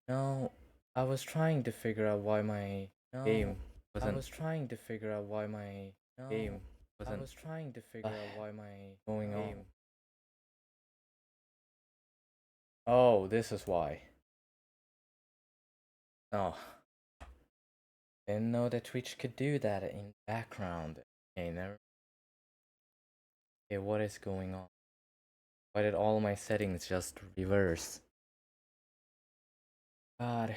No, I was trying to figure out why my game wasn't. I was trying to figure out why my game wasn't. I was trying to figure out why my going on. Oh, this is why. Oh, didn't know that Twitch could do that in background. Okay, never. Okay, what is going on? Why did all my settings just reverse? God.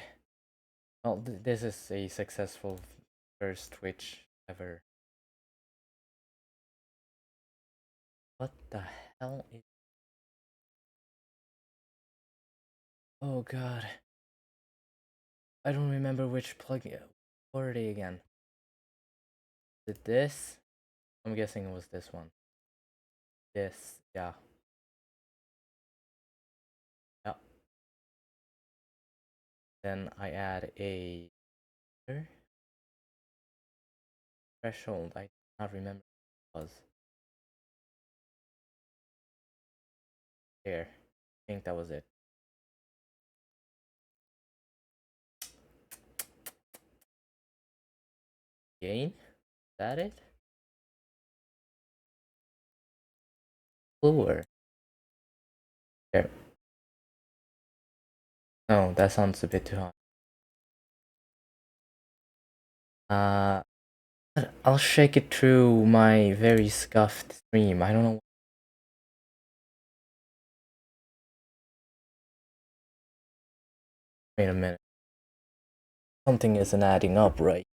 Well, this is a successful first Twitch ever. What the hell is... Oh god. I don't remember which plugin. What are they again? Is it this? I'm guessing it was this one. This, yeah. Yeah. Then I add a threshold. I cannot remember what it was. There. I think that was it. Gain? Is that it? Fluor. There. No, that sounds a bit too hot. I'll shake it through my very scuffed stream. I don't know. Wait a minute. Something isn't adding up right.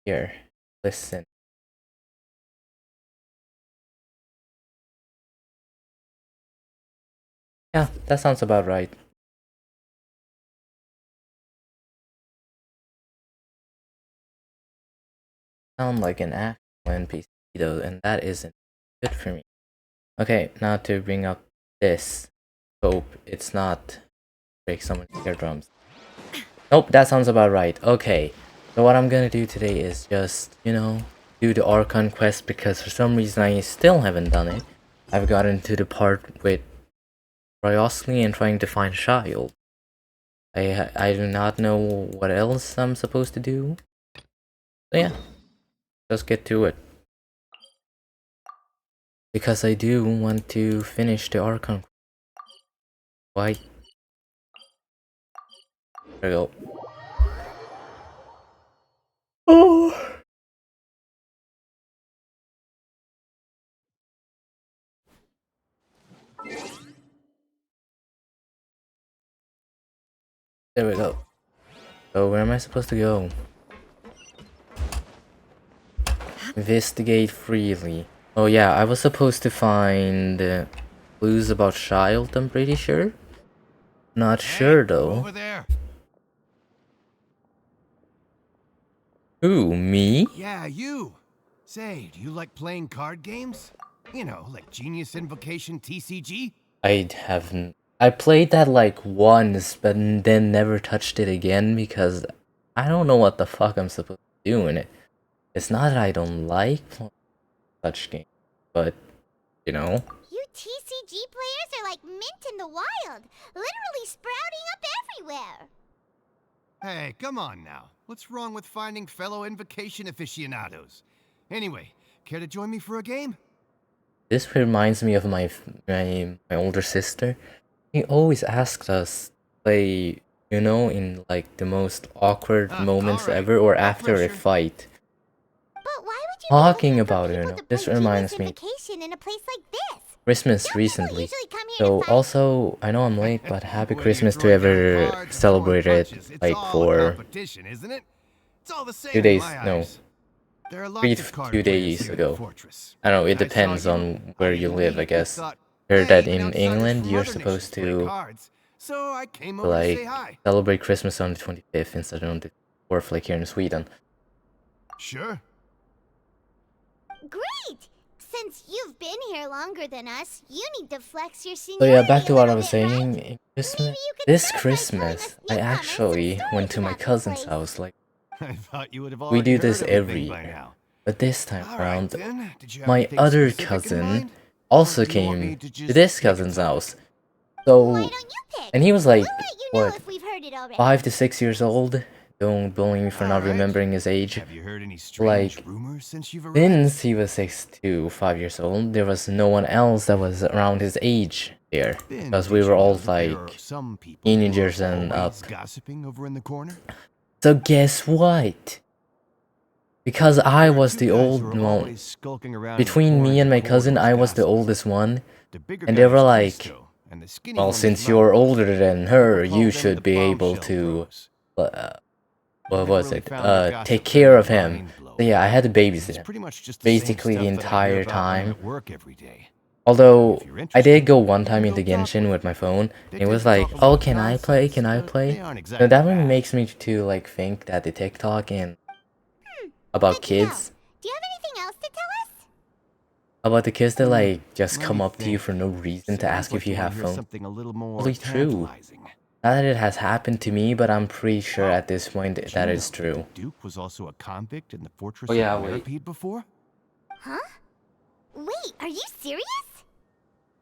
Here. Listen. Yeah, that sounds about right. Sound like an actual NPC though, and that isn't good for me. Okay, now to bring up this. Hope it's not break someone's eardrums. Nope, that sounds about right. Okay, so what I'm gonna do today is just, do the Archon quest because for some reason I still haven't done it. I've gotten to the part with Ryosley and trying to find Child. I do not know what else I'm supposed to do. So yeah, let's get to it. Because I do want to finish the Archon. Why? There we go. Oh. There we go. So where am I supposed to go? Investigate freely. Oh yeah, I was supposed to find clues about Child, I'm pretty sure. Not sure though. Over there. Who, me? Yeah, you. Say, do you like playing card games? You know, like Genius Invocation TCG? I haven't. I played that like once, but then never touched it again because I don't know what the fuck I'm supposed to do in it. It's not that I don't like such games, but you know. You TCG players are like mint in the wild, literally sprouting up everywhere. Hey, come on now. What's wrong with finding fellow Invocation aficionados? Anyway, care to join me for a game? This reminds me of my older sister. He always asked us to play, in like the most awkward moments right. ever or No after a pressure. fight. But why would you Talking be about looking it, for people to this play reminds me. Genius Invocation in a place like this? Christmas Don't recently. people usually come here So to fight? also, I know I'm late, but happy Whether Christmas you're to throwing down ever cards or throwing celebrate it, punches, it's like all a for competition, isn't it? It's all the same 2 in days, my no, eyes. There are lots of card 2 players days here in the ago. fortress. I don't know, it I saw depends you, on where I you didn't live, I leave, guess. thought, Heard hey, that even in outsiders England, from you're other nations supposed play to cards, so I came over to say like hi. celebrate Christmas on the 25th instead of on the 4th, like here in Sweden. Sure. Great! Since you've been here longer than us, you need to flex your So seniority yeah, back to a what I little was bit, right? saying. Maybe you could This start by telling Christmas, us I newcomers actually some went stories to my about this cousin's place. house. Like, I thought you would have we already do heard this every everything by year, now. but this time All right, around, then. Did you have my anything other specific in cousin mind? also Or do you want me came to to just this pick a cousin's topic? house. So, Why don't you pick? and he was like, We'll let you know what, if we've heard it already. 5 to 6 years old? Don't blame me for not Alright. remembering his age. Have you heard any strange Like, rumors since you've arrived? since he was 6 to 5 years old, there was no one else that was around his age there. Then, Because did we you were know all that there are like some people teenagers who are and up. always gossiping over in the corner? So guess what? Because I There are was two the guys old who are one. always skulking around in the Between me corners and my and cousin, corridors I was the gossiping. oldest one. The bigger And guy they were is like, Christo, and the skinny well, one is since Milo. you're older than her, People call you them should the be able bombshell to, bros. what Never was really it? found their gossip Take care very of him. mind-blowing. So yeah, I had to babysit It's him. pretty much just the Basically same the stuff that I hear entire about when I'm time. at work every day. Although, If you're I did interested, go one you time can into go talk Genshin with my phone, They and it tend was to like, talk a oh, lot of can I play? nonsense, Can I but play? they aren't So exactly that one bad. makes me to like think that the TikTok and about Good to know. kids, Do you have anything else to tell us? about the kids that like just Let come me up to you think. for no reason to Sounds ask like if you wanna have hear phone. something a little more Totally true. tantalizing. Not that it has happened to me, but I'm pretty sure at this point Did that you is know true. The Duke was also a convict in the fortress Oh yeah, of wait. Meripede before? Huh? Wait, are you serious?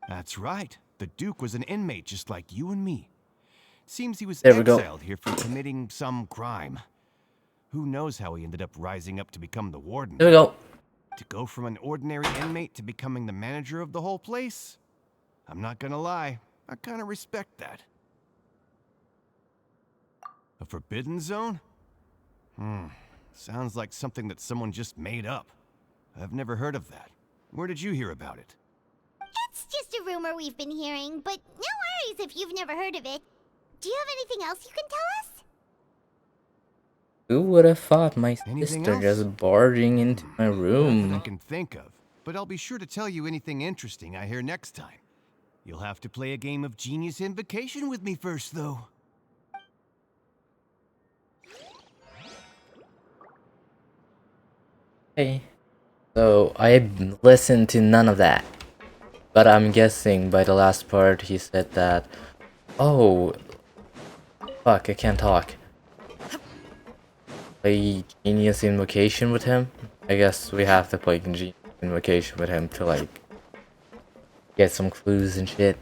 That's right. The Duke was an inmate just like you and me. Seems he was There we go. exiled here for committing some crime. Who knows how he ended up rising up to become the warden? There we go. To go from an ordinary inmate to becoming the manager of the whole place? I'm not gonna lie, I kinda respect that. A forbidden zone? Sounds like something that someone just made up. I've never heard of that. Where did you hear about it? It's just a rumor we've been hearing, but no worries if you've never heard of it. Do you have anything else you can tell us? Who would have thought my Anything sister else? just barging into my Not that I room? can think of, but I'll be sure to tell you anything interesting I hear next time. You'll have to play a game of Genius Invocation with me first, though. Hey. So, I listened to none of that. But I'm guessing by the last part he said that, oh, fuck, I can't talk. Play Genius Invocation with him? I guess we have to play Genius Invocation with him to like get some clues and shit.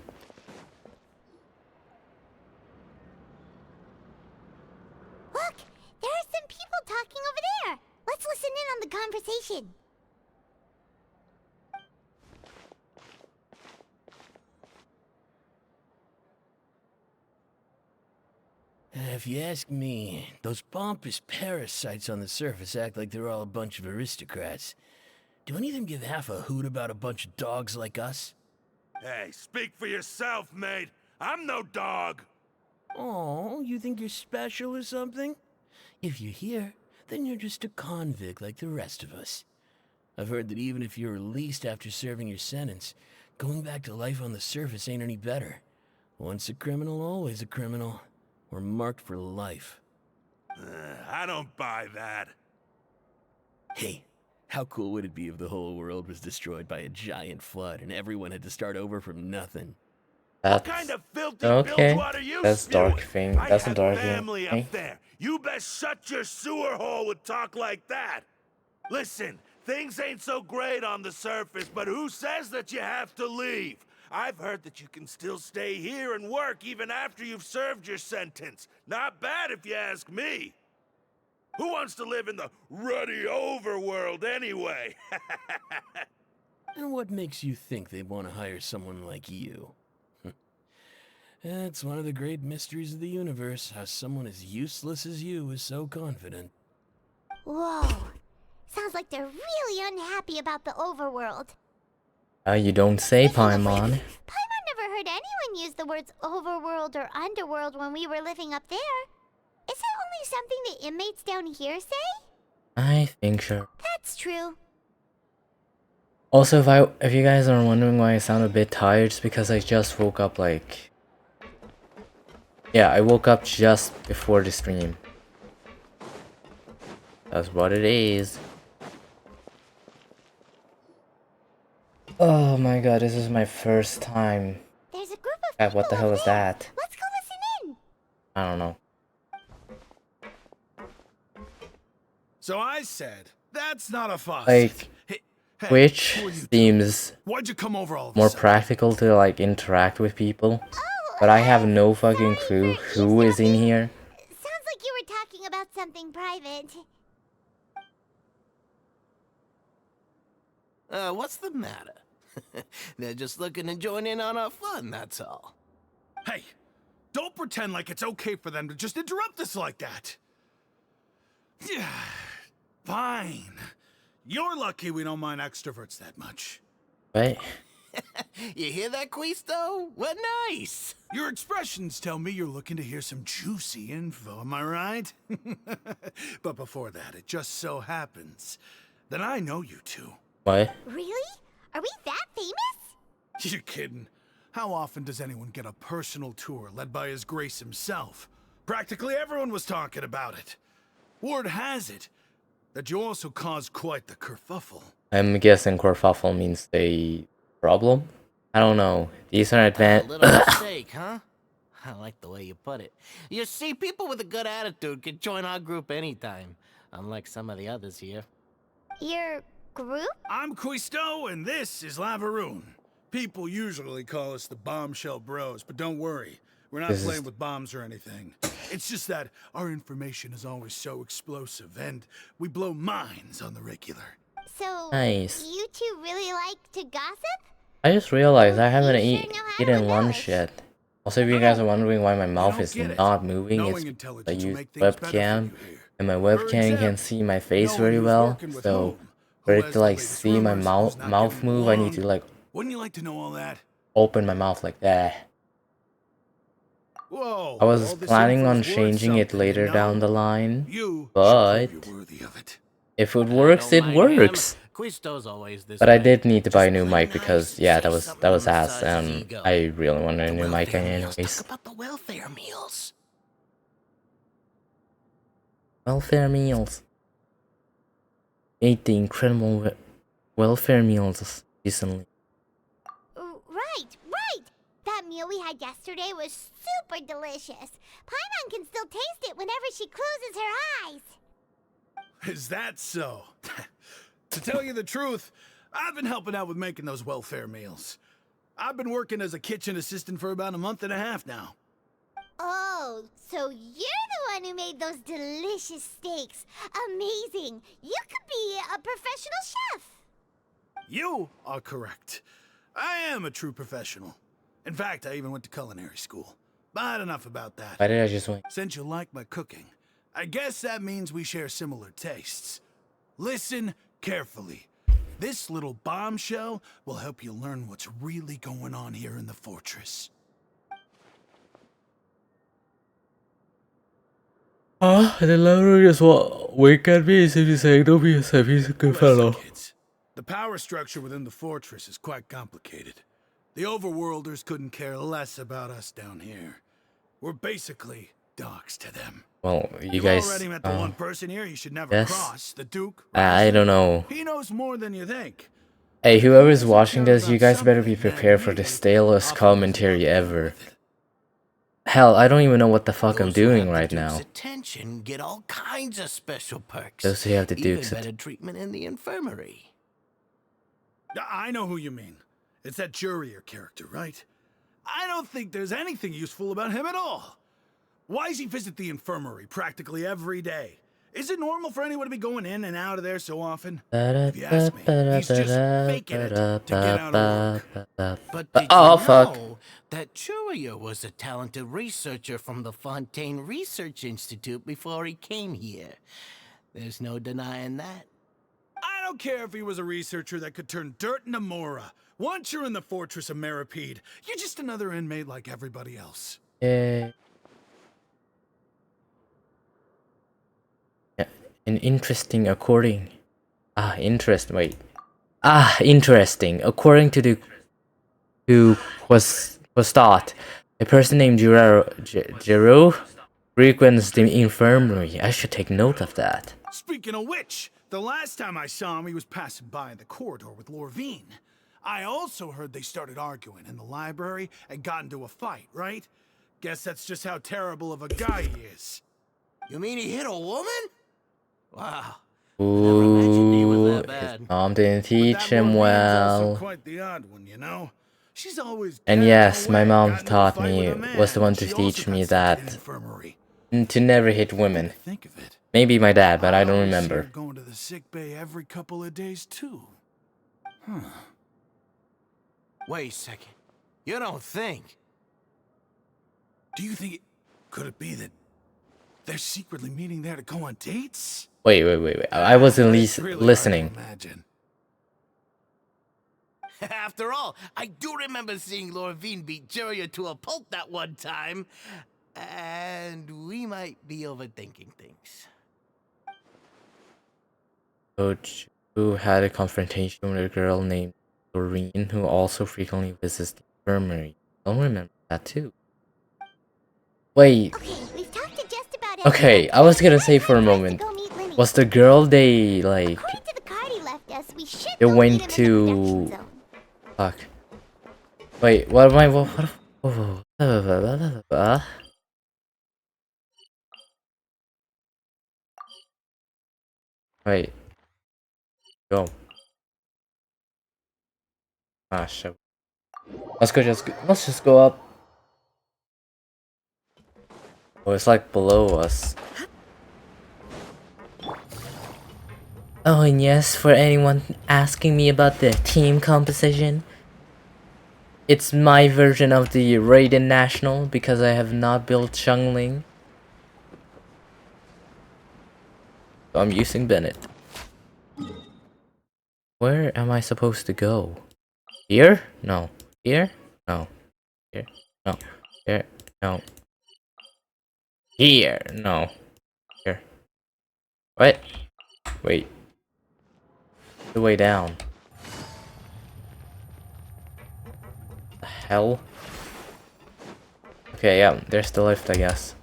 Look, there are some people talking over there. Let's listen in on the conversation. If you ask me, those pompous parasites on the surface act like they're all a bunch of aristocrats. Do any of them give half a hoot about a bunch of dogs like us? Hey, speak for yourself, mate. I'm no dog. Oh, you think you're special or something? If you're here, then you're just a convict like the rest of us. I've heard that even if you're released after serving your sentence, going back to life on the surface ain't any better. Once a criminal, always a criminal. We're marked for life. I don't buy that. Hey, how cool would it be if the whole world was destroyed by a giant flood and everyone had to start over from nothing? What That's kind of filthy okay. bilgewater are you That's spewing? dark thing. I That's a have dark family thing. up there. You best shut your sewer hole with talk like that. Listen, things ain't so great on the surface, but who says that you have to leave? I've heard that you can still stay here and work even after you've served your sentence. Not bad if you ask me. Who wants to live in the ruddy overworld anyway? And what makes you think they want to hire someone like you? It's one of the great mysteries of the universe, how someone as useless as you is so confident. Whoa. Sounds like they're really unhappy about the overworld. You don't say, Speaking of Paimon. which, Paimon never heard anyone use the words overworld or underworld when we were living up there. Is it only something the inmates down here say? I think sure. That's true. Also, if you guys are wondering why I sound a bit tired, it's because I just woke up like... Yeah, I woke up just before the stream. That's what it is. Oh my god, this is my first time. There's a group of people What the hell up is there. that? Let's go listen in. I don't know. So I said, that's not a fuss. Like, Hey, Twitch who are you two? seems Why'd you come over all of a more sudden? practical to like interact with people. Oh, but I have no fucking clue who is in here. Sounds like you were talking about something private. What's the matter? They're just looking to join in on our fun, that's all. Hey, don't pretend like it's okay for them to just interrupt us like that. Yeah, fine. You're lucky we don't mind extroverts that much. Right? You hear that, Quisto? What nice! Your expressions tell me you're looking to hear some juicy info, am I right? But before that, it just so happens that I know you two. What? Really? Are we that famous? You're kidding. How often does anyone get a personal tour led by His Grace himself? Practically everyone was talking about it. Word has it that you also caused quite the kerfuffle. I'm guessing kerfuffle means a problem? I don't know. These are A advanced. little mistake, huh? I like the way you put it. You see, people with a good attitude can join our group anytime, unlike some of the others here. Your group? I'm Quisto, and this is Lavaroon. People usually call us the Bombshell Bros, but don't worry. We're not playing with bombs or anything. It's just that our information is always so explosive, and we blow minds on the regular. So, Nice. you two really like to gossip? I just realized I haven't You sure know how to eaten embellish. lunch yet. Also, if you guys are wondering why my mouth don't is get it. not moving, Knowing it's because I intelligence will use make things better for webcam, you here. and my For webcam can example, see my face knowing very who's well. working with So whom, for who it has to the like latest see my rumors, mouth who's not mouth getting move, I need to along. like Wouldn't you like to know all that? open my mouth like that. Whoa! I was all this planning info's on worth changing it something, later you know? down the line, You but should prove you're worthy of it. if it works, Don't it mind works. him. Quisto's always this But I way. did need to buy a Just new play mic because nice, yeah, say that was something to ass, massage his and ego. I really wanted a The new mic welfare meals. anyways. Talk about the welfare meals. Welfare meals. Ate the incredible welfare meals recently. Right, right! That meal we had yesterday was super delicious. Paimon can still taste it whenever she closes her eyes. Is that so? To tell you the truth, I've been helping out with making those welfare meals. I've been working as a kitchen assistant for about a month and a half now. Oh, so you're the one who made those delicious steaks. Amazing! You could be a professional chef. You are correct. I am a true professional. In fact, I even went to culinary school. But enough about that. Why did I just wait? Since you like my cooking, I guess that means we share similar tastes. Listen carefully. This little bombshell will help you learn what's really going on here in the fortress. The Laura just wink at me as if he's saying, don't be a safe, he's a good Listen, fellow. kids. The power structure within the fortress is quite complicated. The overworlders couldn't care less about us down here. We're basically dogs to them. Well, you You've guys, already met the one person here you should never yes? cross, the Duke. I don't know. He knows more than you think. Hey, whoever's doesn't watching care this, you about guys better be something, prepared for man, the he stalest often commentary doesn't ever. with it. Hell, I don't even know what the fuck I'm Those who doing have the right Duke's now. Attention get all kinds of special perks. Those who have the Even Duke's better treatment in the infirmary. I know who you mean. It's that Jurier character, right? I don't think there's anything useful about him at all. Why does he visit the infirmary practically every day? Is it normal for anyone to be going in and out of there so often? If you ask me, he's just faking it to get out of work. But did Oh, you fuck. know that Churia was a talented researcher from the Fontaine Research Institute before he came here? There's no denying that. I don't care if he was a researcher that could turn dirt into Mora. Once you're in the fortress of Meripede, you're just another inmate like everybody else. Yeah. Interesting according to the who was thought a person named Jiro frequents the infirmary. I should take note of that. Speaking of which, the last time I saw him, he was passing by in the corridor with Lorvine. I also heard they started arguing in the library and got into a fight, right? Guess that's just how terrible of a guy he is. You mean he hit a woman? Wow. Never imagined he was Ooh, that his bad. mom didn't But teach that him Lorvine's also well. quite the odd one, you know? She's always And getting yes, away, my mom got into a taught fight with me, a man. was the one to She also teach got me stuck in that an infirmary. to never hit Come to women. think of it, Maybe my dad, but I don't always see her remember. going to the sick bay every couple of days too. Huh. Wait a second. You don't think? Do you think could it be that they're secretly meeting there to go on dates? Wait. I wasn't It's really hard to listening. imagine. After all, I do remember seeing Lorvine beat Jurier to a pulp that one time. And we might be overthinking things. Coach who had a confrontation with a girl named Doreen who also frequently visits the infirmary. I don't remember that too. Wait. Okay, we've talked to just about Okay, everyone. I was gonna Now say it's for a time us to moment, go meet Lenny. was the girl they like According to the card he left us, we should they go went meet him in the to production zone. fuck. Wait, what am I wait. Go. Ah shit. Let's just go up. Oh, it's like below us. Oh, and yes, for anyone asking me about the team composition, it's my version of the Raiden National because I have not built Xiangling. So I'm using Bennett. Where am I supposed to go? Here? No. Here? No. Here? No. Here? No. Here? No. Here. What? Wait. The way down. The hell? Okay, yeah, there's the lift, I guess.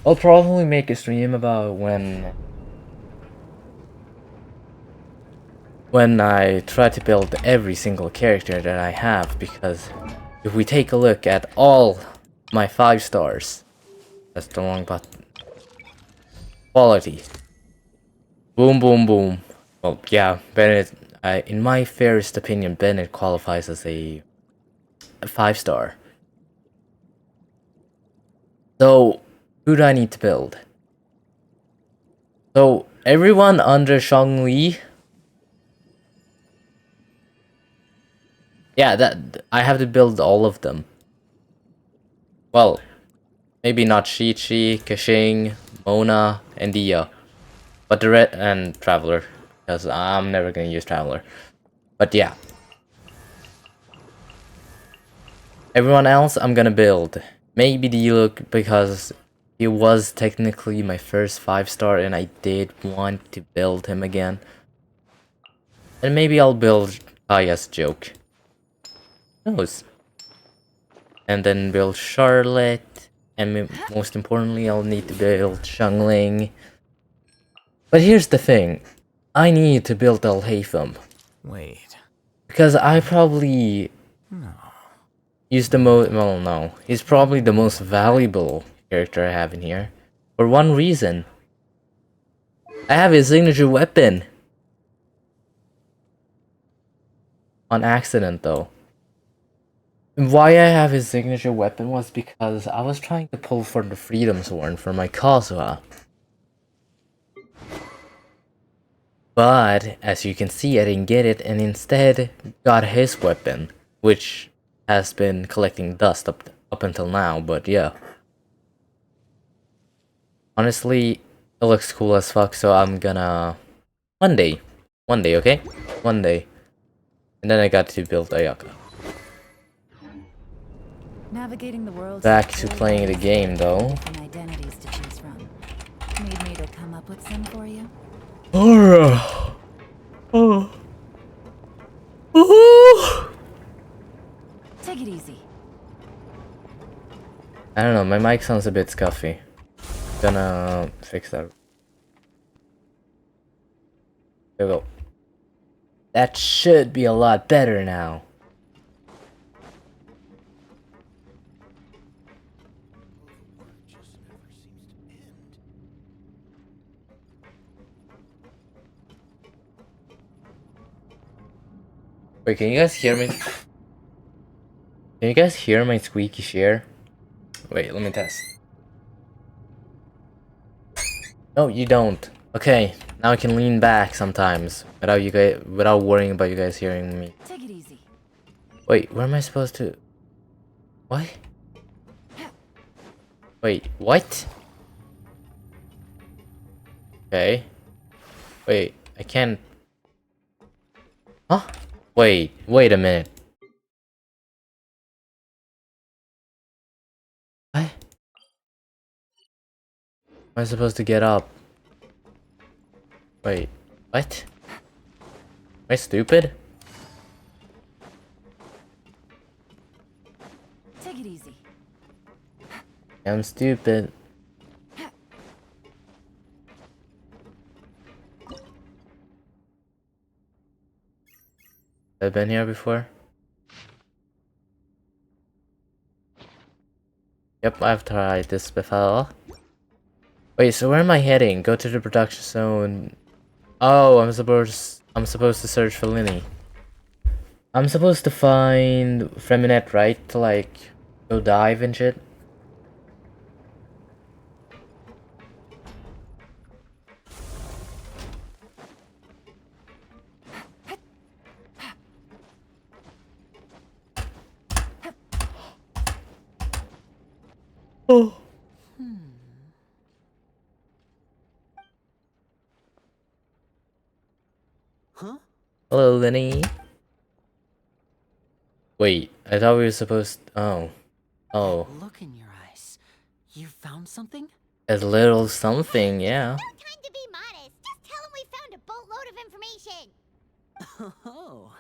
I'll probably make a stream about when I try to build every single character that I have, because if we take a look at all my 5 stars, that's the wrong button. Quality. Boom, boom, boom. Well, yeah, Bennett, in my fairest opinion, Bennett qualifies as a 5-star. So, who do I need to build? So, everyone under Zhongli. Yeah, that I have to build all of them. Well, maybe not Chi-Chi, Kashing, Mona, and Dia. But the red and Traveler. Because I'm never gonna use Traveler. But yeah. Everyone else I'm gonna build. Maybe Diluc because he was technically my first 5-star and I did want to build him again. And maybe I'll build Kaya's Joke. Who knows? And then build Charlotte. And most importantly, I'll need to build Xiangling. But here's the thing. I need to build Al-Haytham. Wait. Because I probably use the most... Well, no. He's probably the most valuable character I have in here. For one reason. I have his signature weapon. On accident, though. Why I have his signature weapon was because I was trying to pull for the Freedom Sword for my Kazuha. But, as you can see, I didn't get it and instead got his weapon, which has been collecting dust up until now, but yeah. Honestly, it looks cool as fuck, so I'm gonna... One day, okay? One day. And then I got to build Ayaka. Navigating the world. Back to playing the game, though. Different identities to choose from. Need me to come up with some for you? Oh. Take it easy. I don't know, my mic sounds a bit scuffy. Gonna fix that. There we go. That should be a lot better now. Wait, can you guys hear me? Can you guys hear my squeaky chair? Wait, let me test. No, you don't. Okay, now I can lean back sometimes without worrying about you guys hearing me. Take it easy. Wait, where am I supposed to? What? Wait, what? Okay. Wait, I can't. Huh? Wait a minute. What? Am I supposed to get up? Wait, what? Am I stupid? Take it easy. I'm stupid. I've been here before. Yep, I've tried this before. Wait, so where am I heading? Go to the production zone. Oh, I'm supposed to search for Linny. I'm supposed to find Freminette, right? To like go dive and shit. Oh. Huh? Hello, Linny. Wait, I thought we were supposed. Oh. Oh. Look in your eyes. You found something? A little something, yeah. No time to be modest. Just tell him we found a boatload of information. Oh,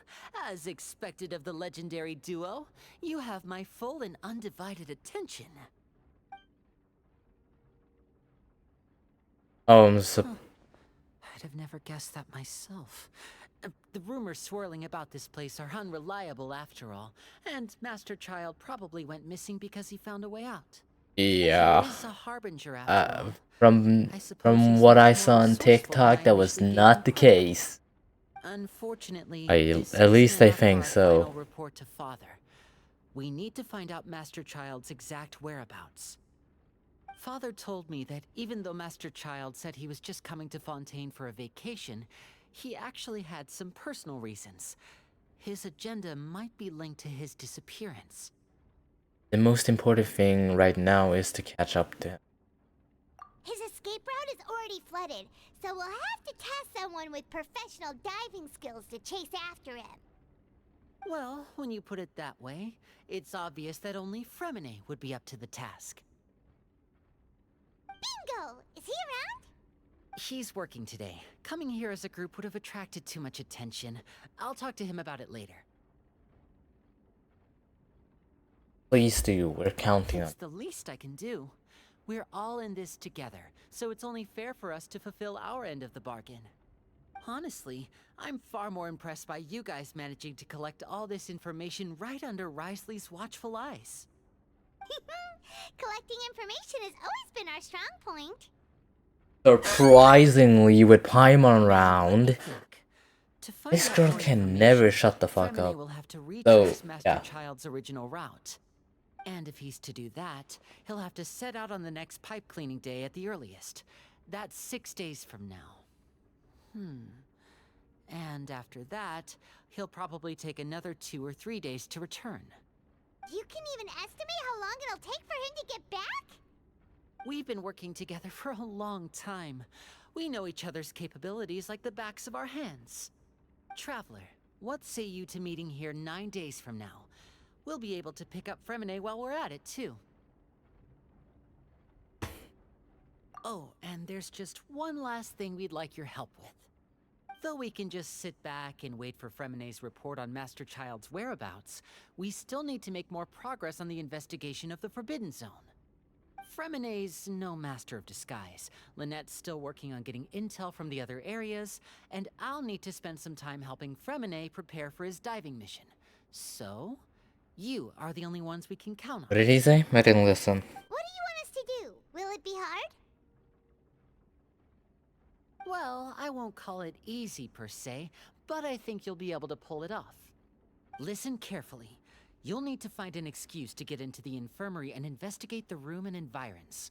as expected of the legendary duo, you have my full and undivided attention. Oh, I'd have never guessed that myself. The rumors swirling about this place are unreliable after all, and Master Child probably went missing because he found a way out. yeah. He is a harbinger after all. From I suppose from he's what much I more saw on resourceful than TikTok, I that was initially gave not him the credit. case. Unfortunately, At this least isn't I enough for think our so. final report to Father. We need to find out Master Child's exact whereabouts. Father told me that even though Master Child said he was just coming to Fontaine for a vacation, he actually had some personal reasons. His agenda might be linked to his disappearance. The most important thing right now is to catch up to him. His escape route is already flooded, so we'll have to task someone with professional diving skills to chase after him. Well, when you put it that way, it's obvious that only Fremine would be up to the task. Bingo! Is he around? He's working today. Coming here as a group would have attracted too much attention. I'll talk to him about it later. Please do. We're counting on. It's the least I can do. We're all in this together, so it's only fair for us to fulfill our end of the bargain. Honestly, I'm far more impressed by you guys managing to collect all this information right under Risley's watchful eyes. Collecting information has always been our strong point. Surprisingly, with Paimon around, Look, to find this out girl more can information, never shut the fuck Fremine up. will have to So, retrace Master yeah. Child's original route. And if he's to do that, he'll have to set out on the next pipe cleaning day at the earliest. That's 6 days from now. And after that, he'll probably take another 2 or 3 days to return. You can even estimate how long it'll take for him to get back? We've been working together for a long time. We know each other's capabilities like the backs of our hands. Traveler, what say you to meeting here 9 days from now? We'll be able to pick up Fremine while we're at it, too. Oh, and there's just one last thing we'd like your help with. Though we can just sit back and wait for Fremine's report on Master Child's whereabouts, we still need to make more progress on the investigation of the Forbidden Zone. Fremine's no master of disguise, Lynette's still working on getting intel from the other areas, and I'll need to spend some time helping Fremine prepare for his diving mission. So, you are the only ones we can count What on. did he say? I didn't listen. What do you want us to do? Will it be hard? Well, I won't call it easy per se, but I think you'll be able to pull it off. Listen carefully. You'll need to find an excuse to get into the infirmary and investigate the room and environs.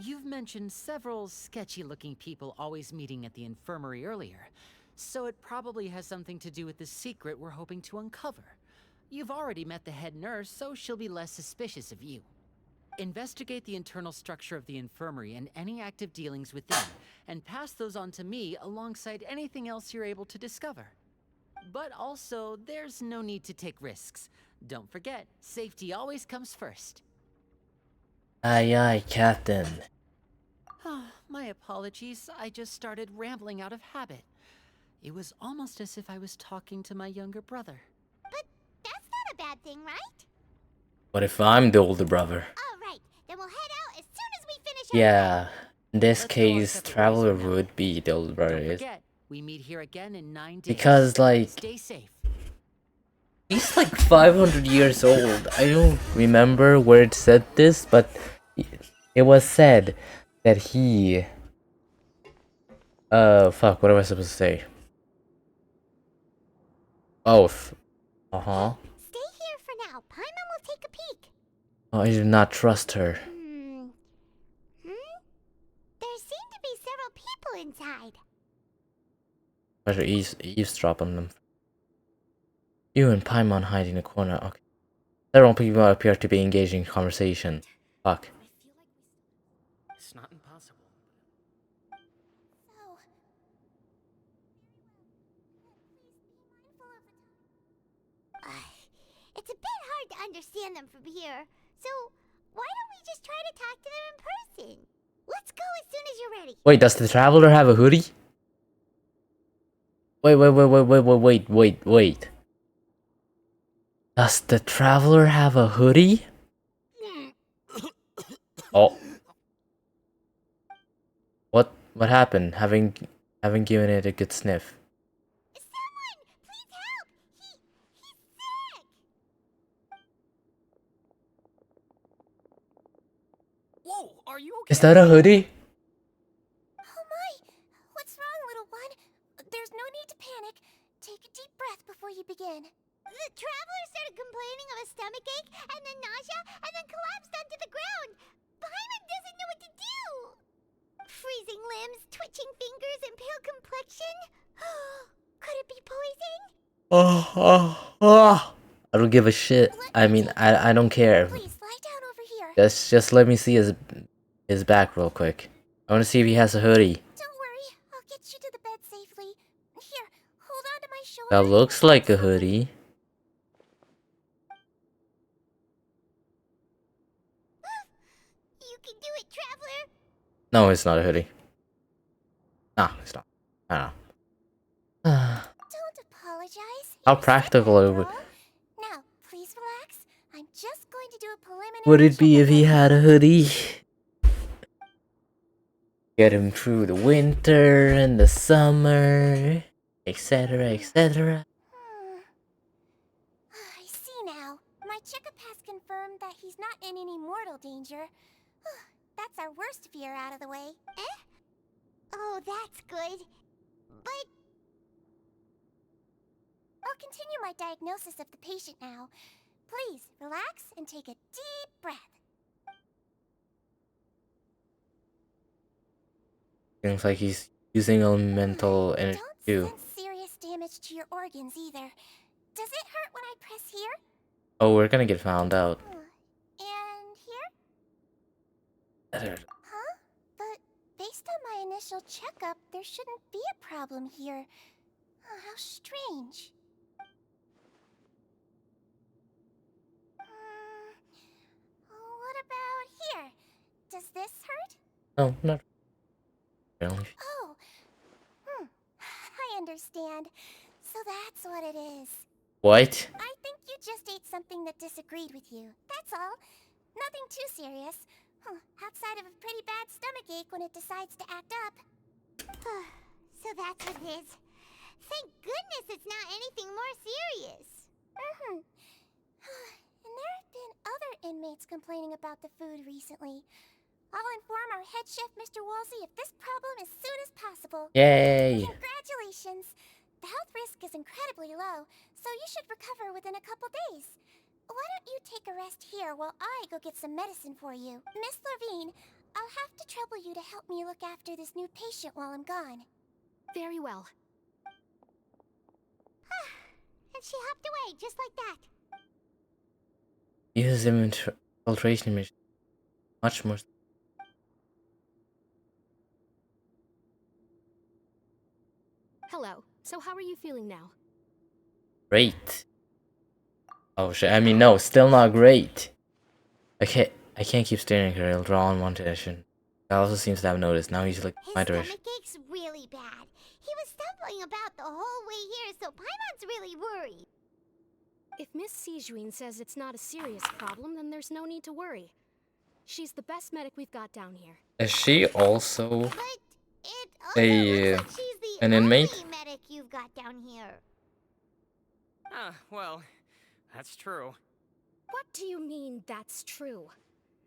You've mentioned several sketchy-looking people always meeting at the infirmary earlier, so it probably has something to do with the secret we're hoping to uncover. You've already met the head nurse, so she'll be less suspicious of you. Investigate the internal structure of the infirmary and any active dealings within, and pass those on to me alongside anything else you're able to discover. But also, there's no need to take risks. Don't forget, safety always comes first. Aye aye, Captain. My apologies, I just started rambling out of habit. It was almost as if I was talking to my younger brother. But that's not a bad thing, right? What if I'm the older brother? Alright, then we'll head out as soon as we finish our Yeah, in this Let's go our case, separate ways Traveler for now. would be the older brother. Don't Is forget, we meet here again in 9 days. because like Stay safe. he's like 500 years old. I don't remember where it said this, but it was said that he. Fuck. What am I supposed to say? Oh. Stay here for now. Paimon will take a peek. Oh, I do not trust her. There seem to be several people inside. Try to eavesdrop on them. You and Paimon hide in a corner. Okay. Several people appear to be engaging in conversation. Fuck. It's not impossible. So, it's a bit hard to understand them from here. So, why don't we just try to talk to them in person? Let's go as soon as you're ready. Wait, does the Traveler have a hoodie? Wait. Does the Traveler have a hoodie? Oh. What happened? Having given it a good sniff. Someone, please help! He's sick! Whoa, are you okay? Is that a hoodie? Oh my! What's wrong, little one? There's no need to panic. Take a deep breath before you begin. The traveler started complaining of a stomachache, and then nausea, and then collapsed onto the ground. Paimon doesn't know what to do! Freezing limbs, twitching fingers, and pale complexion? Could it be poison? I don't give a shit. I mean, I don't care. Please, lie down over here. Just let me see his back real quick. I want to see if he has a hoodie. Don't worry, I'll get you to the bed safely. Here, hold on to my shoulder. That looks like a hoodie. You can do it, traveler. No, it's not a hoodie. Nah, it's not. I don't know. Don't apologize. How You're practical sick, it would. after all. Now, please relax. I'm just going to do a preliminary. Would it be if he checkup. had a hoodie? Get him through the winter and the summer, etc., etc. I see now. My checkup has confirmed that he's not in any mortal danger. That's our worst fear out of the way. Eh? Oh, that's good. But I'll continue my diagnosis of the patient now. Please, relax and take a deep breath. Seems like he's using elemental energy Don't too. sense serious damage to your organs either. Does it hurt when I press here? Oh, we're gonna get found out. And here? Huh? But based on my initial checkup, there shouldn't be a problem here. Oh, how strange. What about here? Does this hurt? No, not really. Oh. I understand. So that's what it is. What? I think you just ate something that disagreed with you. That's all. Nothing too serious. Outside of a pretty bad stomachache when it decides to act up. So that's what it is. Thank goodness it's not anything more serious. And there have been other inmates complaining about the food recently. I'll inform our head chef, Mr. Wolsey, of this problem as soon as possible. Yay! Congratulations! The health risk is incredibly low, so you should recover within a couple days. Why don't you take a rest here while I go get some medicine for you? Miss Levine, I'll have to trouble you to help me look after this new patient while I'm gone. Very well. And she hopped away just like that. Use infiltration mission. Much more. Hello. So how are you feeling now? Great. Oh shit, I mean no, still not great. I can't keep staring at her, it'll draw on one direction. He also seems to have noticed, now he's looking my His direction. stomach ache's really bad. He was stumbling about the whole way here, so Paimon's really worried. If Miss Sijuin says it's not a serious problem, then there's no need to worry. She's the best medic we've got down here. Is she also But it also looks like she's the an inmate? only medic you've got down here. Well, that's true. What do you mean, that's true?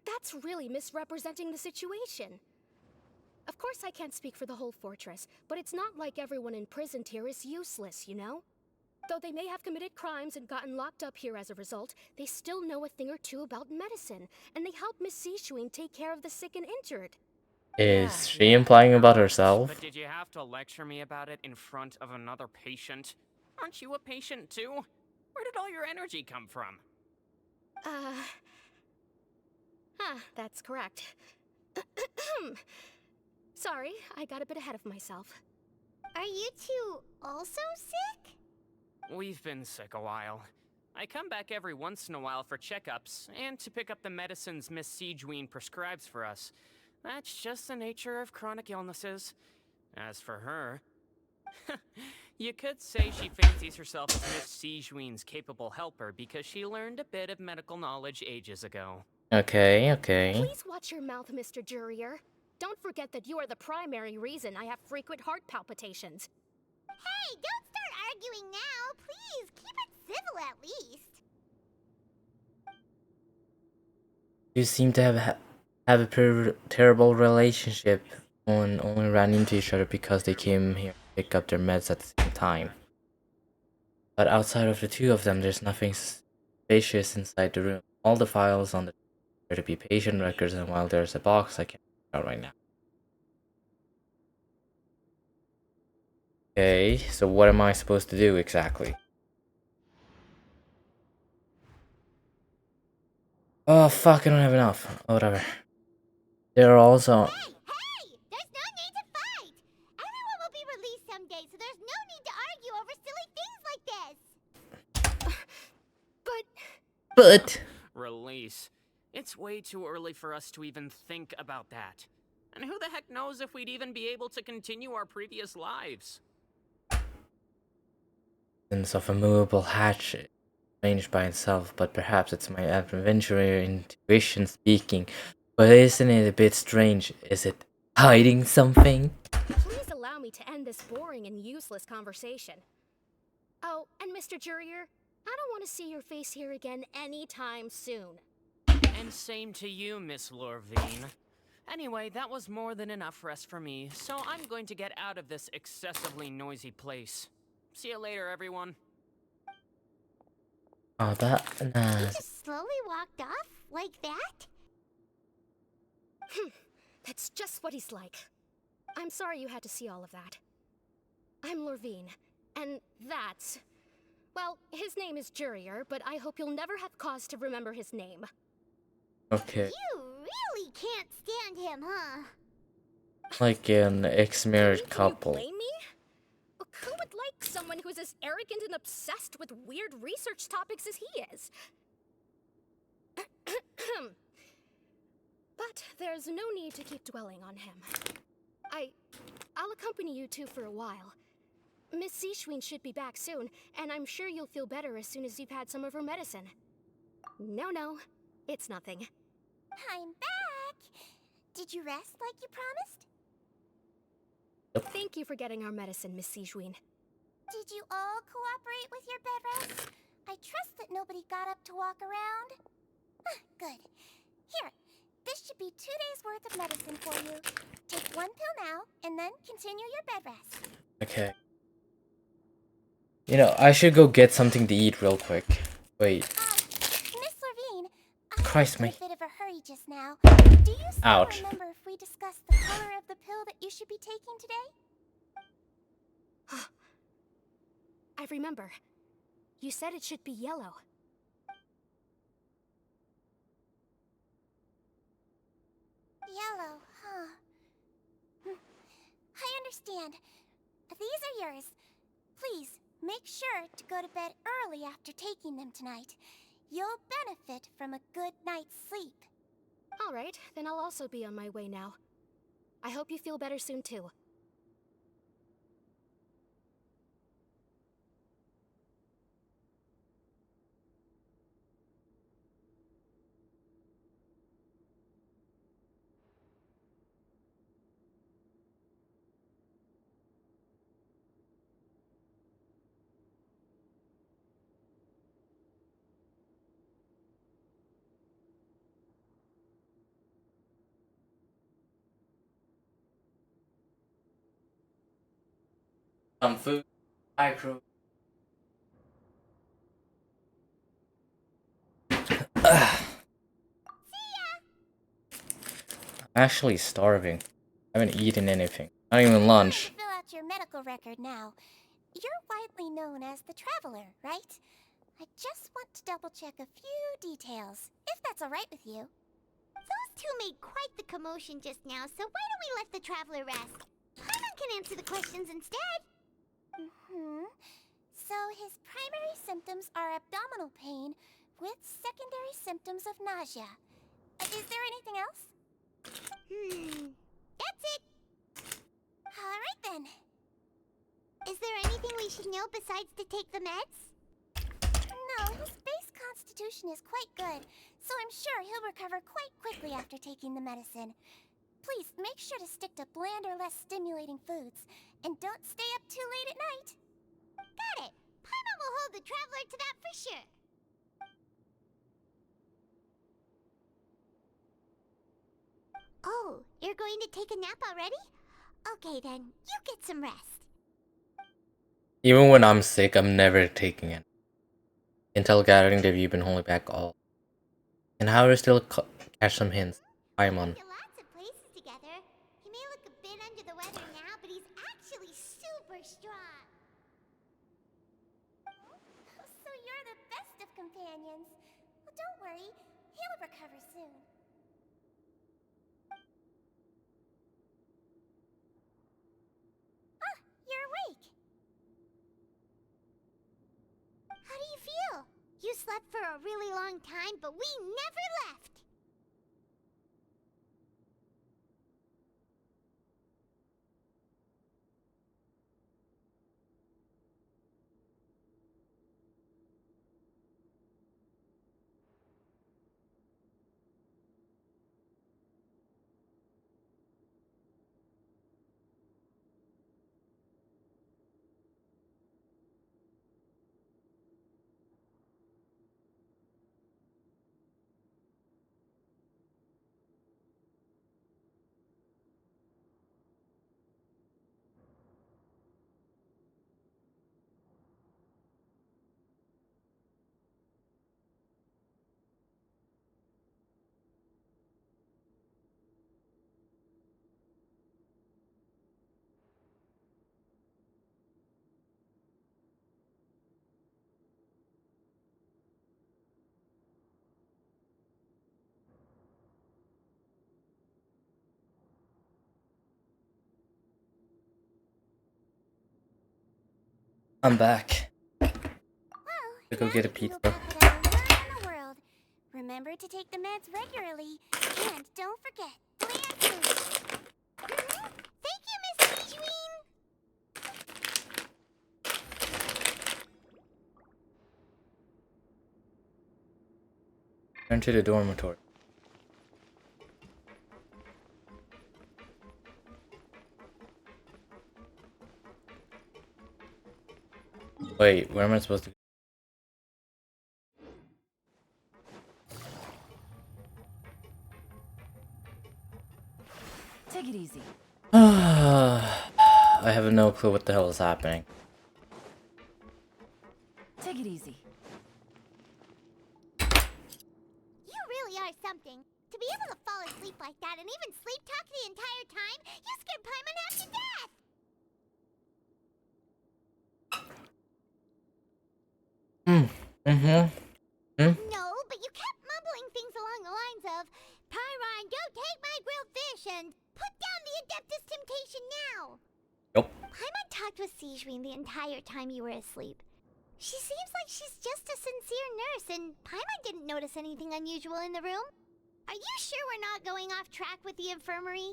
That's really misrepresenting the situation. Of course I can't speak for the whole fortress, but it's not like everyone imprisoned here is useless, you know? Though they may have committed crimes and gotten locked up here as a result, they still know a thing or two about medicine, and they help Miss Sijuin take care of the sick and injured. Is she implying about herself? But did you have to lecture me about it in front of another patient? Aren't you a patient too? Where did all your energy come from? That's correct. Sorry, I got a bit ahead of myself. Are you two also sick? We've been sick a while. I come back every once in a while for checkups, and to pick up the medicines Miss Sijuin prescribes for us. That's just the nature of chronic illnesses. As for her... you could say she fancies herself as Miss Sijuin's capable helper because she learned a bit of medical knowledge ages ago. Okay. Please watch your mouth, Mr. Jurier. Don't forget that you are the primary reason I have frequent heart palpitations. Hey, don't start arguing now. Please, keep it civil at least. You seem to have a terrible relationship and only ran into each other because they came here to pick up their meds at the same time. But outside of the two of them, there's nothing suspicious inside the room. All the files on the appear to be patient records, and while there's a box I can't figure out right now. Okay, so what am I supposed to do exactly? Oh fuck, I don't have enough. Oh, whatever. There are also... Hey! There's no need to fight! Everyone will be released someday, so there's no need to argue over silly things like this! But... Release. It's way too early for us to even think about that. And who the heck knows if we'd even be able to continue our previous lives? Of a movable hatch arranged by itself, but perhaps it's my adventurer intuition speaking. But isn't it a bit strange? Is it hiding something? Please allow me to end this boring and useless conversation. Oh, and Mr. Jurier, I don't want to see your face here again anytime soon. And same to you, Miss Lorvine. Anyway, that was more than enough rest for me, so I'm going to get out of this excessively noisy place. See you later, everyone. Oh, that... Nah. You just slowly walked off? Like that? That's just what he's like. I'm sorry you had to see all of that. I'm Lorvine, and that's... Well, his name is Jurier, but I hope you'll never have cause to remember his name. Okay. You really can't stand him, huh? Like an ex-married couple. Can you blame me? Who would like someone who's as arrogant and obsessed with weird research topics as he is? But there's no need to keep dwelling on him. I'll accompany you two for a while. Miss Sijuin should be back soon, and I'm sure you'll feel better as soon as you've had some of her medicine. No, it's nothing. I'm back! Did you rest like you promised? Thank you for getting our medicine, Miss Sijuin. Did you all cooperate with your bed rest? I trust that nobody got up to walk around. Good. Here, this should be 2 days' worth of medicine for you. Take one pill now, and then continue your bed rest. Okay. You know, I should go get something to eat real quick. Wait. Miss Levine, I Christ, was in me. a bit of a hurry just now. Do you still Ouch. remember if we discussed the color of the pill that you should be taking today? I remember. You said it should be yellow. Yellow, huh? I understand. These are yours. Please, make sure to go to bed early after taking them tonight. You'll benefit from a good night's sleep. All right, then I'll also be on my way now. I hope you feel better soon, too. Some food. Hi, crew. I'm actually starving. I haven't eaten anything. Not even lunch. Fill out your medical record now. You're widely known as the Traveler, right? I just want to double check a few details, if that's all right with you. Those two made quite the commotion just now, so why don't we let the Traveler rest? Paimon can answer the questions instead. So his primary symptoms are abdominal pain with secondary symptoms of nausea. Is there anything else? That's it. All right then. Is there anything we should know besides to take the meds? No, his base constitution is quite good, so I'm sure he'll recover quite quickly after taking the medicine. Please make sure to stick to bland or less stimulating foods, and don't stay up too late at night. Got it. Paimon will hold the Traveler to that for sure. Oh, you're going to take a nap already? Okay then, you get some rest. Even when I'm sick, I'm never taking it. Intel gathering, they've been holding back all. And how to still catch some hints. Paimon. Lots of places together. He may look a bit under the weather now, but he's actually super strong. So you're the best of companions. Well, don't worry, he'll recover soon. Ah, you're awake. How do you feel? You slept for a really long time, but we never left. I'm back. Well, To go get a now you can pizza. go back without a worry in the world. Remember to take the meds regularly, and don't forget, bland food. Thank you, Miss Sijuin. Turn to the dormitory. Wait, where am I supposed to go? Take it easy. I have no clue what the hell is happening. it easy. You really are something. To be able to fall asleep like that and even sleep talk the entire time, you scared Paimon half to death! No, but you kept mumbling things along the lines of, Pyron, go take my grilled fish and put down the Adeptus Temptation now! Yup. Paimon talked with Sijween the entire time you were asleep. She seems like she's just a sincere nurse, and Paimon didn't notice anything unusual in the room. Are you sure we're not going off track with the infirmary?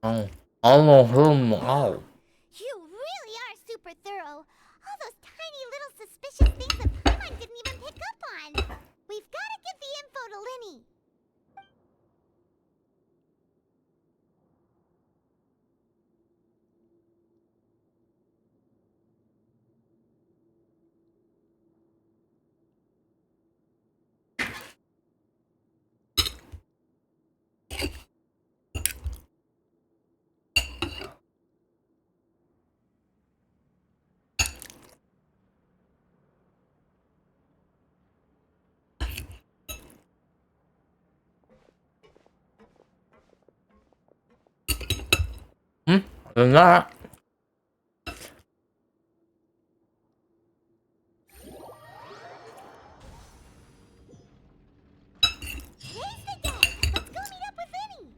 Oh. You really are super thorough. All those tiny little suspicious things that Paimon didn't even pick up on. We've got to give the info to Linny. Not. Today's the day. Let's go meet up with Linny.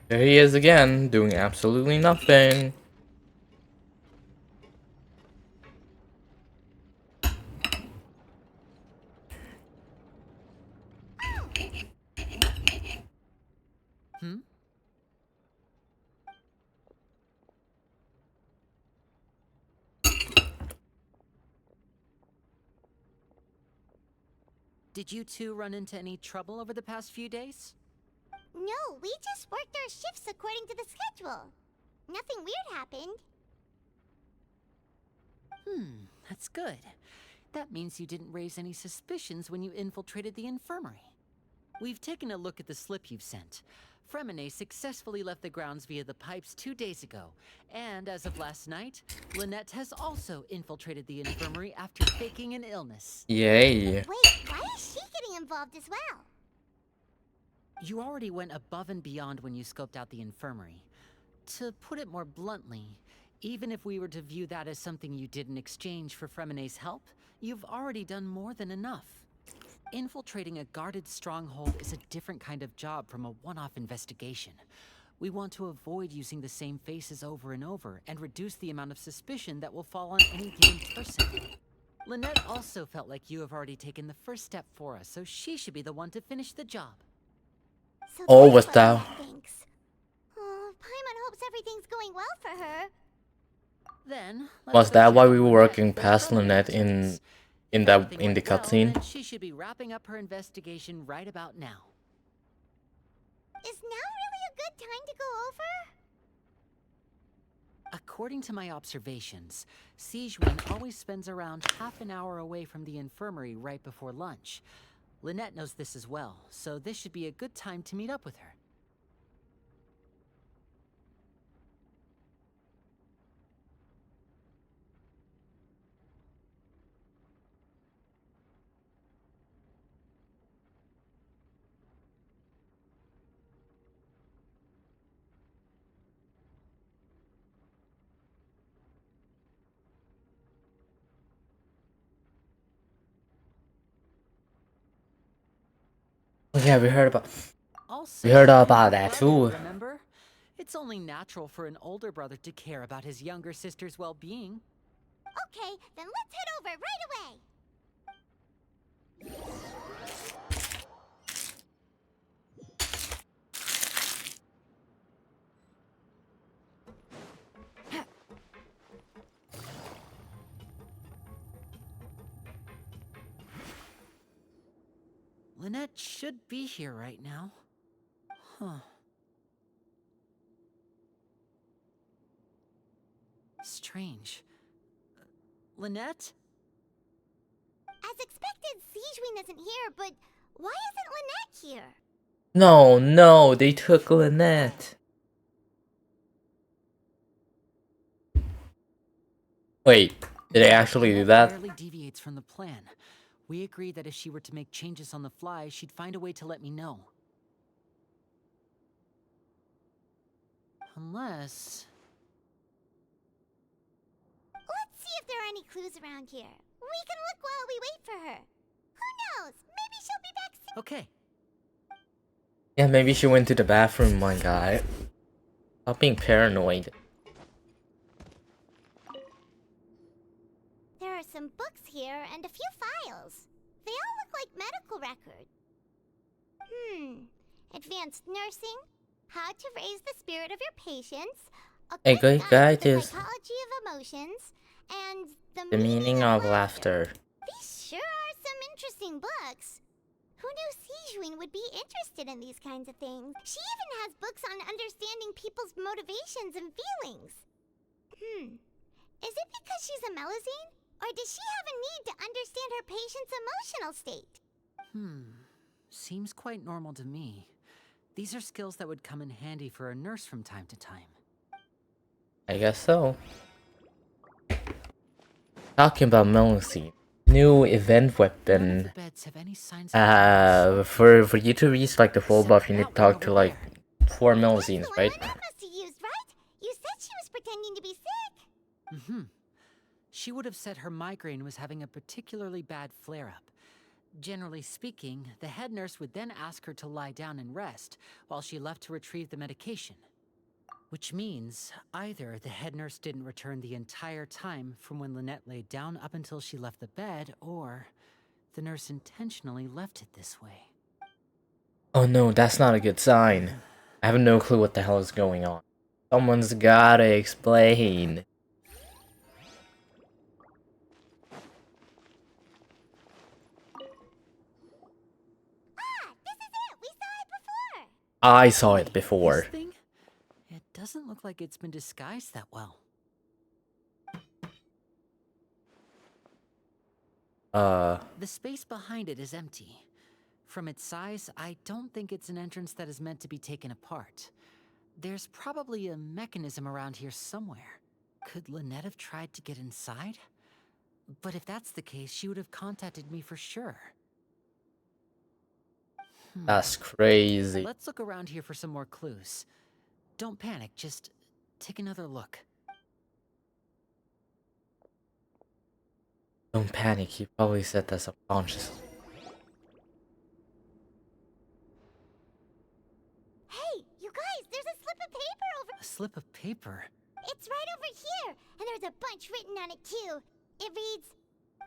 There he is again, doing absolutely nothing. Did you two run into any trouble over the past few days? No, we just worked our shifts according to the schedule. Nothing weird happened. That's good. That means you didn't raise any suspicions when you infiltrated the infirmary. We've taken a look at the slip you've sent. Fremine successfully left the grounds via the pipes 2 days ago, and as of last night, Lynette has also infiltrated the infirmary after faking an illness. Yay. Wait, why is she getting involved as well? You already went above and beyond when you scoped out the infirmary. To put it more bluntly, even if we were to view that as something you did in exchange for Fremine's help, you've already done more than enough. Infiltrating a guarded stronghold is a different kind of job from a one-off investigation. We want to avoid using the same faces over and over and reduce the amount of suspicion that will fall on any given person. Lynette also felt like you have already taken the first step for us, so she should be the one to finish the job. So Oh, that's was what that? Lynette thinks. Oh, Paimon hopes everything's going well for her. Then, Was that why we were working Lynette past for further Lynette details. in If the everything went well, cutscene? then she should be wrapping up her investigation right about now. Is now really a good time to go over? According to my observations, Sijween always spends around half an hour away from the infirmary right before lunch. Lynette knows this as well, so this should be a good time to meet up with her. Yeah, we heard about. Also, We heard I'm about your that brother, too. remember? It's only natural for an older brother to care about his younger sister's well-being. Okay, then let's head over right away. Lynette should be here right now. Huh. Strange. Lynette? As expected, Sijwin isn't here, but why isn't Lynette here? No, they took Lynette. Wait, did they actually do that? Rarely deviates from the plan. We agreed that if she were to make changes on the fly, she'd find a way to let me know. Unless... Let's see if there are any clues around here. We can look while we wait for her. Who knows? Maybe she'll be back soon. Okay. Yeah, maybe she went to the bathroom, my guy. Stop being paranoid. There are some books here and a few files. They all look like medical records. Advanced nursing, how to raise the spirit of your patients, a Hey, quick good guide guy, to the just psychology of emotions, and the meaning of laughter. These sure are some interesting books. Who knew Sijwin would be interested in these kinds of things? She even has books on understanding people's motivations and feelings. Is it because she's a Melusine? Or does she have a need to understand her patient's emotional state? Seems quite normal to me. These are skills that would come in handy for a nurse from time to time. I guess so. Talking about Melusine. New event weapon. For you to reach like the full buff, you need to talk to like 4 Melusines, right? That must have used, right? You said she was pretending to be sick. She would have said her migraine was having a particularly bad flare-up. Generally speaking, the head nurse would then ask her to lie down and rest, while she left to retrieve the medication. Which means, either the head nurse didn't return the entire time from when Lynette laid down up until she left the bed, or the nurse intentionally left it this way. Oh no, that's not a good sign. I have no clue what the hell is going on. Someone's gotta explain. This is it! We saw it before! I saw it before. This thing? It doesn't look like it's been disguised that well. The space behind it is empty. From its size, I don't think it's an entrance that is meant to be taken apart. There's probably a mechanism around here somewhere. Could Lynette have tried to get inside? But if that's the case, she would have contacted me for sure. That's crazy. Let's look around here for some more clues. Don't panic, just take another look. Don't panic, he probably said that subconsciously. Hey, you guys, there's a slip of paper over... A slip of paper? It's right over here, and there's a bunch written on it too. It reads,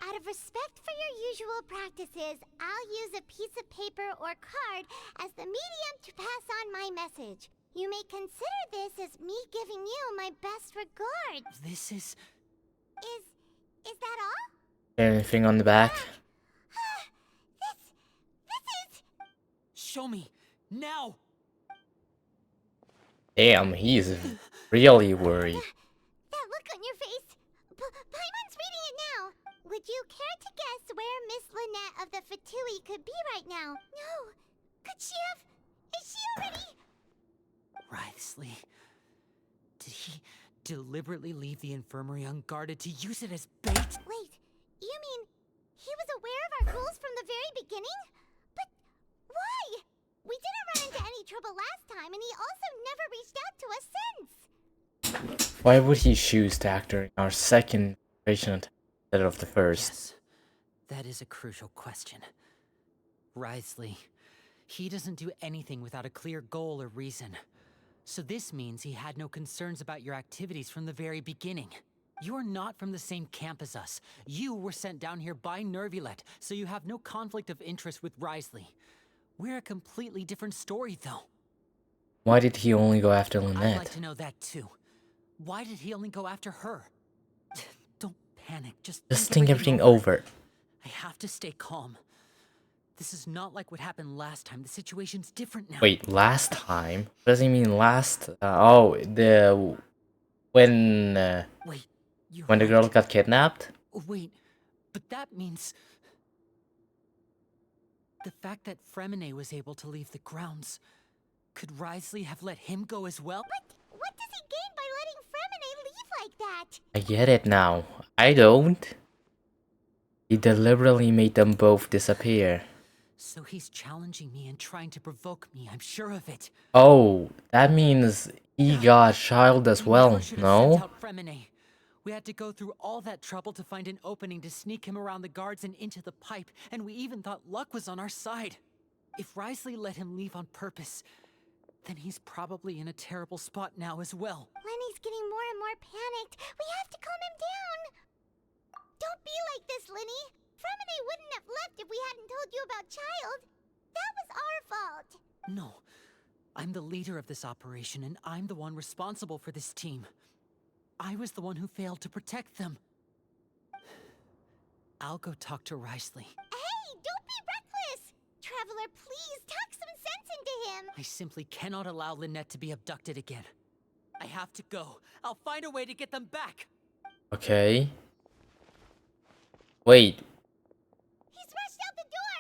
out of respect for your usual practices, I'll use a piece of paper or card as the medium to pass on my message. You may consider this as me giving you my best regards. This is... Is that all? Anything on the back? This is... Show me! Now! Damn, he's really worried. That look on your face. Paimon's reading it now. Would you care to guess where Miss Lynette of the Fatui could be right now? No. Could she have... Is she already... Writhsley. Did he deliberately leave the infirmary unguarded to use it as bait? Wait, you mean he was aware of our rules from the very beginning? But why? We didn't run into any trouble last time, and he also never reached out to us since. Why would he choose to act during our second patient instead of the first? Yes, that is a crucial question. Writhsley, he doesn't do anything without a clear goal or reason. So this means he had no concerns about your activities from the very beginning. You're not from the same camp as us. You were sent down here by Nervulet, so you have no conflict of interest with Writhsley. We're a completely different story, though. Why did he only go after I'd like Lynette? to know that, too. Why did he only go after her? Don't panic, just think everything over. I have to stay calm. This is not like what happened last time. The situation's different now. Wait, last time? What does he mean last? Oh, the when Wait, you're when the right. girl got kidnapped? Wait, but that means... The fact that Fremine was able to leave the grounds... Could Risley have let him go as well? What does he gain by letting Fremine leave like that? I get it now. I don't. He deliberately made them both disappear. So he's challenging me and trying to provoke me, I'm sure of it. Oh, that means he got child as We well, never should have no? sent out Fremine. We had to go through all that trouble to find an opening to sneak him around the guards and into the pipe, and we even thought luck was on our side. If Risley let him leave on purpose, then he's probably in a terrible spot now as well. Lenny's getting more and more panicked. We have to calm him down. Don't be like this, Lenny. Fremine wouldn't have left if we hadn't told you about Child. That was our fault. No. I'm the leader of this operation, and I'm the one responsible for this team. I was the one who failed to protect them. I'll go talk to Risley. Hey, don't be reckless! Traveler, please talk some sense into him. I simply cannot allow Lynette to be abducted again. I have to go. I'll find a way to get them back. Okay. Wait. He's rushed out the door.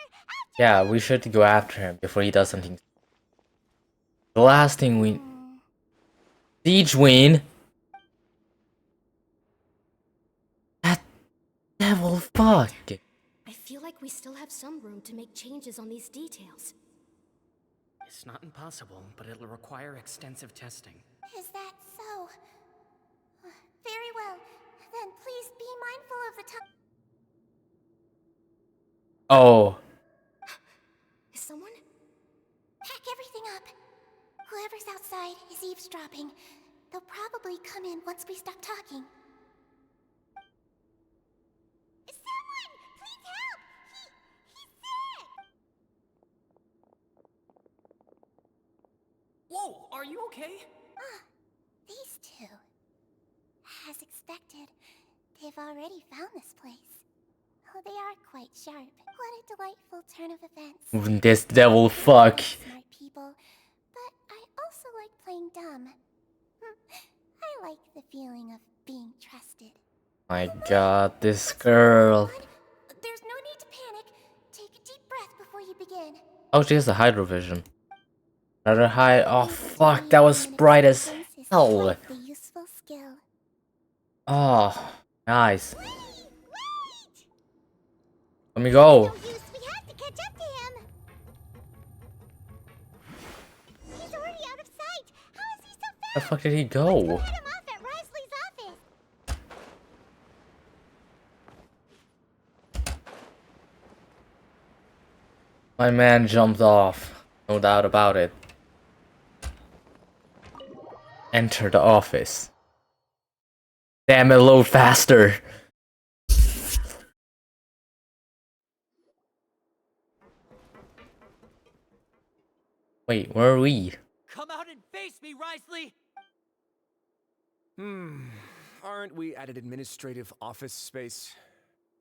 Yeah, we should go after him before he does something. The last thing we... Siege Ween! That devil fuck! I feel like we still have some room to make changes on these details. It's not impossible, but it'll require extensive testing. Is that so? Very well. Then please be mindful of the time. Oh. Is someone? Pack everything up. Whoever's outside is eavesdropping. They'll probably come in once we stop talking. Someone! Please help! He's sick! Whoa, are you okay? These two. As expected, they've already found this place. Oh, they are quite sharp. What a delightful turn of events. This devil fuck. Smart people, but I also like playing dumb. I like the feeling of being trusted. My god, this girl. There's no need to panic. Take a deep breath before you begin. Oh, she has a hydrovision. Another high. Oh fuck, that was bright as hell. A useful skill. Oh, nice. Let me go. We have to catch up to him. He's already out of sight. How is he so fast? Where the fuck did he go? Let's cut him off at Risley's office. My man jumped off. No doubt about it. Enter the office. Damn it, load faster. Wait, where are we? Come out and face me, Risley! Aren't we at an administrative office space?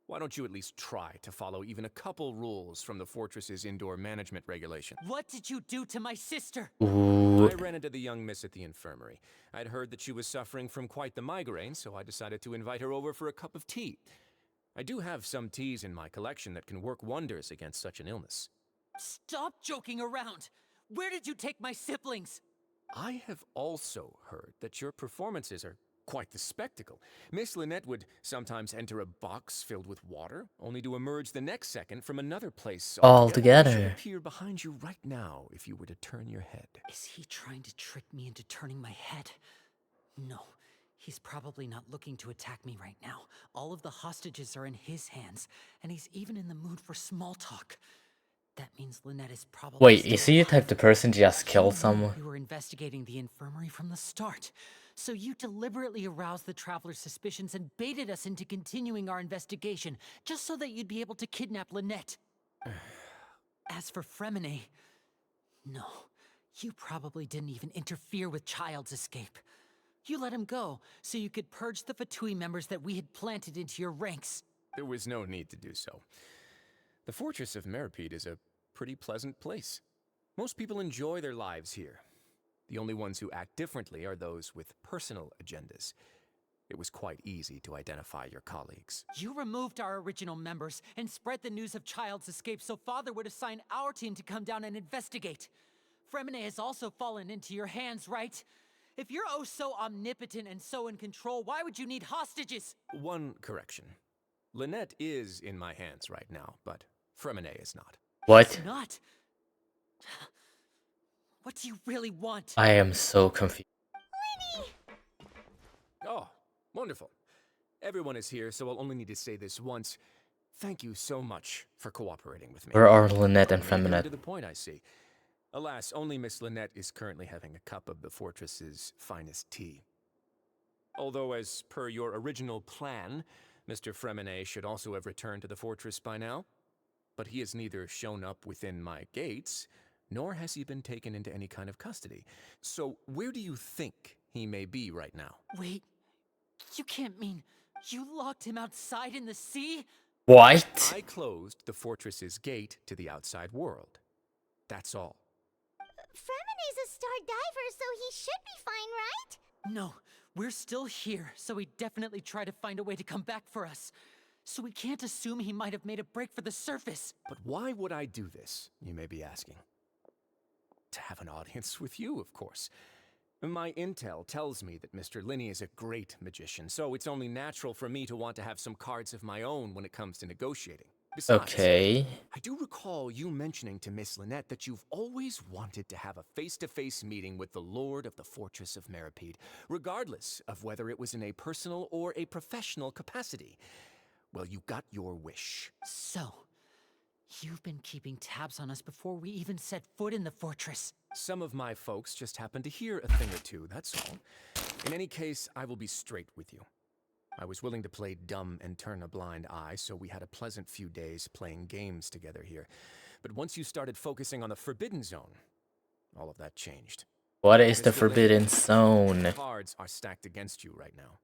Why don't you at least try to follow even a couple rules from the fortress's indoor management regulation? What did you do to my sister? Ooh. I ran into the young miss at the infirmary. I'd heard that she was suffering from quite the migraine, so I decided to invite her over for a cup of tea. I do have some teas in my collection that can work wonders against such an illness. Stop joking around! Where did you take my siblings? I have also heard that your performances are quite the spectacle. Miss Lynette would sometimes enter a box filled with water, only to emerge the next second from another place Altogether. She should appear behind you right now if you were to turn your head. Is he trying to trick me into turning my head? No, he's probably not looking to attack me right now. All of the hostages are in his hands, and he's even in the mood for small talk. That means Lynette is probably... Wait, is he the type of person to just kill someone? You were investigating the infirmary from the start. So you deliberately aroused the Traveler's suspicions and baited us into continuing our investigation, just so that you'd be able to kidnap Lynette. As for Fremine... No, you probably didn't even interfere with Child's escape. You let him go, so you could purge the Fatui members that we had planted into your ranks. There was no need to do so. The Fortress of Meripede is a pretty pleasant place. Most people enjoy their lives here. The only ones who act differently are those with personal agendas. It was quite easy to identify your colleagues. You removed our original members and spread the news of Child's escape so Father would assign our team to come down and investigate. Fremine has also fallen into your hands, right? If you're oh so omnipotent and so in control, why would you need hostages? One correction. Lynette is in my hands right now, but Fremine is not. What? It's not. What do you really want? I am so confused. Oh, wonderful. Everyone is here, so I'll only need to say this once. Thank you so much for cooperating with me. Where are Lynette and Maybe Feminette? to the point, I see. Alas, only Miss Lynette is currently having a cup of the fortress's finest tea. Although, as per your original plan, Mr. Fremine should also have returned to the fortress by now. But he has neither shown up within my gates, nor has he been taken into any kind of custody. So, where do you think he may be right now? Wait, you can't mean you locked him outside in the sea? What? I closed the fortress's gate to the outside world. That's all. Fremine's a star diver, so he should be fine, right? No, we're still here, so he definitely tried to find a way to come back for us. So we can't assume he might have made a break for the surface. But why would I do this, you may be asking? To have an audience with you, of course. My intel tells me that Mr. Linney is a great magician, so it's only natural for me to want to have some cards of my own when it comes to negotiating. Besides, Okay. I do recall you mentioning to Miss Lynette that you've always wanted to have a face-to-face meeting with the Lord of the Fortress of Meripede, regardless of whether it was in a personal or a professional capacity. Well, you got your wish. So, you've been keeping tabs on us before we even set foot in the fortress. Some of my folks just happened to hear a thing or two, that's all. In any case, I will be straight with you. I was willing to play dumb and turn a blind eye, so we had a pleasant few days playing games together here. But once you started focusing on the Forbidden Zone, all of that changed. What is the Mr. Forbidden Linney, Zone? the cards are stacked against you right now.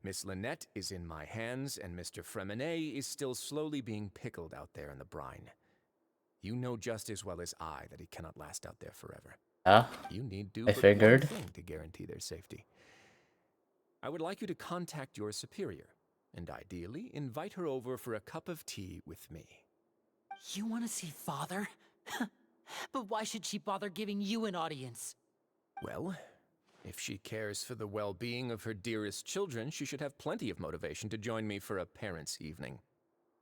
Miss Lynette is in my hands, and Mr. Fremine is still slowly being pickled out there in the brine. You know just as well as I that he cannot last out there forever. Yeah, You need do I but figured. one thing to guarantee their safety. I would like you to contact your superior, and ideally invite her over for a cup of tea with me. You want to see Father? But why should she bother giving you an audience? Well, if she cares for the well-being of her dearest children, she should have plenty of motivation to join me for a parents' evening.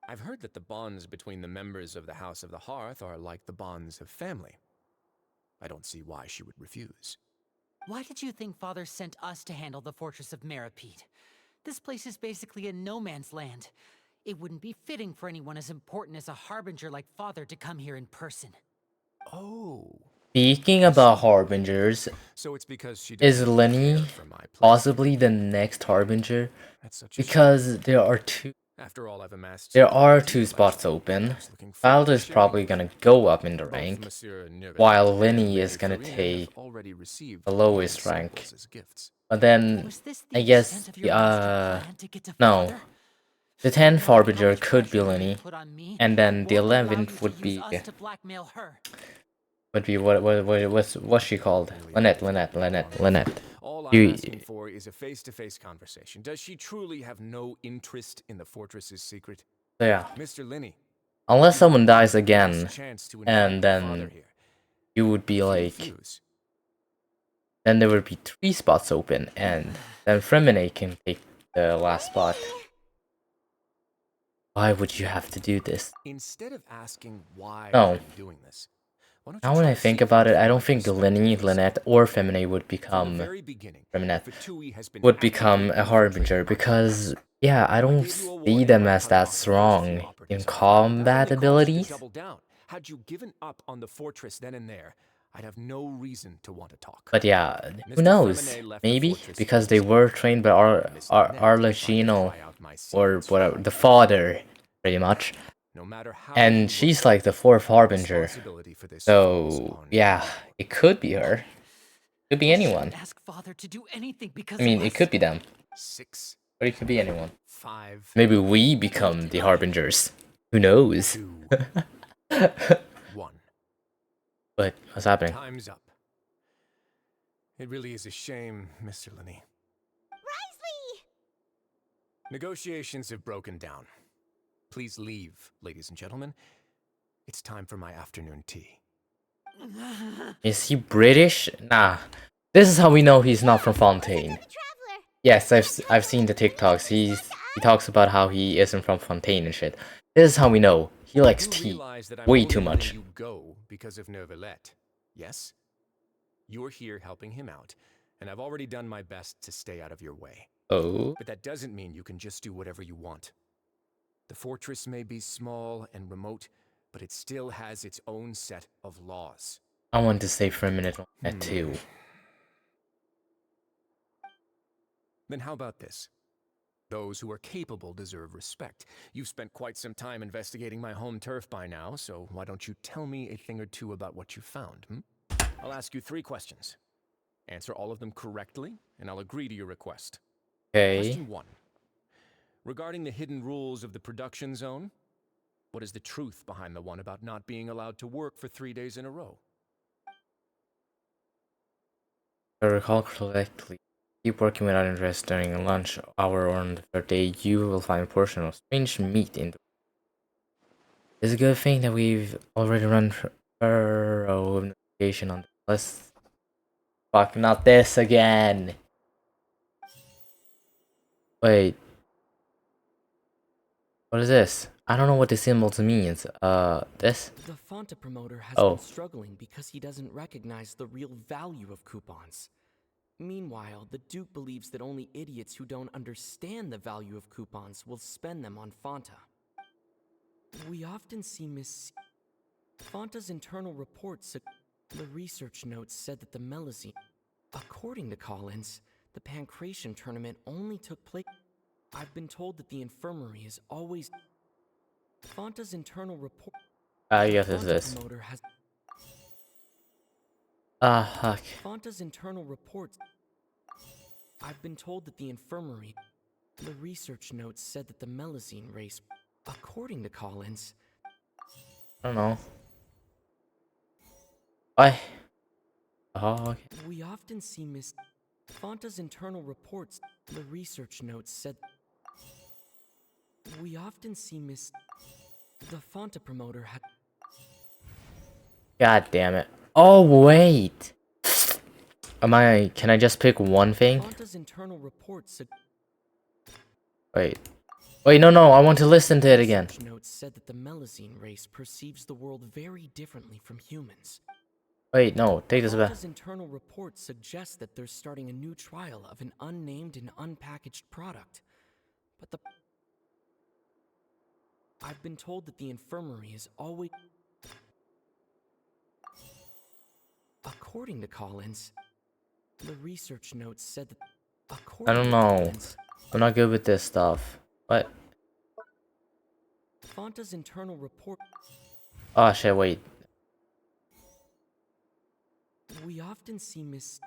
I've heard that the bonds between the members of the House of the Hearth are like the bonds of family. I don't see why she would refuse. Why did you think Father sent us to handle the Fortress of Meripede? This place is basically a no-man's land. It wouldn't be fitting for anyone as important as a harbinger like Father to come here in person. Oh. Speaking about harbingers, So it's because she is doesn't Lenny care for my pleasure. possibly the next harbinger? That's such a Because there are After all, I've amassed there some are tea two spots collection. open. I was looking forward Valdo to is sharing probably with gonna you. go up in the Both rank, Monsieur Nervet while and Lenny Lady is gonna Farina have take already received the lowest fine rank. samples as gifts. But then, Was this the I guess, extent of your master plan to get to no. Father? The 10th harbinger could be Lenny, and then the 11th would be To blackmail her. what's she called? Lynette. All I'm You, asking for is a face-to-face conversation. Does she truly have no interest in the fortress's secret? so yeah, Mr. Linney, unless someone dies last again, chance to and invite your father then here. you would be If you like, refuse, then there would be 3 spots open, and then Fremine can take the last spot. Why would you have to do this? instead of asking why No. I'm doing this, why don't you Now when try I to think see about it, things I from don't my think perspective Lenny, yourself. Lynette, or Femine would From the become very beginning, Feminette Fatui has been would become actively a harbinger infiltrating my because yeah, I don't gave you a see warning them by as cutting that off the first few strong in operatives. That combat only caused you to abilities. double down. Had you given up on the fortress then and there, I'd have no reason to want to talk. But yeah, who Mr. knows? Fremine left the Maybe fortress because they years were ago. trained by Miss Lynette tried to Arlecchino try out my or secrets whatever, for the me. father, pretty much. No matter how And you she's look, like the 4th harbinger. responsibility for this falls So on yeah, you. it could be her. Could be I anyone. shouldn't ask Father to do anything because I mean, of it us. could be them, 6, or it could be anyone. 5. Maybe we become the harbingers. Who knows? 2, 1. But what's happening? Time's up. It really is a shame, Mr. Linney. Risley! Negotiations have broken down. Please leave, ladies and gentlemen. It's time for my afternoon tea. Is he British? Nah. This is how we know he's not from Fontaine. Yes, I've seen the TikToks. He talks about how he isn't from Fontaine and shit. This is how we know he likes tea way too much. You go because of Neuvillette, yes? You're here helping him out, and I've already done my best to stay out of your way. Oh. But that doesn't mean you can just do whatever you want. The fortress may be small and remote, but it still has its own set of laws. I want to stay for a minute at 2. Then how about this? Those who are capable deserve respect. You've spent quite some time investigating my home turf by now, so why don't you tell me a thing or two about what you found, I'll ask you 3 questions. Answer all of them correctly, and I'll agree to your request. Okay. Question 1. Regarding the hidden rules of the production zone, what is the truth behind the one about not being allowed to work for 3 days in a row? If I recall correctly, keep working without interest during a lunch hour or on the 3rd day, you will find a portion of strange meat in the... It's a good thing that we've already run thorough investigation on this. Let's... Fuck, not this again! Wait. What is this? I don't know what this symbol means. This? The Fonta promoter has Oh. been struggling because he doesn't recognize the real value of coupons. Meanwhile, the Duke believes that only idiots who don't understand the value of coupons will spend them on Fonta. We often see Miss Fonta's internal reports. The research notes said that the Melazine, according to Collins, the Pancration tournament only took place. I've been told that the infirmary is always Fonta's internal report. I guess it's this. Promoter has Fuck. Fonta's internal reports. I've been told that the infirmary. The research notes said that the Melazine race, according to Collins. I don't know. Why? Oh, okay. We often see Miss Fonta's internal reports. The research notes said. We often see Miss. The Fonta promoter had. God damn it. Oh, wait. Can I just pick one thing? Fonta's internal reports. Wait. Wait, no, I want to listen to it again. Research notes said that the Melazine race perceives the world very differently from humans. Wait, no, take this back. Fonta's internal reports suggest that they're starting a new trial of an unnamed and unpackaged product. But the... I've been told that the infirmary is always... According to Collins, the research notes said that... I don't know. I'm not good with this stuff. What? Fonta's internal report... Oh shit, wait. We often see Miss...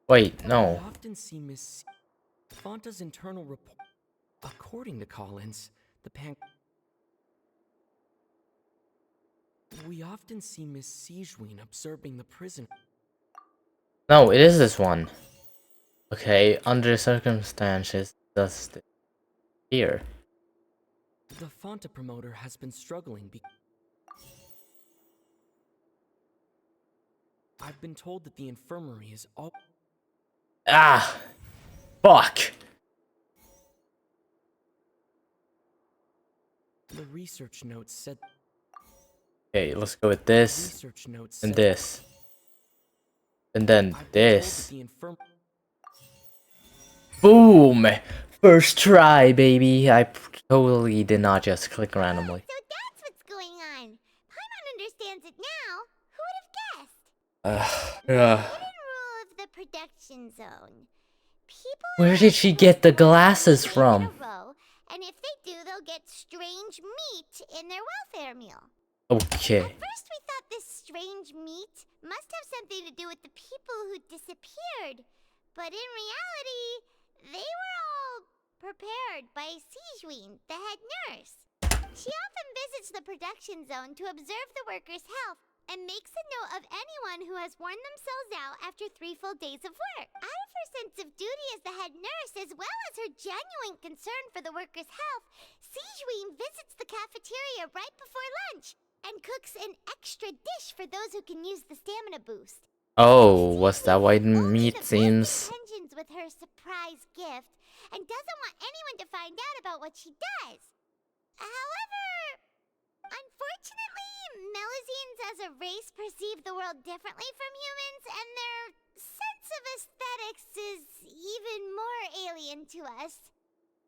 Wait, no. We often see Miss... Fonta's internal report... According to Collins, the We often see Miss Siegewein observing the prison. No, it is this one. Okay, under circumstances, does here. The Fonta promoter has been struggling I've been told that the infirmary is all... Ah! Fuck! The research notes said... Okay, let's go with this, and this. And then this. Boom! First try, baby! I totally did not just click randomly. So that's what's going on. Paimon understands it now. Who would have guessed? The hidden rule of the production zone. People Where did she get the glasses from? And if they do, they'll get strange meat in their welfare meal. Okay. At first we thought this strange meat must have something to do with the people who disappeared. But in reality, they were all prepared by Sijween, the head nurse. She often visits the production zone to observe the workers' health and makes a note of anyone who has worn themselves out after 3 full days of work. Out of her sense of duty as the head nurse, as well as her genuine concern for the workers' health, Sijween visits the cafeteria right before lunch and cooks an extra dish for those who can use the stamina boost. Oh, was that why the meat seems... Intentions with her surprise gift and doesn't want anyone to find out about what she does. However, unfortunately, Melusines as a race perceive the world differently from humans, and their sense of aesthetics is even more alien to us.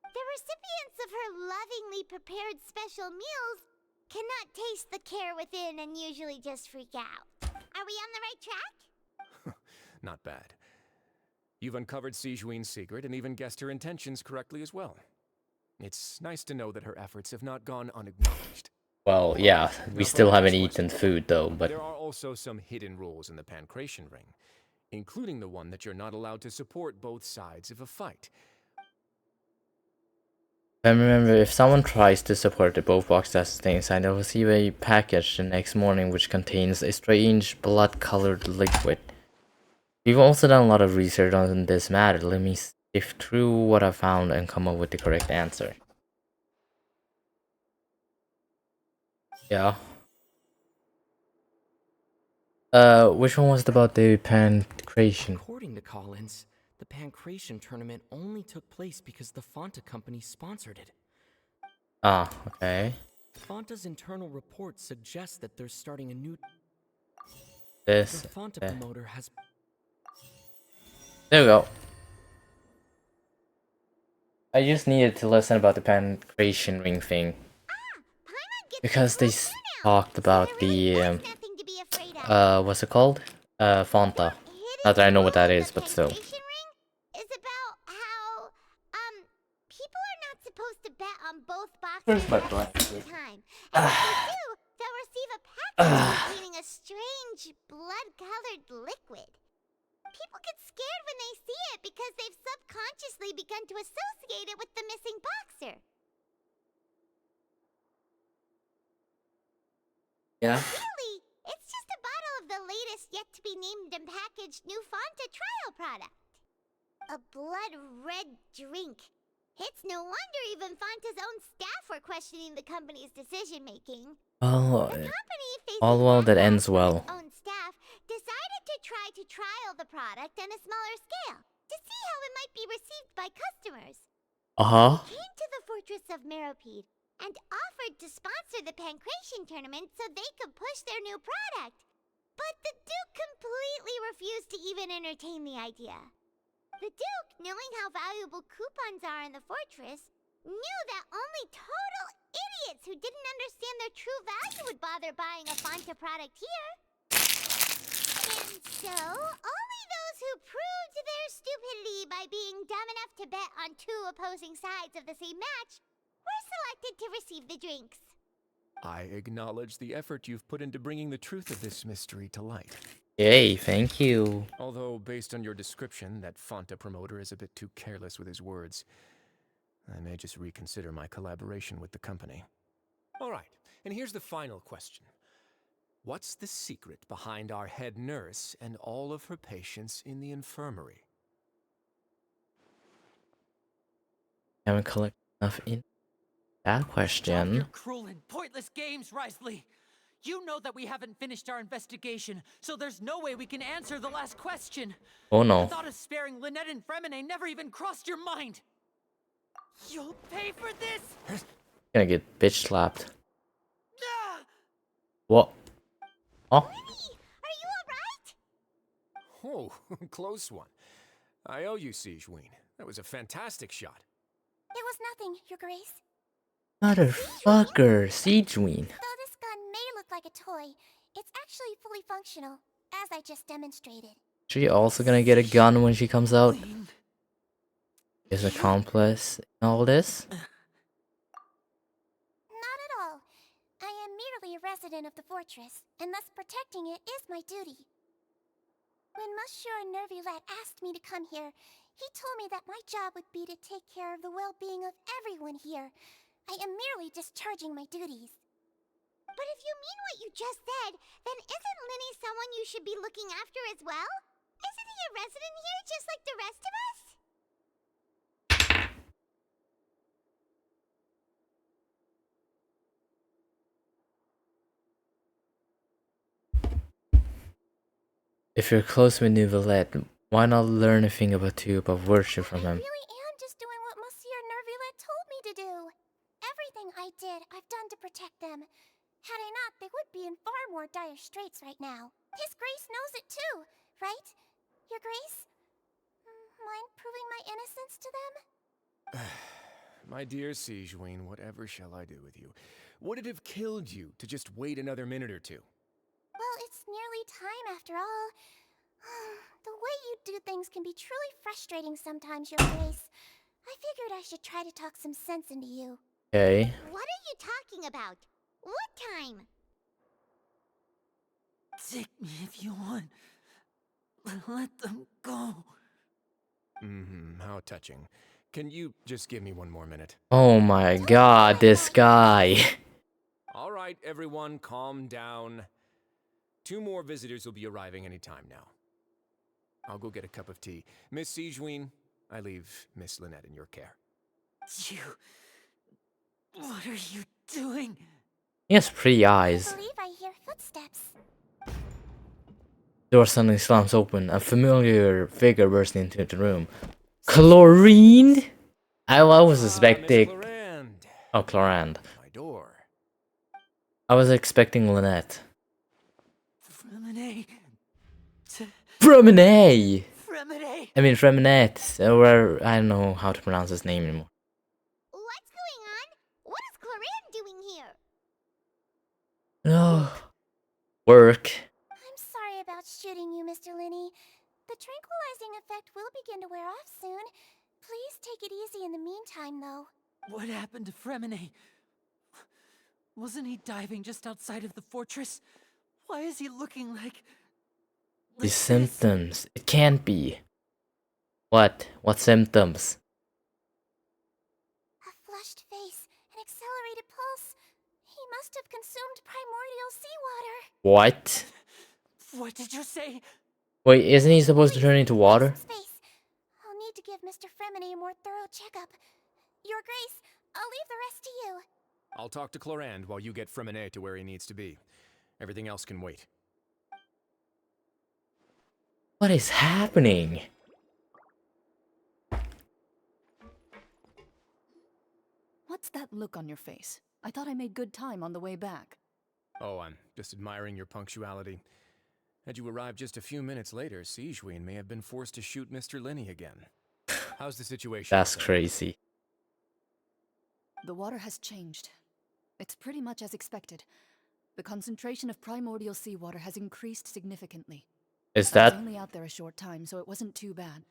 The recipients of her lovingly prepared special meals cannot taste the care within and usually just freak out. Are we on the right track? Not bad. You've uncovered Sijween's secret and even guessed her intentions correctly as well. It's nice to know that her efforts have not gone unacknowledged. Well, yeah, we still haven't eaten food though, but... There are also some hidden rules in the Pancration Ring, including the one that you're not allowed to support both sides of a fight. I remember, if someone tries to support the both box things, I will receive a package the next morning which contains a strange blood-colored liquid. We've also done a lot of research on this matter. Let me sift through what I found and come up with the correct answer. Yeah. Which one was it about the pancration? According to Collins, the Pancration tournament only took place because the Fanta company sponsored it. Ah, okay. Fanta's internal report suggests that they're starting a new... The Fanta promoter has... There we go. I just needed to listen about the Pancration Ring thing. Because they talked about the, what's it called? Fanta. Not that I know what that is, but still. Is about how, people are not supposed to bet on both Where's boxes my at the blanket? same time. And if they do, they'll receive a package containing a strange, blood-colored liquid. People get scared when they see it because they've subconsciously begun to associate it with the missing boxer. Yeah? Really, it's just a bottle of the latest yet-to-be-named and packaged new Fanta trial product. A blood-red drink. It's no wonder even Fanta's own staff were questioning the company's decision-making. Oh, The company, all well that ends well. its own staff, decided to try to trial the product on a smaller scale to see how it might be received by customers. Uh-huh. They came to the fortress of Meropede and offered to sponsor the Pancration tournament so they could push their new product. But the Duke completely refused to even entertain the idea. The Duke, knowing how valuable coupons are in the fortress, knew that only total idiots who didn't understand their true value would bother buying a Fanta product here. And so, only those who proved their stupidity by being dumb enough to bet on 2 opposing sides of the same match were selected to receive the drinks. I acknowledge the effort you've put into bringing the truth of this mystery to light. Yay, thank you. Although, based on your description, that Fanta promoter is a bit too careless with his words. I may just reconsider my collaboration with the company. Alright, and here's the final question. What's the secret behind our head nurse and all of her patients in the infirmary? Haven't collected enough in that question. Your cruel and pointless games, Risley! You know that we haven't finished our investigation, so there's no way we can answer the last question. Oh no. The thought of sparing Lynette and Fremine never even crossed your mind. You'll pay for this! Gonna get bitch slapped. Ah! What? Oh? Are you alright? Oh, close one. I owe you, Sijween. That was a fantastic shot. It was nothing, Your Grace. Motherfucker, Sijween. Though this gun may look like a toy, it's actually fully functional, as I just demonstrated. She also gonna get a gun when she comes out? Is accomplice in all this? Not at all. I am merely a resident of the fortress, and thus protecting it is my duty. When Monsieur Nervulette asked me to come here, He told me that my job would be to take care of the well-being of everyone here. I am merely discharging my duties. But if you mean what you just said, then isn't Linny someone you should be looking after as well? Isn't he a resident here just like the rest of us? If you're close with Neuvillette, why not learn a thing about Tube of worship from him? I really am just doing what Monsieur Neuvillette told me to do. Everything I did, I've done to protect them. Had I not, they would be in far more dire straits right now. His Grace knows it too, right? Your Grace? Mind proving my innocence to them? My dear Sigewinne, whatever shall I do with you? Would it have killed you to just wait another minute or two? Well, it's nearly time after all. The way you do things can be truly frustrating sometimes, Your Grace. I figured I should try to talk some sense into you. Okay. What are you talking about? What time? Take me if you want. But let them go. How touching. Can you just give me one more minute? Oh my god, this guy. All right, everyone, calm down. 2 more visitors will be arriving any time now. I'll go get a cup of tea. Miss Sigewinne, I leave Miss Lynette in your care. You... What are you doing? He has pretty eyes. I believe I hear footsteps. Door suddenly slams open. A familiar figure bursts into the room. Chlorine? I was expecting... Oh, Chlorand. My door. I was expecting Lynette. Fremine. Fremine! Fremine. I mean Freminette, or I don't know how to pronounce his name anymore. What's going on? What is Cloran doing here? No. Work. I'm sorry about shooting you, Mr. Linny. The tranquilizing effect will begin to wear off soon. Please take it easy in the meantime, though. What happened to Fremine? Wasn't he diving just outside of the fortress? Why is he looking like These symptoms. It can't be. What? What symptoms? A flushed face, an accelerated pulse. He must have consumed primordial seawater. What? What did you say? Wait, isn't he supposed to turn into water? Space. I'll need to give Mr. Fremine a more thorough checkup. Your Grace, I'll leave the rest to you. I'll talk to Clorand while you get Fremine to where he needs to be. Everything else can wait. What is happening? What's that look on your face? I thought I made good time on the way back. Oh, I'm just admiring your punctuality. Had you arrived just a few minutes later, Sigewinne may have been forced to shoot Mr. Linny again. How's the situation? That's crazy. The water has changed. It's pretty much as expected. The concentration of primordial seawater has increased significantly. Is I was that... only out there a short time, so it wasn't too bad.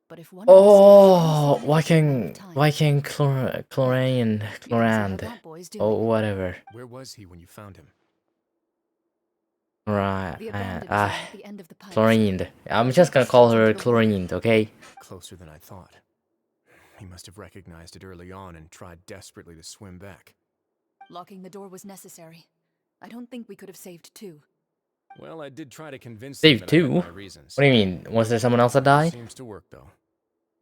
But if one Oh, why can Chlorand, oh whatever. Where was he when you found him? Right, The abandoned zone at the end of the pipes. Chlorine. I'm just gonna call her Chlorine, okay? Closer than I thought. He must have recognized it early on and tried desperately to swim back. Locking the door was necessary. I don't think we could have saved 2. Well, I did try to convince Save him that I 2? had my reasons. What do you mean? Was there someone else that died? Seems to work though.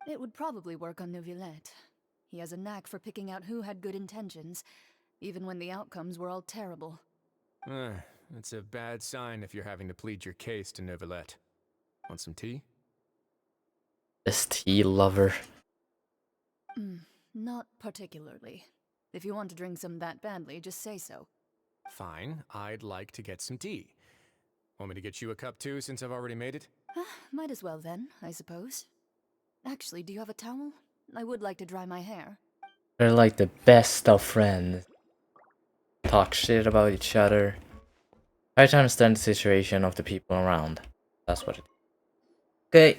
It would probably work on Neuvillette. He has a knack for picking out who had good intentions, even when the outcomes were all terrible. That's a bad sign if you're having to plead your case to Neuvillette. Want some tea? This tea lover. Not particularly. If you want to drink some that badly, just say so. Fine, I'd like to get some tea. Want me to get you a cup too, since I've already made it? Might as well then, I suppose. Actually, do you have a towel? I would like to dry my hair. They're like the best of friends. Talk shit about each other. Try to understand the situation of the people around. That's what it is. Okay.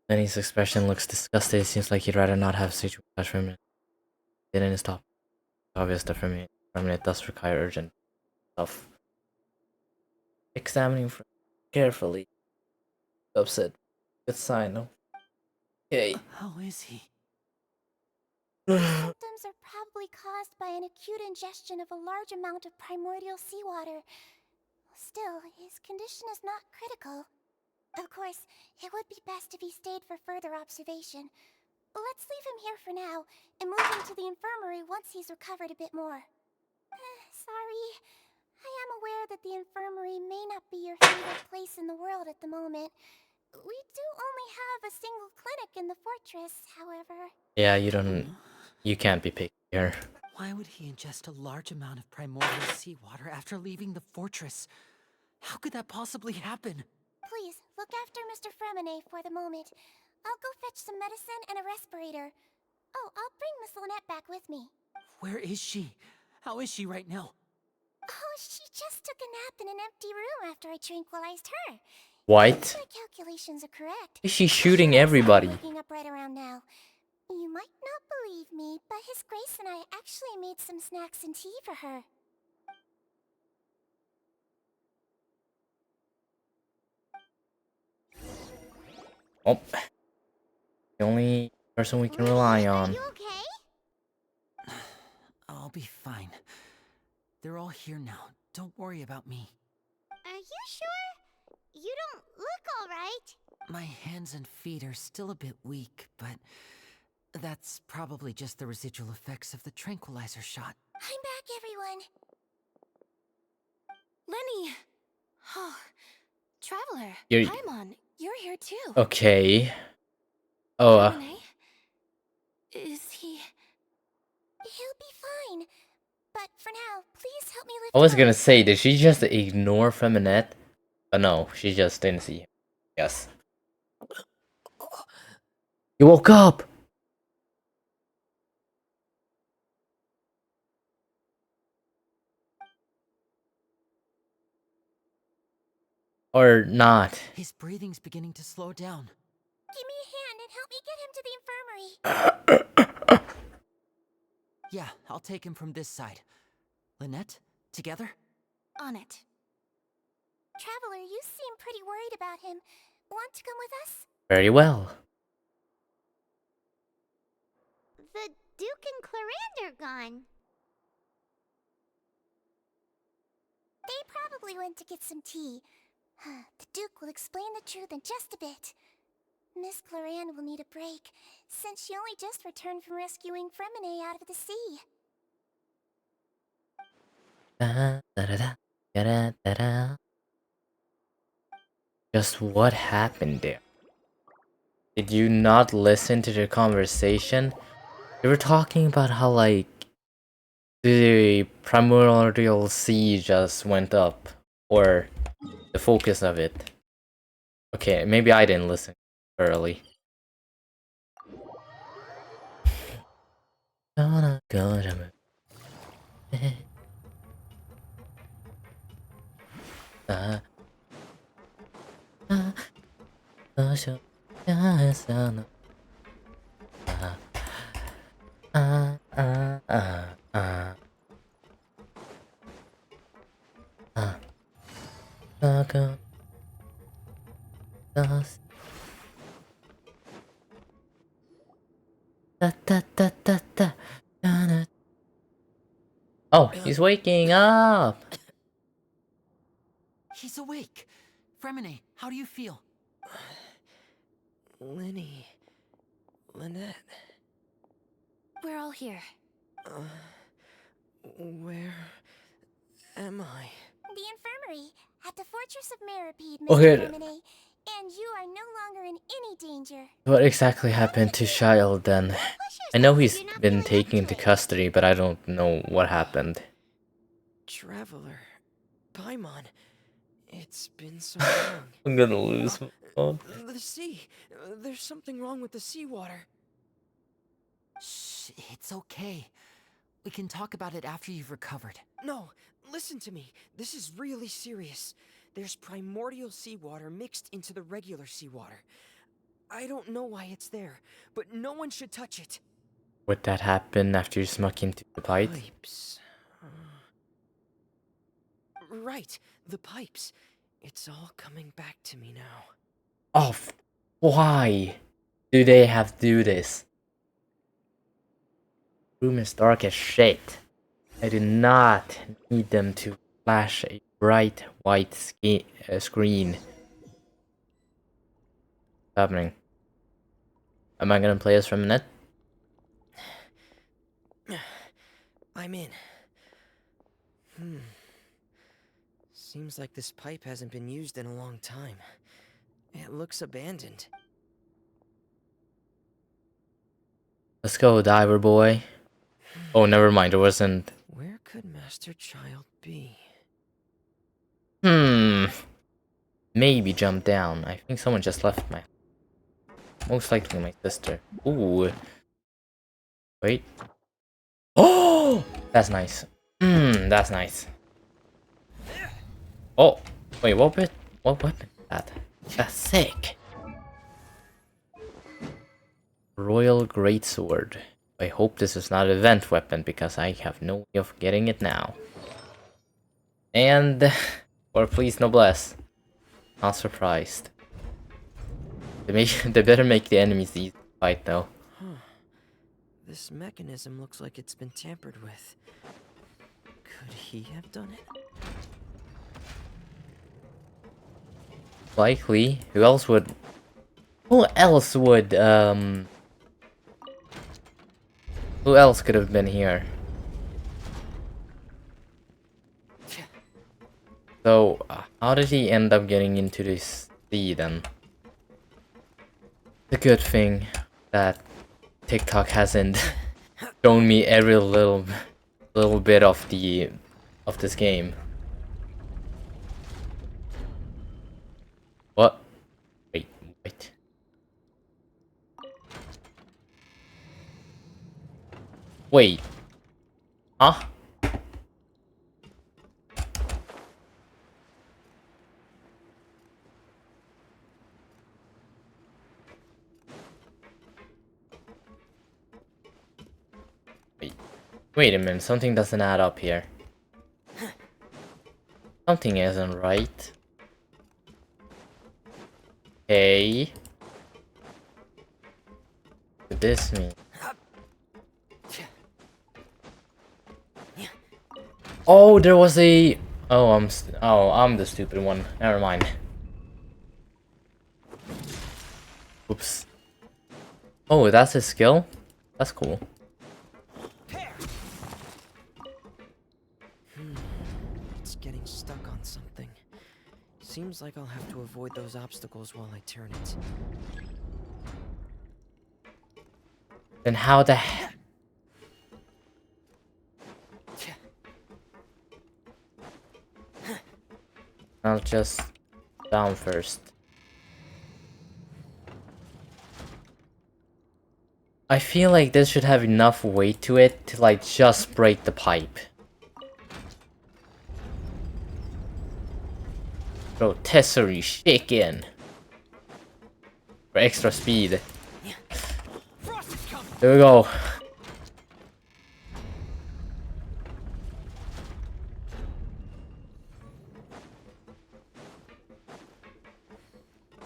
Lenny's expression looks disgusted. It seems like he'd rather not have situation touch for a minute. Didn't stop. It's obvious that for a minute does require urgent stuff. Examining carefully. Upset. Good sign, no? Okay. How is he? Symptoms are probably caused by an acute ingestion of a large amount of primordial seawater. Still, his condition is not critical. Of course, it would be best if he stayed for further observation. Let's leave him here for now, and move him to the infirmary once he's recovered a bit more. Sorry. I am aware that the infirmary may not be your favorite place in the world at the moment. We do only have a single clinic in the fortress, however. Yeah, you can't be picky here. Why would he ingest a large amount of primordial seawater after leaving the fortress? How could that possibly happen? Please, look after Mr. Fremine for the moment. I'll go fetch some medicine and a respirator. Oh, I'll bring Miss Lynette back with me. Where is she? How is she right now? Oh, she just took a nap in an empty room after I tranquilized her. What? If my calculations are correct. Is she shooting everybody? Waking up right around now. You might not believe me, but His Grace and I actually made some snacks and tea for her. Oh, the only person we can rely on. Are you okay? I'll be fine. They're all here now. Don't worry about me. Are you sure? You don't look alright. My hands and feet are still a bit weak, but that's probably just the residual effects of the tranquilizer shot. I'm back, everyone. Lenny! Oh, Traveler, You're- Paimon, you're here too. Okay. Oh, Renee? Is he... He'll be fine. But for now, please help me lift I was him gonna up. say, did she just ignore Feminette? But no, she just didn't see him. Yes. You woke up! Or not. His breathing's beginning to slow down. Give me a hand and help me get him to the infirmary. Yeah, I'll take him from this side. Lynette, together? On it. Traveler, you seem pretty worried about him. Want to come with us? Very well. The Duke and Clarande are gone. They probably went to get some tea. The Duke will explain the truth in just a bit. Miss Clarande will need a break, since she only just returned from rescuing Fremine out of the sea. Just what happened there? Did you not listen to the conversation? They were talking about how, like, the primordial sea just went up. Or the focus of it. Okay, maybe I didn't listen early. Oh, he's waking up! He's awake! Fremine, how do you feel? Lenny. Lynette. We're all here. Where am I? The infirmary, at the Fortress of Meripede, Mr. Okay. Fremine. And you are no longer in any danger. What exactly happened to Child then? I know he's been taken into custody, but I don't know what happened. Traveler. Paimon. It's been so long. I'm gonna lose my phone. The sea. There's something wrong with the seawater. Shh, it's okay. We can talk about it after you've recovered. No, listen to me. This is really serious. There's primordial seawater mixed into the regular seawater. I don't know why it's there, but no one should touch it. Would that happen after you snuck into the pipe? Pipes. Right, the pipes. It's all coming back to me now. Oh, why do they have to do this? Room is dark as shit. I do not need them to flash a bright white screen. What's happening? Am I gonna play as from a net? I'm in. Seems like this pipe hasn't been used in a long time. It looks abandoned. Let's go, diver boy. Oh, never mind, it wasn't. Where could Master Child be? Maybe jump down. I think someone just left my... Most likely my sister. Ooh. Wait. Oh! That's nice. That's nice. Oh! Wait, what weapon is that? That's sick. Royal Greatsword. I hope this is not an event weapon because I have no way of getting it now. And... Or please noblesse. Not surprised. They better make the enemies easy to fight though. This mechanism looks like it's been tampered with. Could he have done it? Likely. Who else would... Who else could have been here? So, how did he end up getting into this sea then? The good thing that TikTok hasn't shown me every little bit of this game. What? Wait. Wait. Huh? Wait a minute, something doesn't add up here. Something isn't right. Okay. What could this mean? Oh, there was a... Oh, I'm the stupid one. Never mind. Oops. Oh, that's his skill? That's cool. It's getting stuck on something. Seems like I'll have to avoid those obstacles while I turn it. Then how the heck? I'll just down first. I feel like this should have enough weight to it to like just break the pipe. Rotisserie chicken. For extra speed. There we go.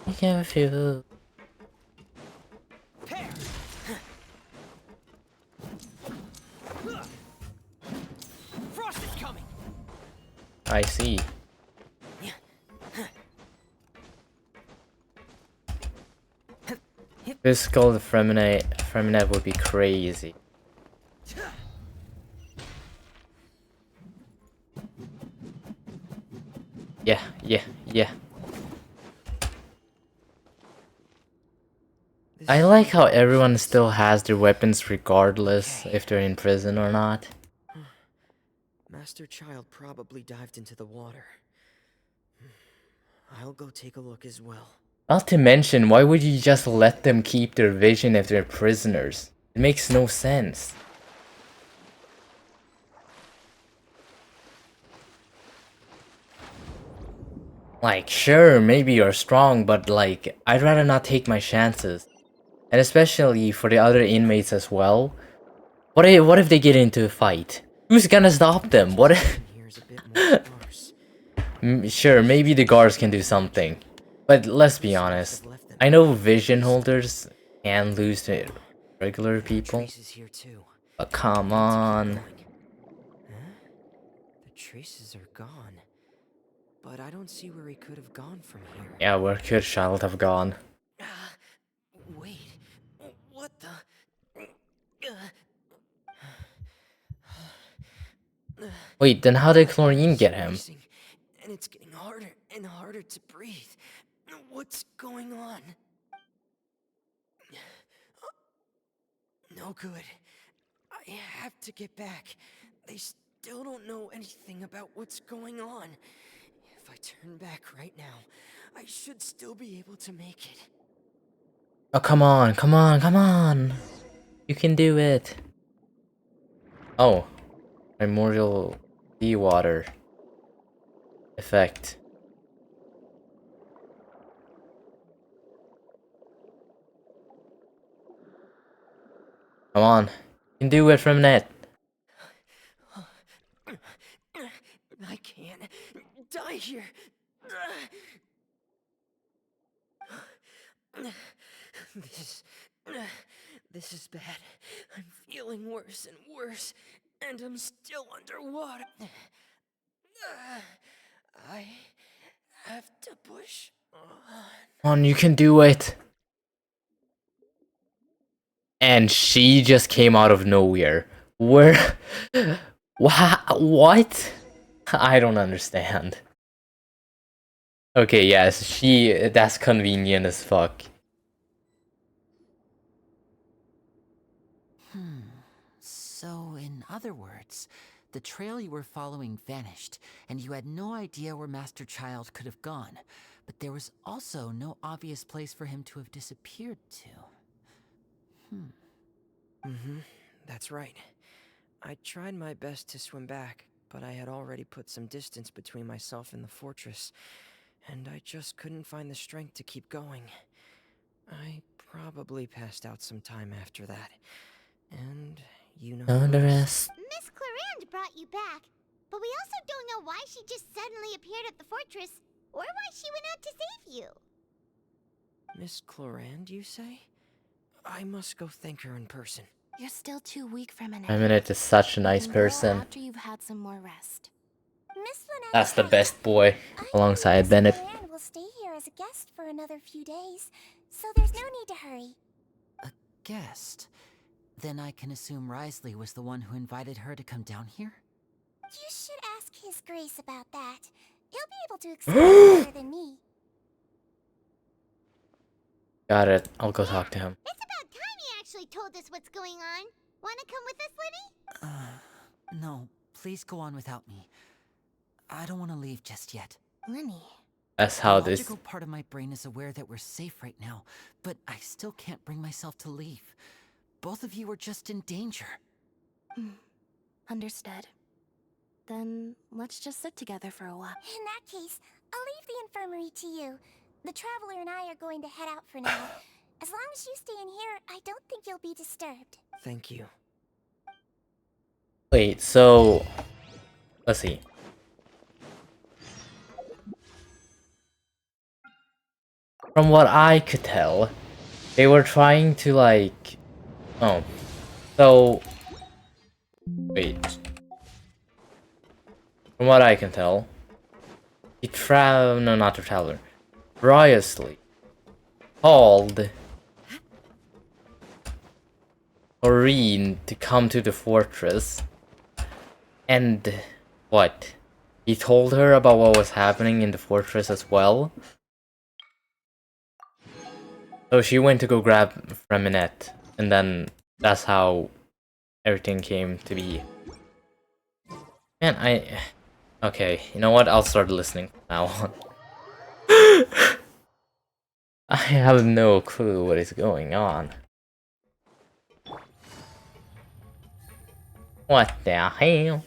Be careful. I see. Physical Freminate would be crazy. Yeah. I like how everyone still has their weapons regardless if they're in prison or not. Master Child probably dived into the water. I'll go take a look as well. Not to mention, why would you just let them keep their vision if they're prisoners? It makes no sense. Like, sure, maybe you're strong, but like, I'd rather not take my chances. And especially for the other inmates as well. What if they get into a fight? Who's gonna stop them? What if... Sure, maybe the guards can do something. But let's be honest. I know vision holders can lose to regular people. Traces here too. But come on. Huh? The traces are gone. But I don't see where he could have gone from here. Yeah, where could Child have gone? Wait. What the? Wait, then how did chlorine get him? And it's getting harder and harder to breathe. What's going on? No good. I have to get back. They still don't know anything about what's going on. If I turn back right now, I should still be able to make it. Oh, come on, come on, come on. You can do it. Oh, primordial seawater effect. Come on, you can do it from net. I can't die here. This is bad. I'm feeling worse and worse, and I'm still underwater. I have to push Come on, you can do it. And she just came out of nowhere. Where? What? I don't understand. Okay, yes, that's convenient as fuck. So, in other words, the trail you were following vanished, and you had no idea where Master Child could have gone. But there was also no obvious place for him to have disappeared to. That's right. I tried my best to swim back, but I had already put some distance between myself and the fortress, and I just couldn't find the strength to keep going. I probably passed out some time after that. And you know Know the the rest. Miss Clarande brought you back, but we also don't know why she just suddenly appeared at the fortress, or why she went out to save you. Miss Clarande, you say? I must go thank her in person. You're still too weak for Minette. Eminent is such a nice person. After you've had some more rest. Miss Lynette, That's the best boy, alongside Bennett. Clarande will stay here as a guest for another few days, so there's no need to hurry. A guest? Then I can assume Risley was the one who invited her to come down here? You should ask His Grace about that. He'll be able to explain it better than me. Got it. I'll go talk to him. It's about time he actually told us what's going on. Wanna come with us, Lenny? No, please go on without me. I don't want to leave just yet. Lenny. That's how The this. logical part of my brain is aware that we're safe right now, but I still can't bring myself to leave. Both of you are just in danger. Understood. Then let's just sit together for a while. In that case, I'll leave the infirmary to you. The Traveler and I are going to head out for now. As long as you stay in here, I don't think you'll be disturbed. Thank you. Wait, so let's see. From what I could tell, they were trying to like. Oh, so wait. From what I can tell, no, not the Traveler. Risley called Maureen to come to the fortress, and what? He told her about what was happening in the fortress as well. So she went to go grab Freminette, and then that's how everything came to be. Man, okay, you know what? I'll start listening from now on. I have no clue what is going on. What the hell?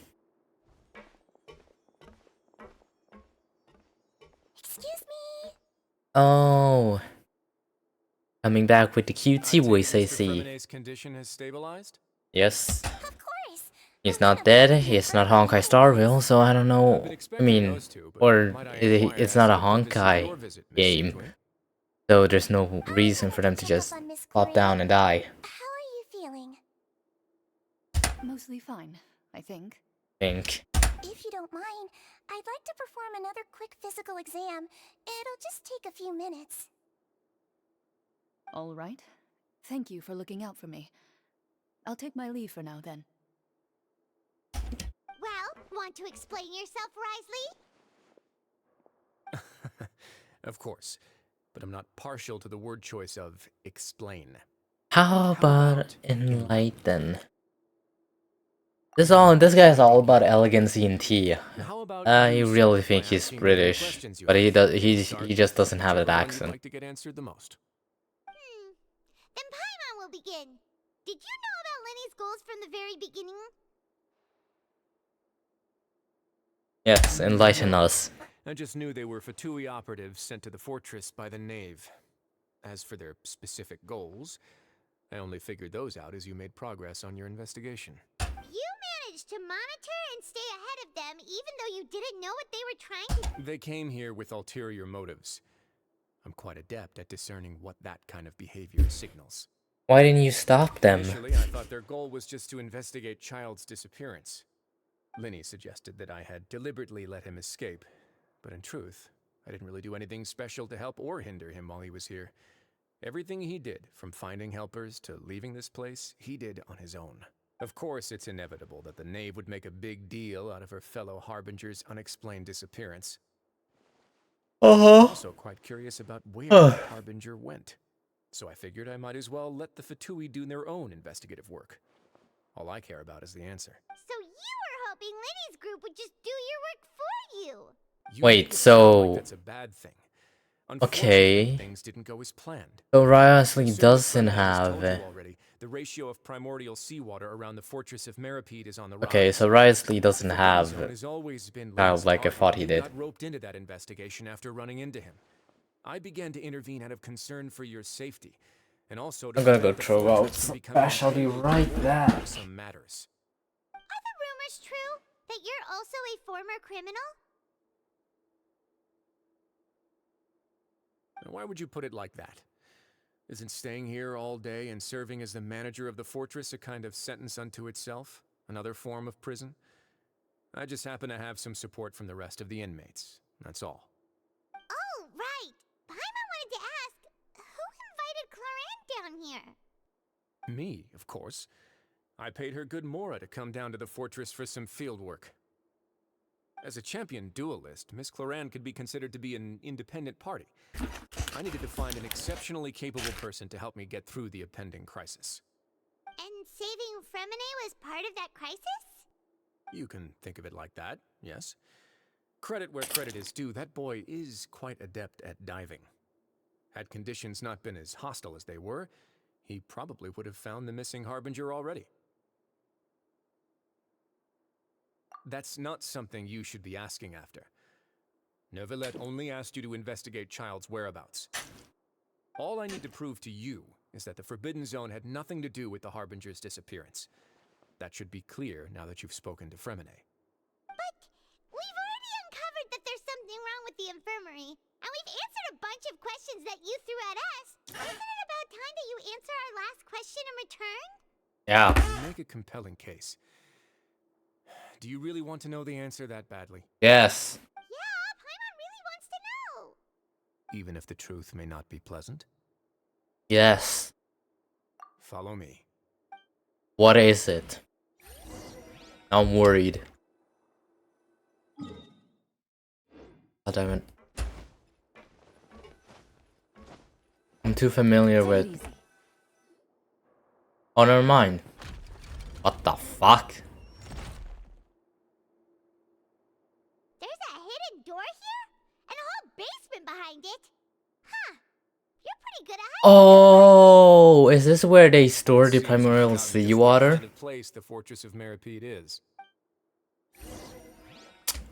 Excuse me. Oh. Coming back with the cutesy voice, I Mr. see. Freminet's condition has stabilized? Yes. Of course. He's not dead, he's not Honkai Starville, so I don't know. I mean, or it's not a Honkai game. So there's no reason for them to just pop down and die. How are you feeling? Mostly fine, I think. If you don't mind, I'd like to perform another quick physical exam. It'll just take a few minutes. All right. Thank you for looking out for me. I'll take my leave for now, then. Well, want to explain yourself, Risley? Of course, but I'm not partial to the word choice of explain. How about enlighten? This guy's all about elegancy and tea. I really think he's British, but he just doesn't have that accent. Like to get answered the most. Then Paimon will begin. Did you know about Lenny's goals from the very beginning? Yes, enlighten us. I just knew they were Fatui operatives sent to the fortress by the Knave. As for their specific goals, I only figured those out as you made progress on your investigation. You managed to monitor and stay ahead of them even though you didn't know what they were trying to... They came here with ulterior motives. I'm quite adept at discerning what that kind of behavior signals. Why didn't you stop them? Initially, I thought their goal was just to investigate Child's disappearance. Linny suggested that I had deliberately let him escape, but in truth, I didn't really do anything special to help or hinder him while he was here. Everything he did, from finding helpers to leaving this place, he did on his own. Of course, it's inevitable that the Knave would make a big deal out of her fellow Harbinger's unexplained disappearance. I'm also quite curious about where the Harbinger went, so I figured I might as well let the Fatui do their own investigative work. All I care about is the answer. So you were hoping Lenny's group would just do your work for you. Wait, so... That's a bad thing. Okay. Things didn't go as planned. So Risley doesn't have... The ratio of primordial seawater around the fortress of Meripede is on the rise. Okay, so Risley doesn't have... like I thought he did. Got roped into that investigation after running into him. I began to intervene out of concern for your safety, and also to... I'm gonna go throw out specialty right there. Some matters. Are the rumors true that you're also a former criminal? Now, why would you put it like that? Isn't staying here all day and serving as the manager of the fortress a kind of sentence unto itself? Another form of prison? I just happen to have some support from the rest of the inmates. That's all. Oh, right. Paimon wanted to ask, who invited Cloran down here? Me, of course. I paid her good mora to come down to the fortress for some field work. As a champion duelist, Miss Cloran could be considered to be an independent party. I needed to find an exceptionally capable person to help me get through the impending crisis. And saving Fremine was part of that crisis? You can think of it like that, yes. Credit where credit is due, that boy is quite adept at diving. Had conditions not been as hostile as they were, he probably would have found the missing Harbinger already. That's not something you should be asking after. Neuvillette only asked you to investigate Child's whereabouts. All I need to prove to you is that the Forbidden Zone had nothing to do with the Harbinger's disappearance. That should be clear now that you've spoken to Fremine. But we've already uncovered that there's something wrong with the infirmary, and we've answered a bunch of questions that you threw at us. Isn't it about time that you answer our last question in return? Yeah. Make a compelling case. Do you really want to know the answer that badly? Yes. Yeah, Paimon really wants to know. Even if the truth may not be pleasant? Yes. Follow me. What is it? I'm worried. God damn it. I'm too familiar with... Oh, never mind. What the fuck? There's a hidden door here? And a whole basement behind it? Huh. You're pretty good at hiding. Oh, is this where they store the primordial seawater? The place the Fortress of Meripede is.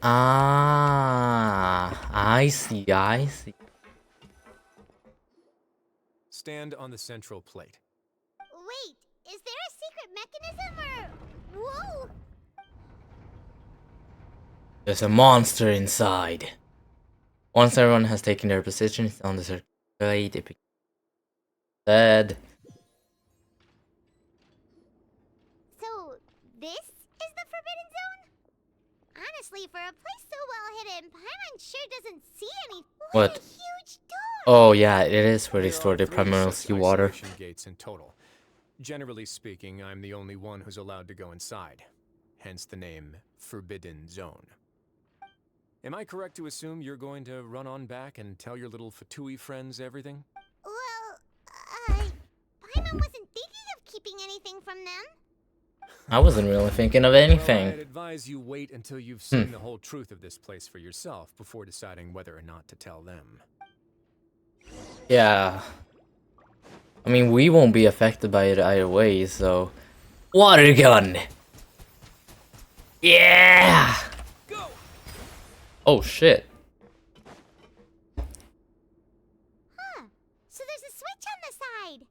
Ah, I see, I see. Stand on the central plate. Wait, is there a secret mechanism or... Whoa! There's a monster inside. Once everyone has taken their positions on the Great epic. Dead. So, this is the Forbidden Zone? Honestly, for a place so well hidden, Paimon sure doesn't see any. What What? a huge door! Oh yeah, it is where they There store are the 3 primordial such seawater. isolation gates in total. Generally speaking, I'm the only one who's allowed to go inside. Hence the name Forbidden Zone. Am I correct to assume you're going to run on back and tell your little Fatui friends everything? Well, Paimon wasn't thinking of keeping anything from them. I wasn't really thinking of Well, anything. I'd advise you wait until you've seen the whole truth of this place for yourself before deciding whether or not to tell them. Yeah. I mean, we won't be affected by it either way, so... Water gun! Yeah! Go! Oh shit. Huh. So there's a switch on the side.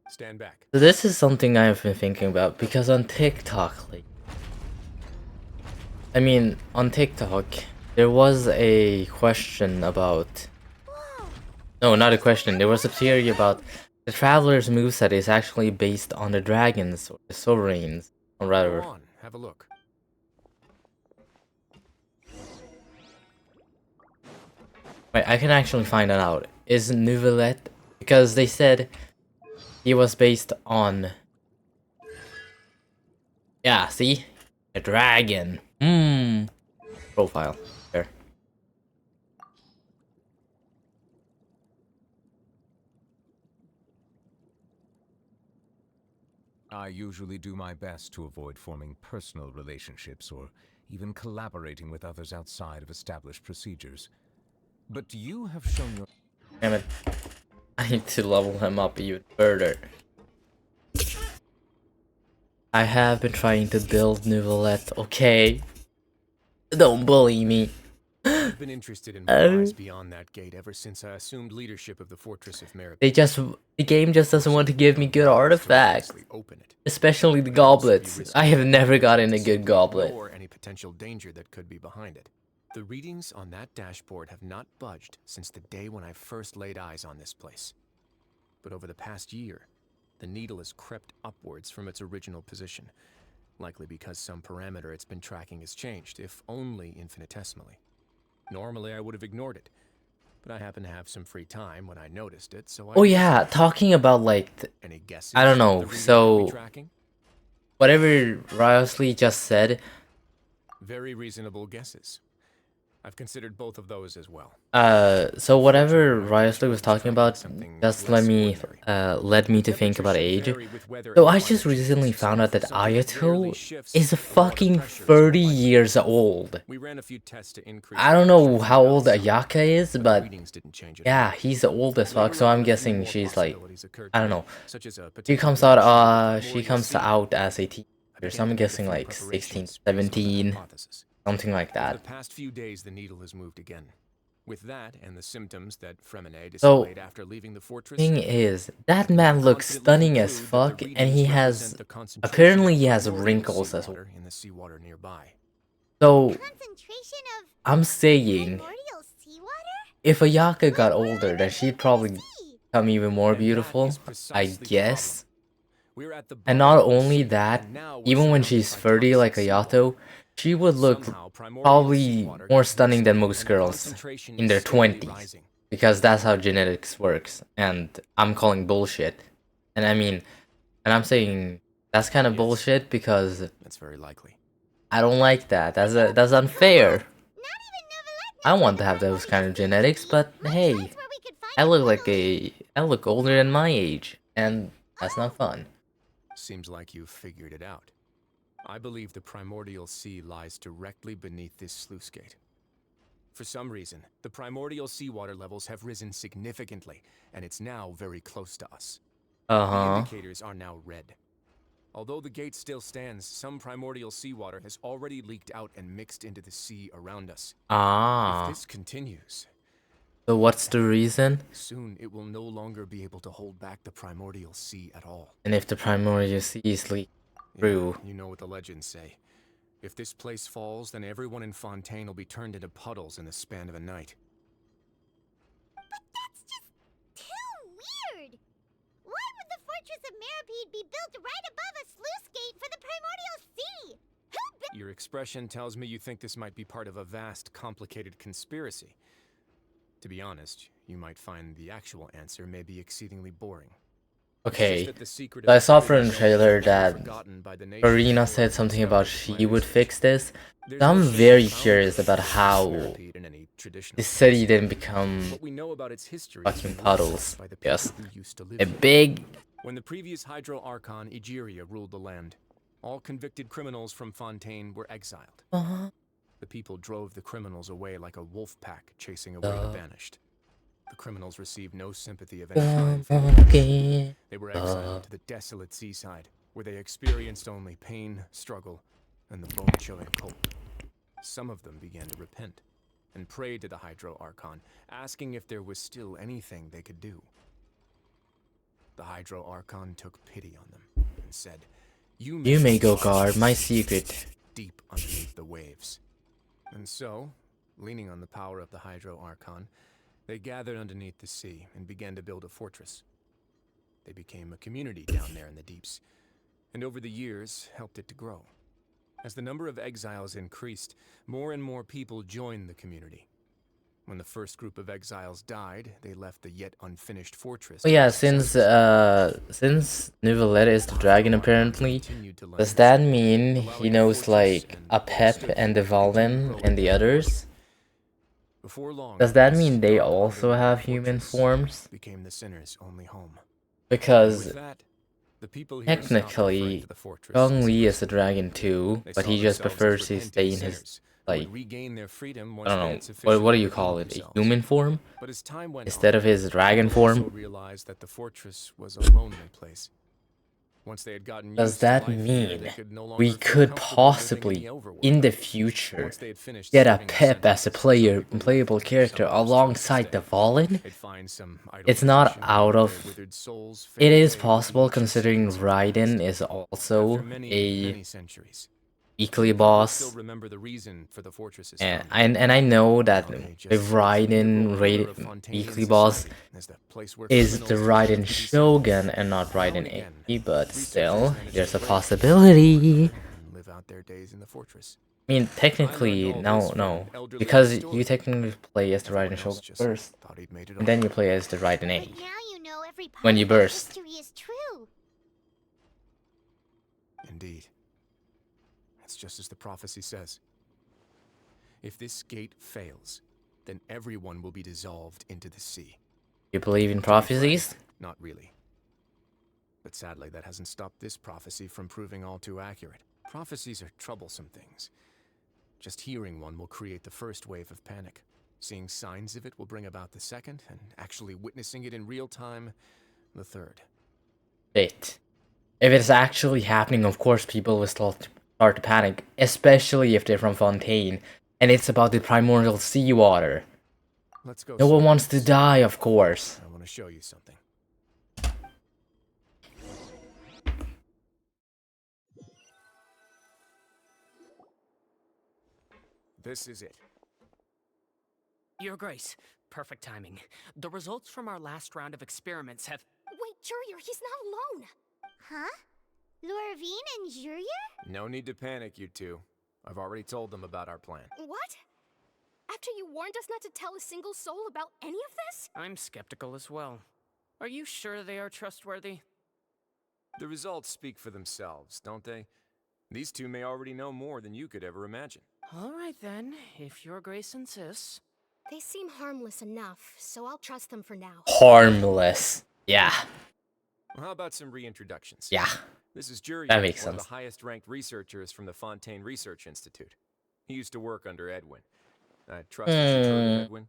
Stand back. So this is something I've been thinking about, because on TikTok, like... I mean, on TikTok, there was a question about... No, not a question. There was a theory about the Traveler's moveset is actually based on the dragons, or the sovereigns, or Go rather. on, have a look. Wait, I can actually find it out. Is Nouvelette... Because they said he was based on... Yeah, see? A dragon. Profile. There. I usually do my best to avoid forming personal relationships or even collaborating with others outside of established procedures. But you have shown your... Damn it. I need to level him up even further. I have been trying to build Nouvelette, okay? Don't bully me. I've been interested in what lies beyond that gate ever since I assumed leadership of the Fortress of Merit. The game just doesn't want to give me good artifacts. Especially the goblets. I have never gotten a good goblet. Or any potential danger that could be behind it. The readings on that dashboard have not budged since the day when I first laid eyes on this place. But over the past year, the needle has crept upwards from its original position, likely because some parameter it's been tracking has changed, if only infinitesimally. Normally I would have ignored it, but I happened to have some free time when I noticed it, so I... Oh yeah, talking about like... Any guesses? I don't know, so... Whatever Riosley just said... Very reasonable guesses. I've considered both of those as well. So whatever Riosley was talking about just led me to think about age. So I just recently found out that Ayato is fucking 30 years old. I don't know how old Ayaka is, but yeah, he's old as fuck, so I'm guessing she's like, I don't know. She comes out as a teenager, so I'm guessing like 16, 17. Something like that. For the past few days, the needle has moved again. With that and the symptoms that Fremine displayed after leaving the fortress. Thing is, that man looks stunning as fuck, and he has apparently he has wrinkles as well. In the seawater nearby. So I'm saying, if Ayaka got older, then she'd probably become even more beautiful, I guess. And not only that, even when she's 30 like Ayato, she would look probably more stunning than most girls in their 20s. Because that's how genetics works. And I'm calling bullshit. And I mean, and I'm saying that's kind of bullshit because that's very likely. I don't like that. That's unfair. I want to have those kind of genetics, but hey, I look older than my age, and that's not fun. Seems like you've figured it out. I believe the primordial sea lies directly beneath this sluice gate. For some reason, the primordial seawater levels have risen significantly, and it's now very close to us. The indicators are now red. Although the gate still stands, some primordial seawater has already leaked out and mixed into the sea around us. If this continues... So what's the reason? Soon it will no longer be able to hold back the primordial sea at all. And if the primordial sea is leaked through... You know what the legends say. If this place falls, then everyone in Fontaine will be turned into puddles in the span of a night. But that's just Mirrapede be built right above a sluice gate for the Primordial Sea? Who built? Your expression tells me you think this might be part of a vast, complicated conspiracy. To be honest, you might find the actual answer may be exceedingly boring. Okay, so I saw from the trailer that Arena said something about she would fix this. So I'm very curious about how the city didn't become fucking puddles. Yes, a big. When the previous Hydro Archon Egeria ruled the land, all convicted criminals from Fontaine were exiled. The people drove the criminals away like a wolf pack chasing away the banished. The criminals received no sympathy of any kind from the They were exiled to the desolate seaside, where they experienced only pain, struggle, and the bone-chilling cold. Some of them began to repent, and prayed to the Hydro Archon, asking if there was still anything they could do. The Hydro Archon took pity on them, and said, You may go guard my secret. Deep underneath the waves. And so, leaning on the power of the Hydro Archon, they gathered underneath the sea and began to build a fortress. They became a community down there in the deeps, and over the years helped it to grow. As the number of exiles increased, more and more people joined the community. When the first group of exiles died, they left the yet unfinished fortress. Oh yeah, since Neuvillette is the dragon apparently, does that mean he knows like a Pep and the Valen and the others? Does that mean they also have human forms? Became the sinner's only home. Because technically, Gong Li is a dragon too, but he just prefers to stay in his, like, I don't know, what do you call it, a human form? Instead of his dragon form? Realized that the fortress was a lonely place. Once they had gotten Does that mean we could possibly, in the future, get a Pep as a playable character alongside the Valen? It's not out of... It is possible considering Raiden is also a weekly boss. And I know that the Raiden weekly boss is the Raiden Shogun and not Raiden 80, but still, there's a possibility. I mean, technically, no, because you technically play as the Raiden Shogun first, and then you play as the Raiden 80 when you burst. Indeed. It's just as the prophecy says. If this gate fails, then everyone will be dissolved into the sea. You believe in prophecies? Not really. But sadly, that hasn't stopped this prophecy from proving all too accurate. Prophecies are troublesome things. Just hearing one will create the first wave of panic. Seeing signs of it will bring about the second, and actually witnessing it in real time, the third. If it's actually happening, of course people will start to panic, especially if they're from Fontaine, and it's about the primordial seawater. Let's go. No one wants to die, of course. I want to show you something. This is it. Your Grace, perfect timing. The results from our last round of experiments have... Wait, Jurier, he's not alone! Huh? Lorvine and Jurier? No need to panic, you two. I've already told them about our plan. What? After you warned us not to tell a single soul about any of this? I'm skeptical as well. Are you sure they are trustworthy? The results speak for themselves, don't they? These two may already know more than you could ever imagine. All right then, if Your Grace insists. They seem harmless enough, so I'll trust them for now. Harmless. Yeah. Well, how about some reintroductions? Yeah. This is Jurier, that makes one sense. of the highest-ranked researchers from the Fontaine Research Institute. He used to work under Edwin. I trust you've heard of Edwin?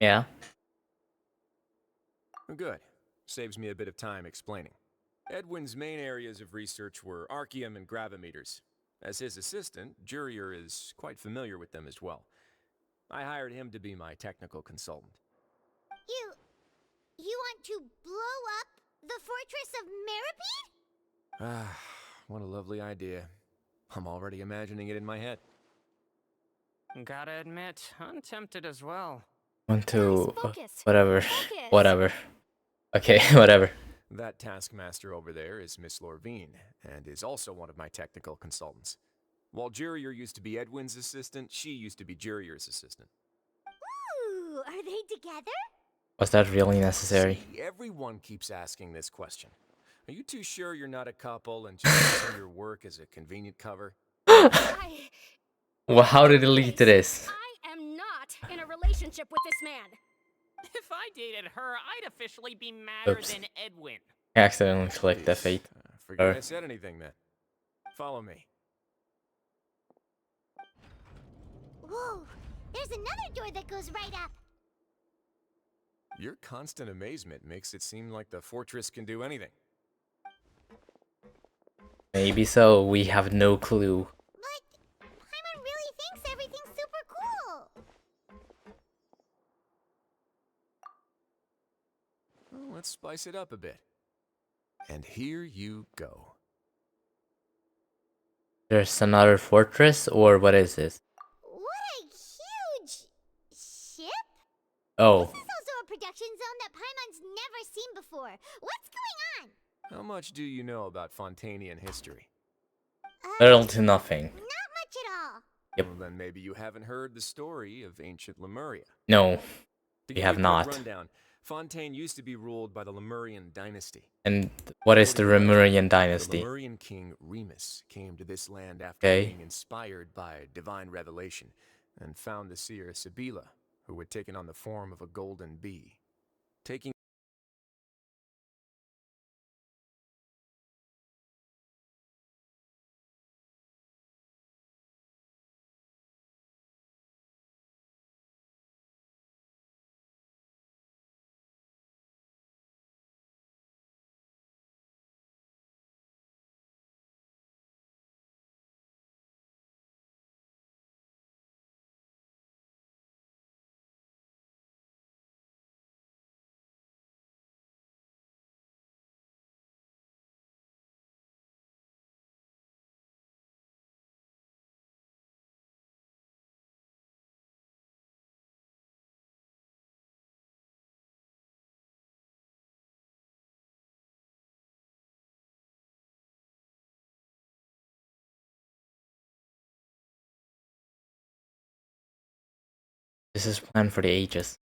Yeah. Good. Saves me a bit of time explaining. Edwin's main areas of research were archaeum and gravimeters. As his assistant, Jurier is quite familiar with them as well. I hired him to be my technical consultant. You want to blow up the Fortress of Mirrapede? Ah, what a lovely idea. I'm already imagining it in my head. Gotta admit, I'm tempted as well. Want to... whatever. Okay, whatever. That taskmaster over there is Miss Lorvine, and is also one of my technical consultants. While Jurier used to be Edwin's assistant, she used to be Jurier's assistant. Ooh, are they together? Was that really necessary? See, everyone keeps asking this question. Are you too sure you're not a couple and just using your work as a convenient cover? Well, how to delete this? I am not in a relationship with this man. If I dated her, I'd officially be madder Oops. than Edwin. I accidentally clicked F8. Forget I said anything then. Follow me. Whoa, there's another door that goes right up. Your constant amazement makes it seem like the fortress can do anything. Maybe so, we have no clue. But Paimon really thinks everything's super cool. Well, let's spice it up a bit. And here you go. There's another fortress, or what is this? What a huge ship? Oh. This is also a production zone that Paimon's never seen before. What's going on? How much do you know about Fontanian history? Little to nothing. Not much at all. Yep. Well, then maybe you haven't heard the story of ancient Lemuria. No, To we have give you a quick not. rundown, Fontaine used to be ruled by the Lemurian dynasty. And what is the Lemurian dynasty? The Lemurian king Remus came to this land after being inspired by divine revelation and found the seer Sibila, who had taken on the form of a golden bee. Taking This is planned for the ages.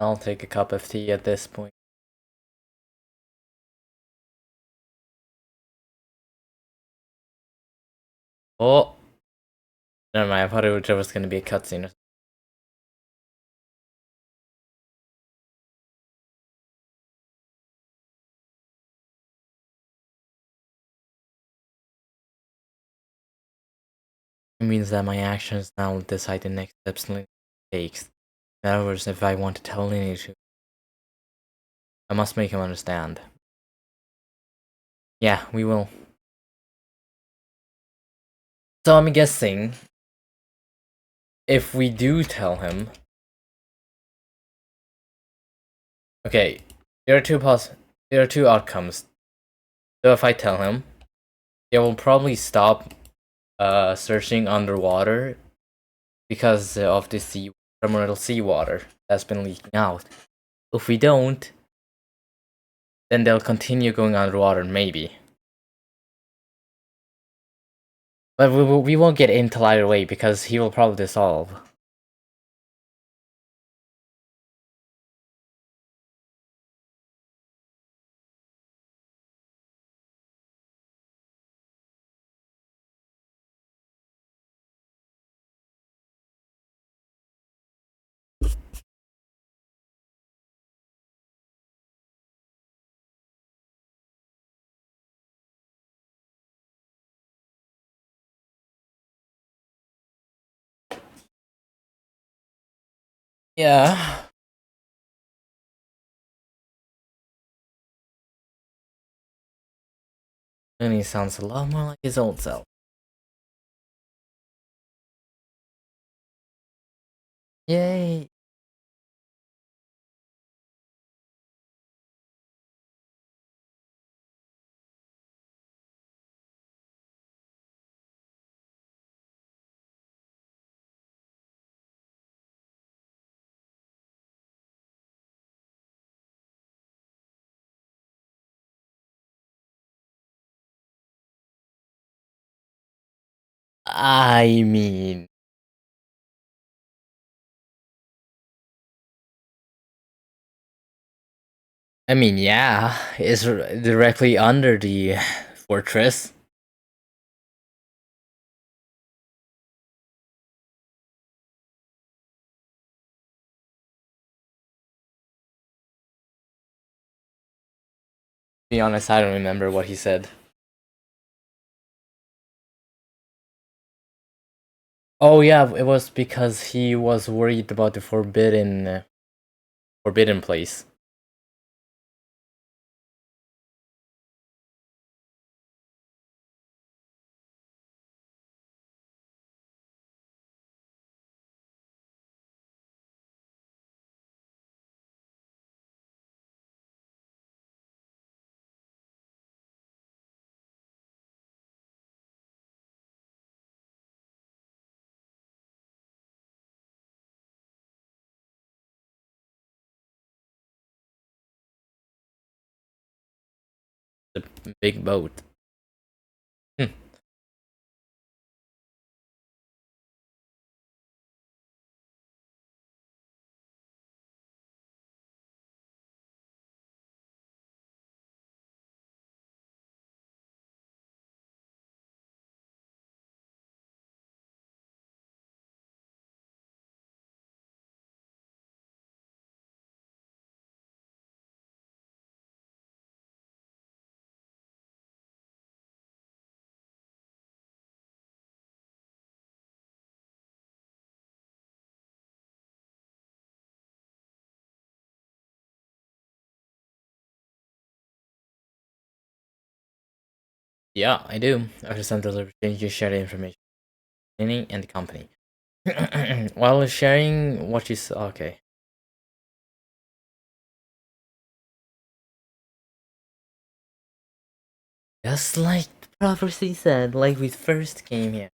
I'll take a cup of tea at this point. Oh! Never mind, I thought there was gonna be a cutscene. It means that my actions now decide the next steps Link takes. In other words, if I want to tell Lineage to, I must make him understand. Yeah, we will. So I'm guessing if we do tell him, okay, there are two outcomes. So if I tell him, it will probably stop searching underwater because of the primordial seawater that's been leaking out. If we don't, then they'll continue going underwater, maybe. But we won't get into either way because he will probably dissolve. Yeah. And he sounds a lot more like his old self. Yay! I mean, yeah, it's directly under the fortress. To be honest, I don't remember what he said. Oh yeah, it was because he was worried about the forbidden place. The big boat. Hmm. Yeah, I do. After some deliberation, you share the information. And the company. While sharing what you saw, okay. Just like the prophecy said, like we first came here.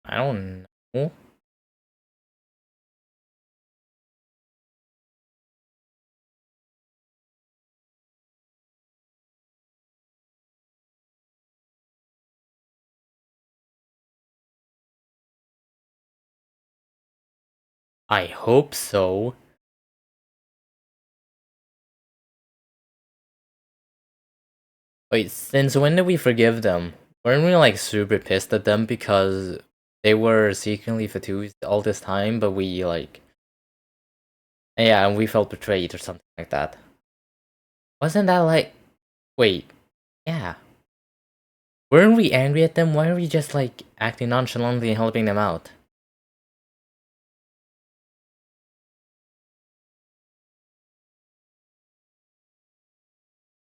I don't know. I hope so. Wait, since when did we forgive them? Weren't we like super pissed at them because they were secretly fatigued all this time, but we like, yeah, and we felt betrayed or something like that. Wasn't that like, wait, yeah. Weren't we angry at them? Why are we just like acting nonchalantly and helping them out?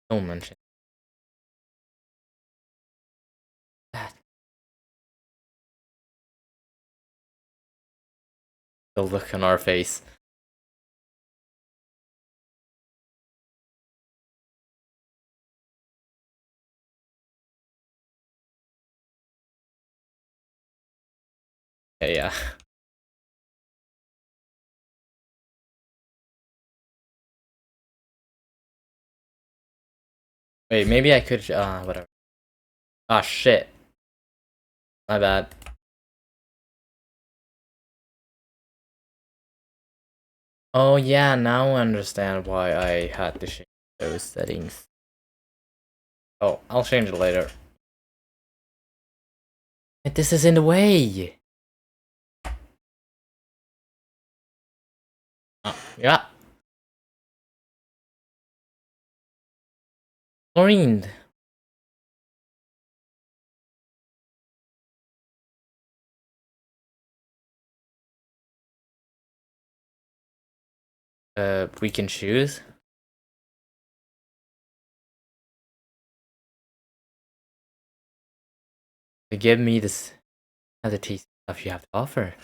Don't mention that. The look on our face. Yeah. Wait, maybe I could, whatever. Ah, shit. My bad. Oh yeah, now I understand why I had to change those settings. Oh, I'll change it later. This is in the way! Yeah. Chlorine. we can choose. To give me this other tasty stuff you have to offer.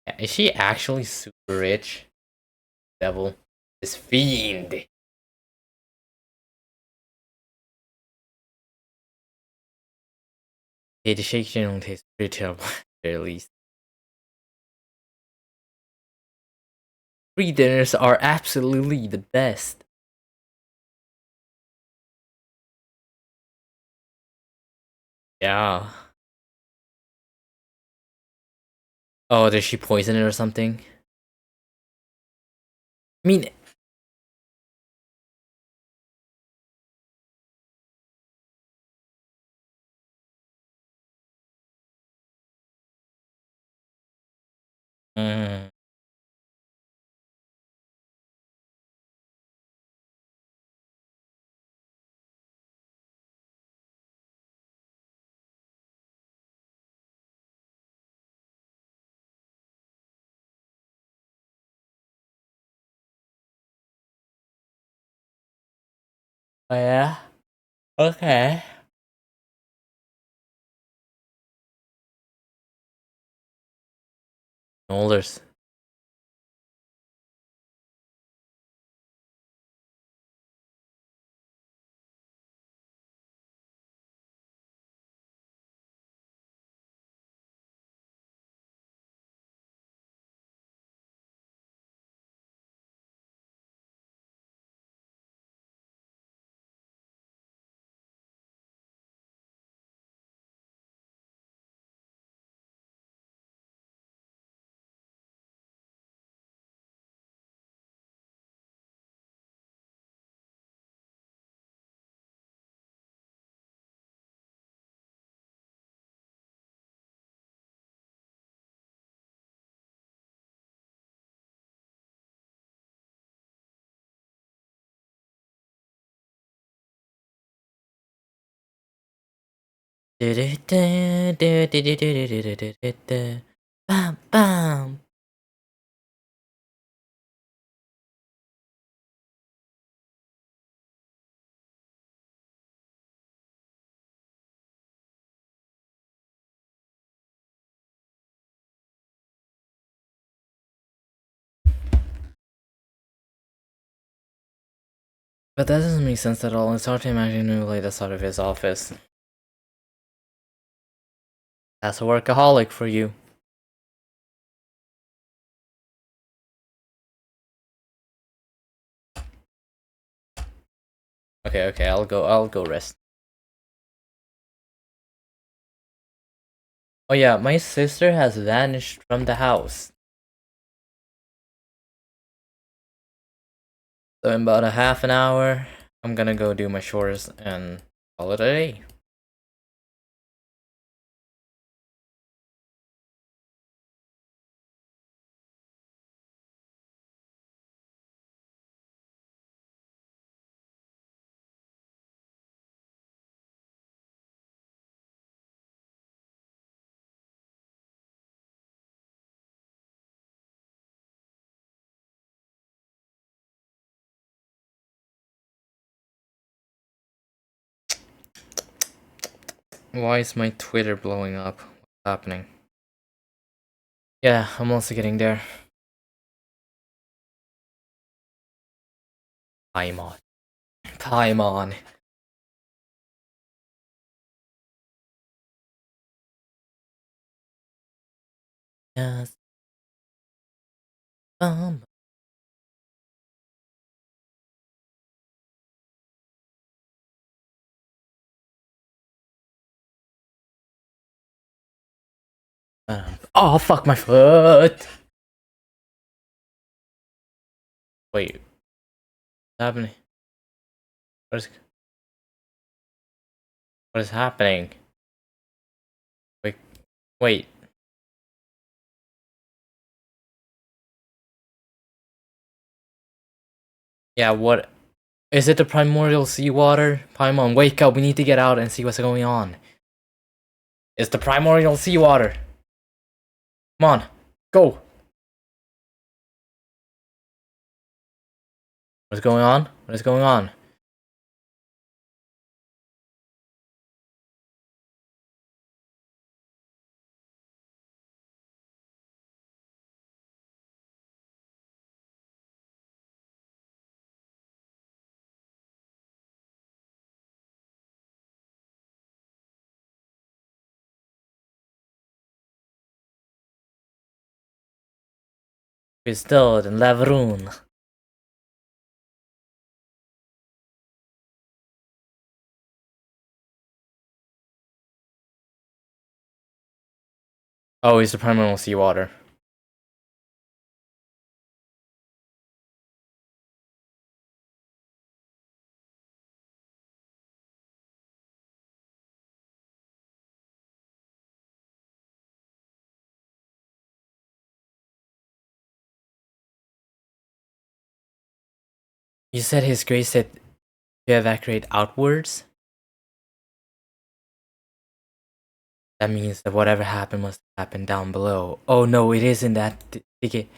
Yeah, is she actually super rich? Devil. This fiend. Yeah, the shake generally tastes pretty terrible, at least. Free dinners are absolutely the best. Yeah. Oh, did she poison it or something? I mean... Mm. Oh yeah? Okay. Molars. Bam, bam. But that doesn't make sense at all. It's hard to imagine him like this out of his office. That's a workaholic for you. Okay, I'll go rest. Oh yeah, my sister has vanished from the house. So in about a half an hour, I'm gonna go do my chores and call it a day. Why is my Twitter blowing up? What's happening? Yeah, I'm also getting there. Paimon. Paimon. Yes. Um. Oh fuck my foot! Wait. What's happening? What is happening? Wait. Yeah, what? Is it the primordial seawater? Paimon, wake up, we need to get out and see what's going on. It's the primordial seawater. Come on, go. What is going on? What is going on? We're still in Lavrun. Oh, he's the primal seawater. You said his grace said to evacuate outwards? That means that whatever happened must have happened down below. Oh no, it isn't that ticket.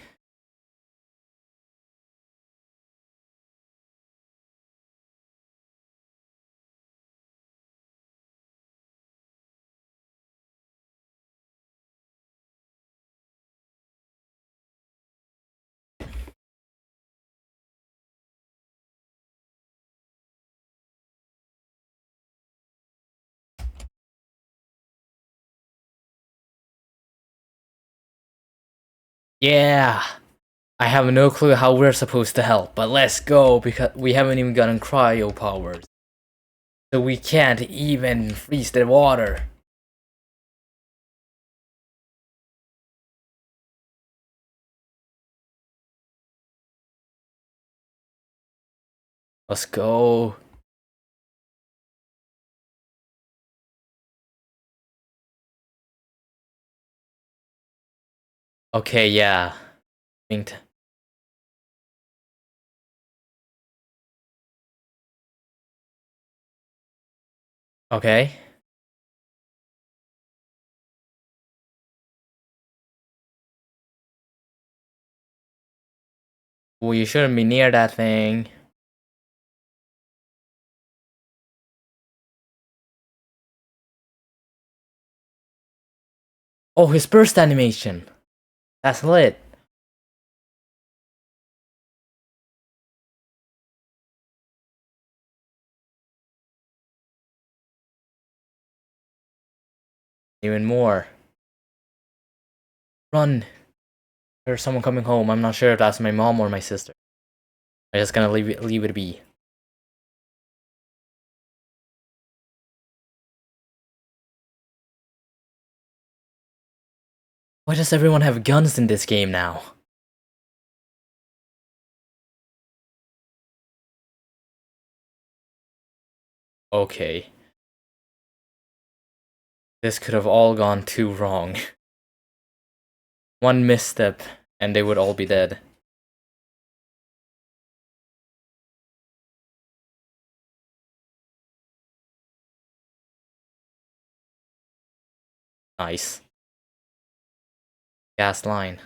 Yeah! I have no clue how we're supposed to help, but let's go because we haven't even gotten cryo powers. So we can't even freeze the water. Let's go. Okay, yeah. Think. Okay. Well, you shouldn't be near that thing. Oh, his burst animation. That's lit. Even more. Run. There's someone coming home. I'm not sure if that's my mom or my sister. I'm just gonna leave it be. Why does everyone have guns in this game now? Okay. This could have all gone too wrong. One misstep, and they would all be dead. Nice. Gas line.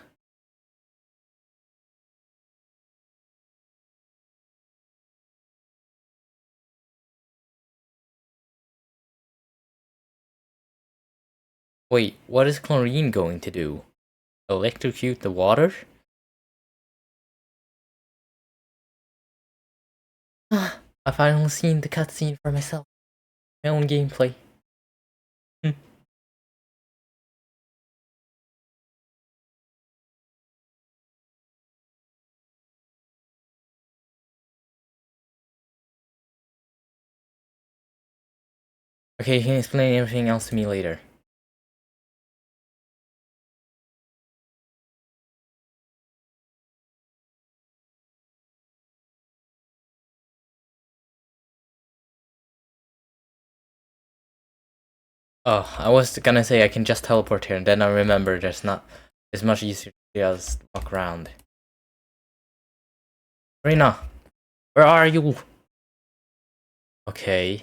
Wait, what is chlorine going to do? Electrocute the water? I've finally seen the cutscene for myself. My own gameplay. Okay, you can explain everything else to me later. Oh, I was gonna say I can just teleport here, and then I remember there's not. It's much easier to just walk around. Rena, where are you? Okay.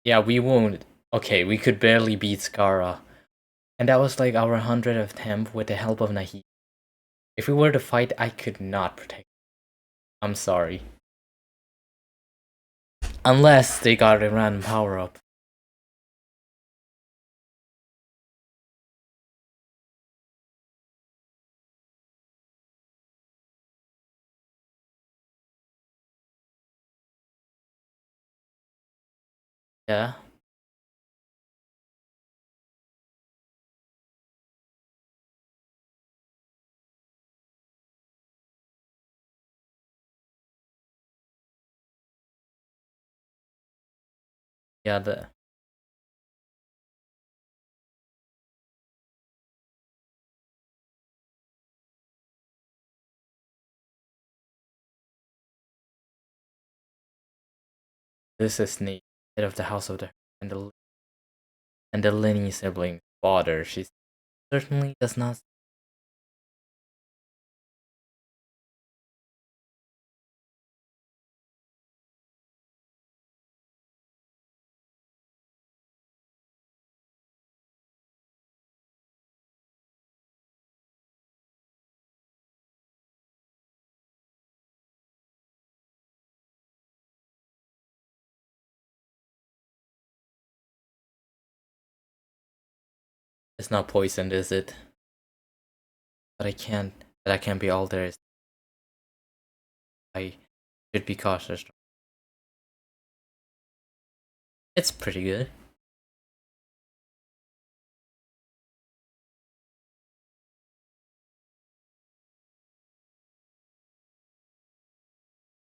Yeah, we won't. Okay, we could barely beat Skara. And that was like our 100th attempt with the help of Nahi. If we were to fight, I could not protect. I'm sorry. Unless they got a random power up. Yeah. Yeah, this is Nate, head of the House of the and the Lenny sibling father. She certainly does not. It's not poisoned, is it? But I can't. That can't be all there is. I should be cautious. It's pretty good.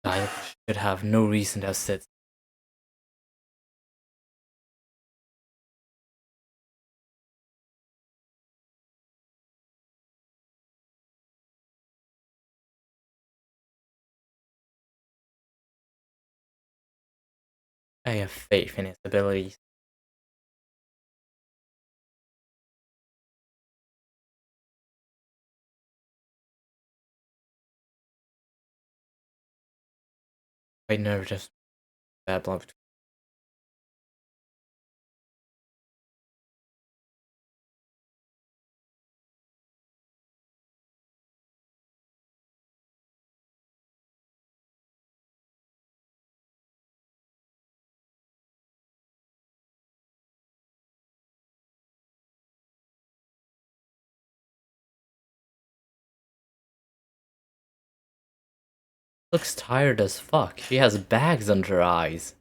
I should have no reason to sit. I have faith in his abilities. I never just bad blood. Looks tired as fuck. She has bags under her eyes.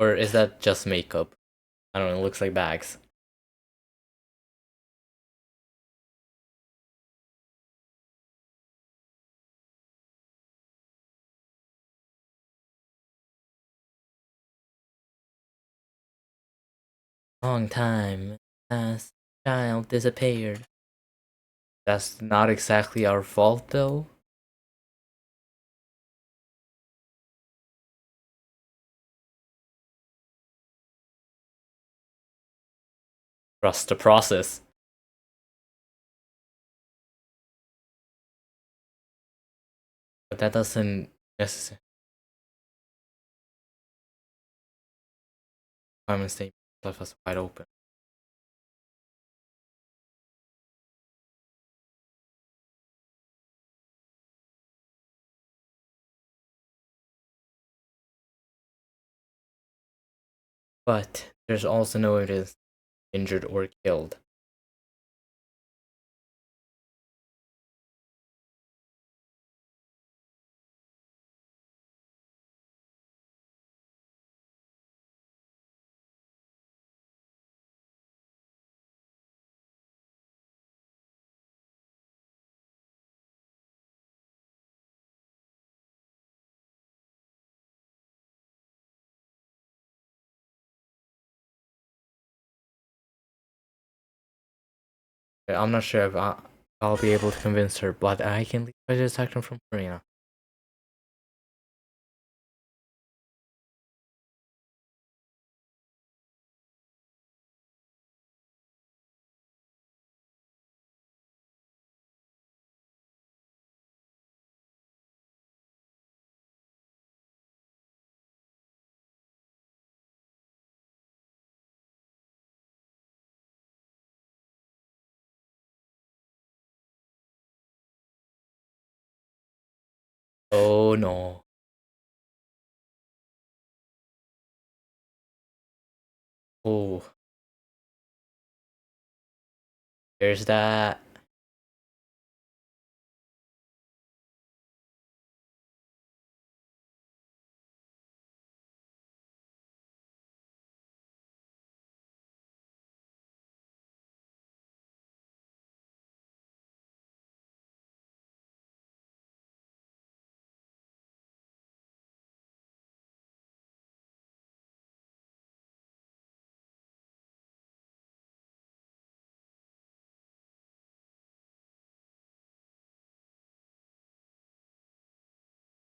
Or is that just makeup? I don't know, it looks like bags. Long time as child disappeared. That's not exactly our fault though. Trust the process. But that doesn't necessarily requirement statement left us wide open. But there's also no evidence injured or killed. I'm not sure if I'll be able to convince her, but I can try to attack them from arena. Oh no. Oh, there's that.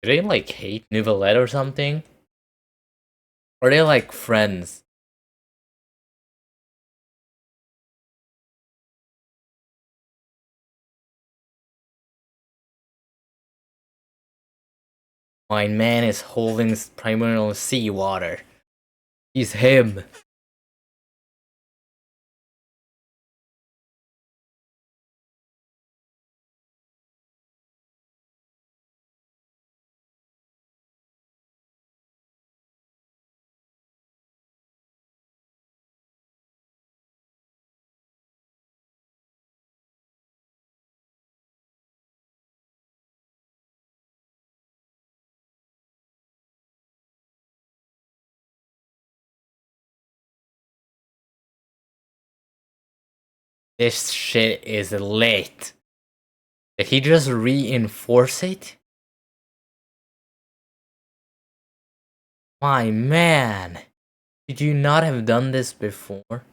Do they like hate Nouvellette or something? Or are they like friends? My man is holding primordial sea water. He's him. This shit is lit. Did he just reinforce it? My man. Did you not have done this before?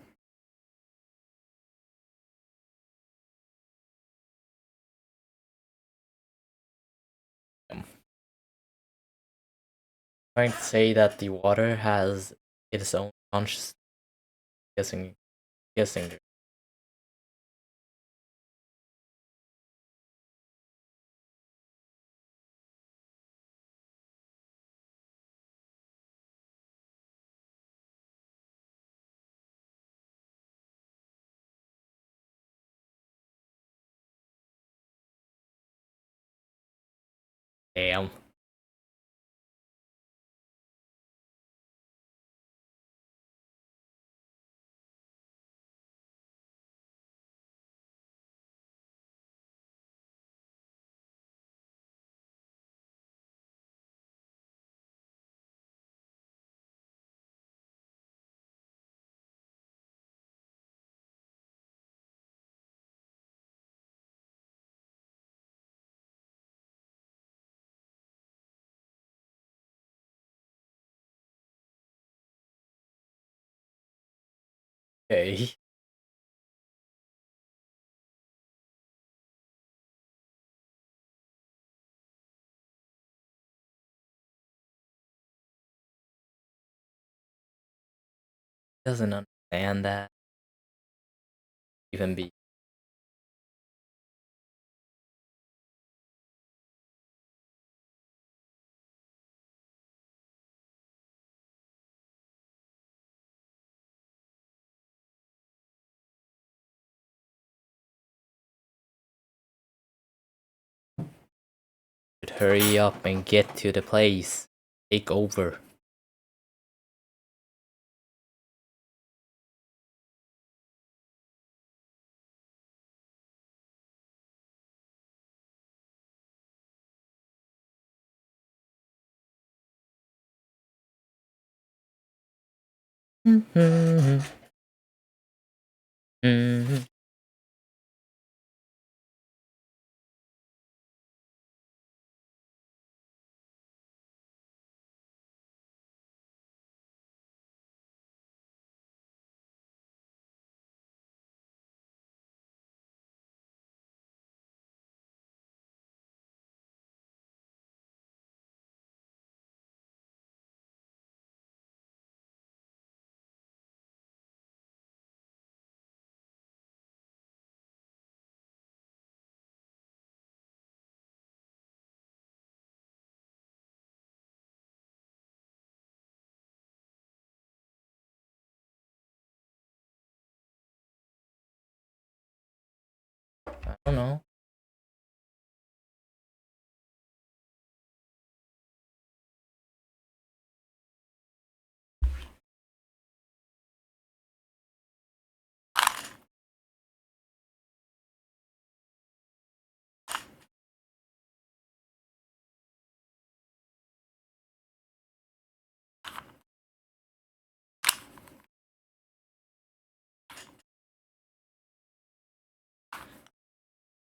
Trying to say that the water has its own consciousness. Guessing. Damn. Okay. Doesn't understand that. Even be. Hurry up and get to the place. Take over. Mm-hmm. Mm-hmm.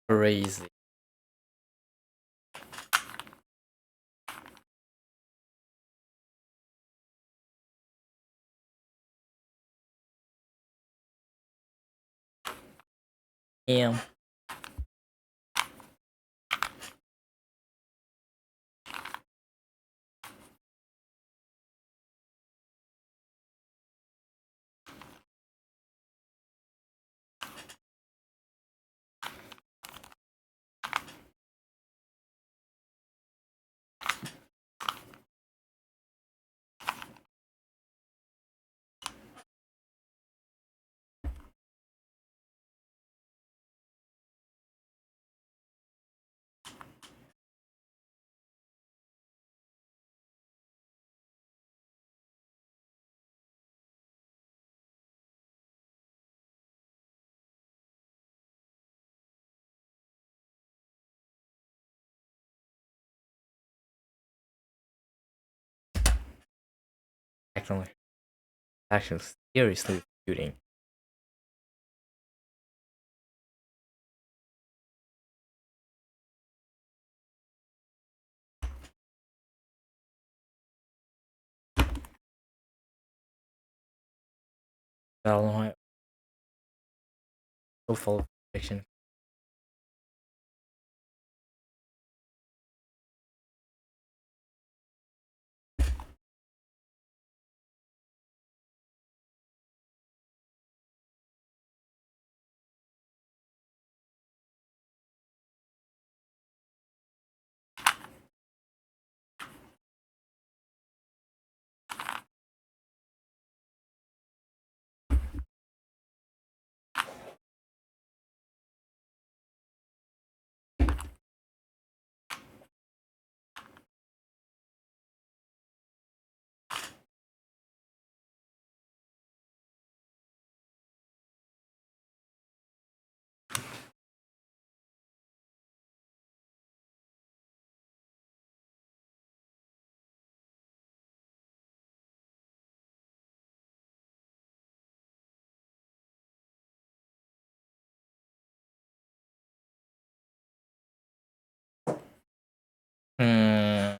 crazy. Damn. Actually, seriously shooting. I don't know. So full of fiction. Hmm.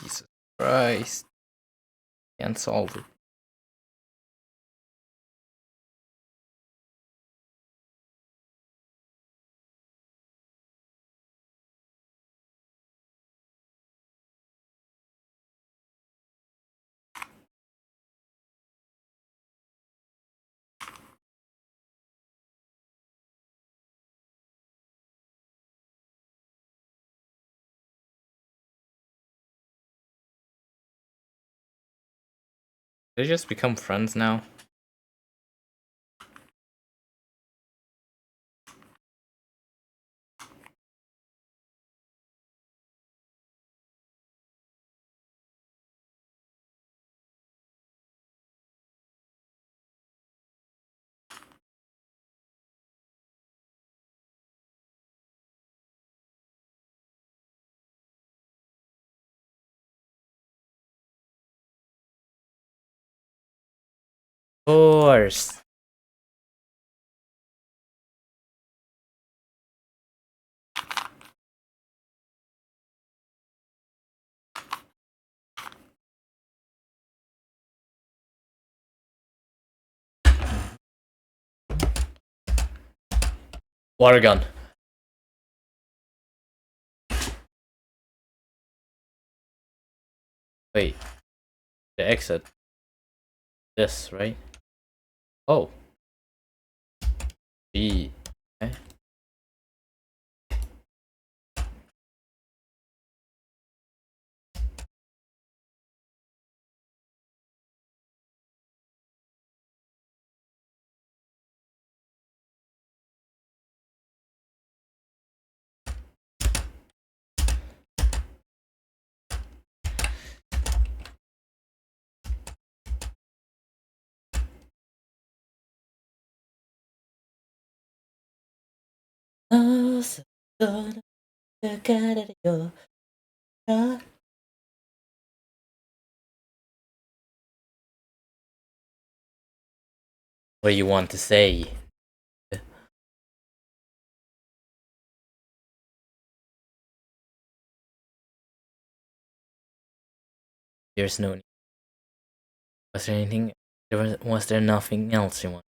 Jesus Christ. Can't solve it. They just become friends now. Of course. Water gun. Wait. The exit. This, right? Oh. B. Okay. What do you want to say? There's no need. Was there anything? Was there nothing else you want?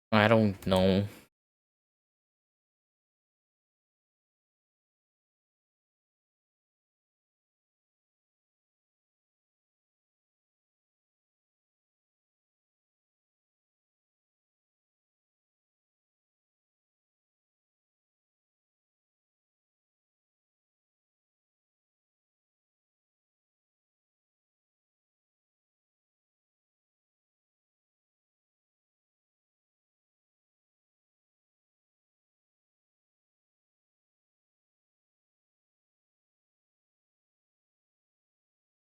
I don't know.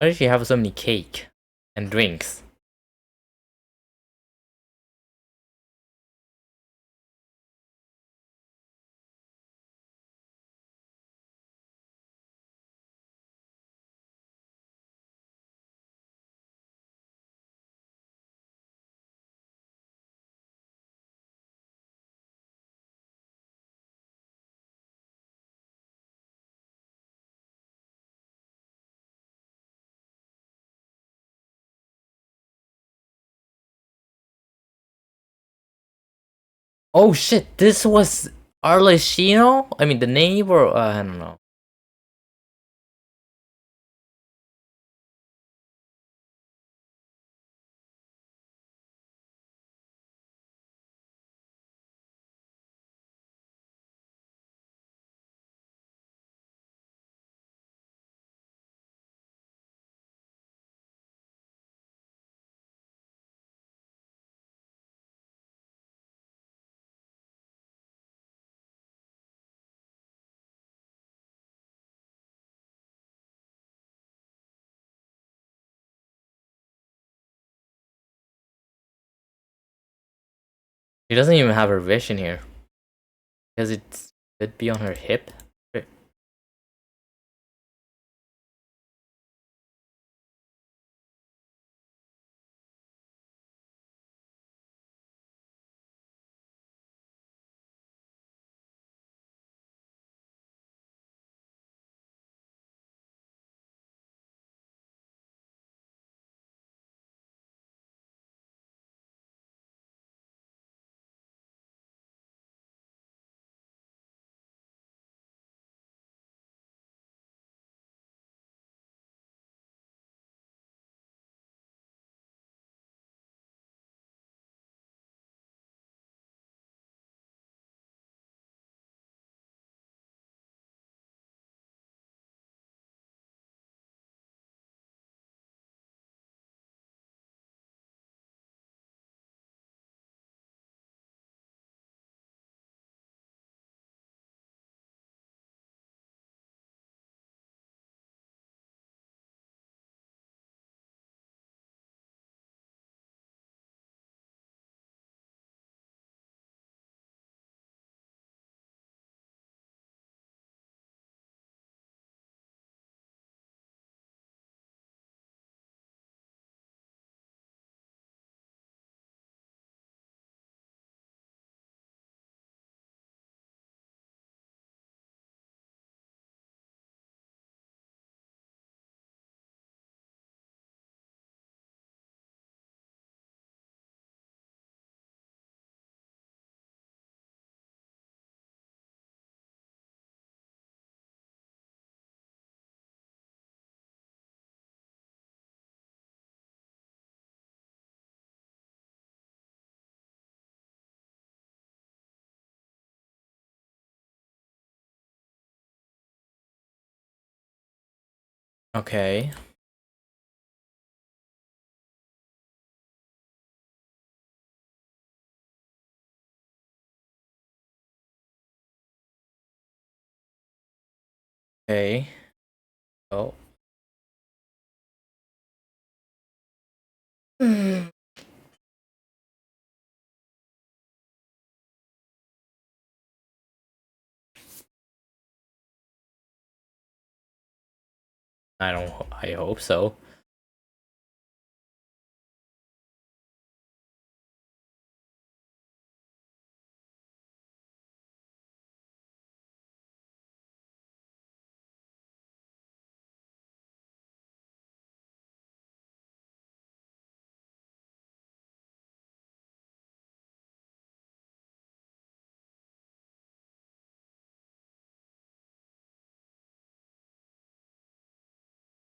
Why does she have so many cake and drinks? Oh shit, this was Arlecchino? I mean, the name, or I don't know. She doesn't even have her vision here. Because it could be on her hip. Okay. Okay. Oh. I hope so.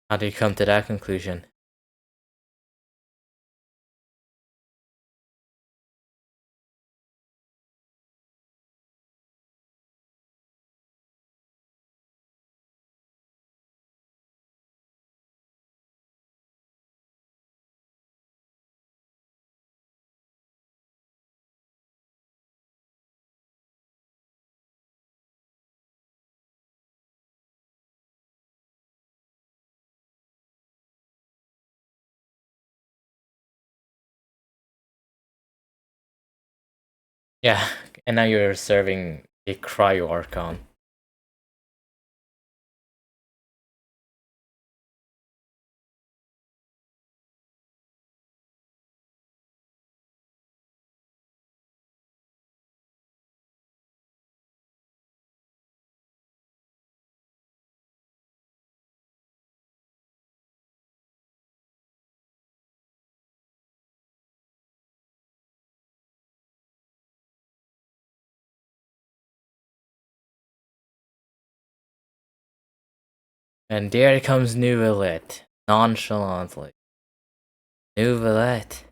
How do you come to that conclusion? Yeah, and now you're serving a cryo archon. And there comes Neuvillette, nonchalantly. Neuvillette.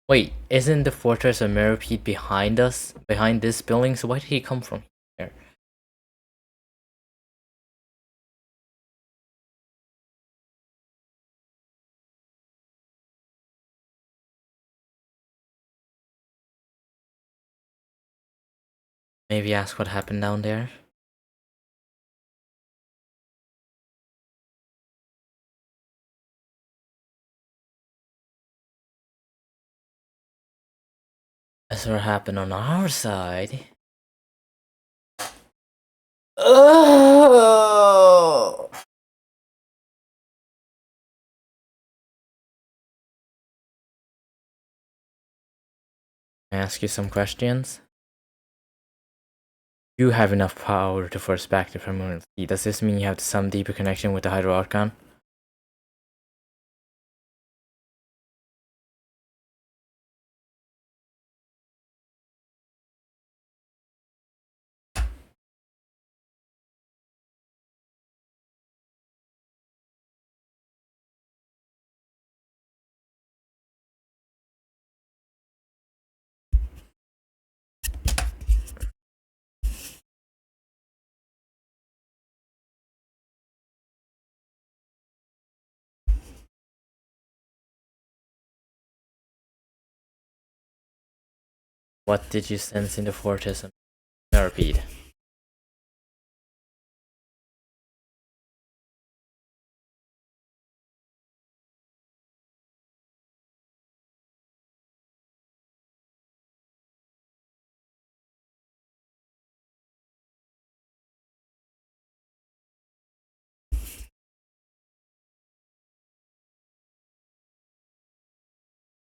Wait, isn't the fortress of Meropide behind us? Behind this building? So why did he come from here? Maybe ask what happened down there? That's what happened on our side. Oh! Can I ask you some questions? You have enough power to force back the primordial sea. Does this mean you have some deeper connection with the Hydro Archon? What did you sense in the fortress of Meropide?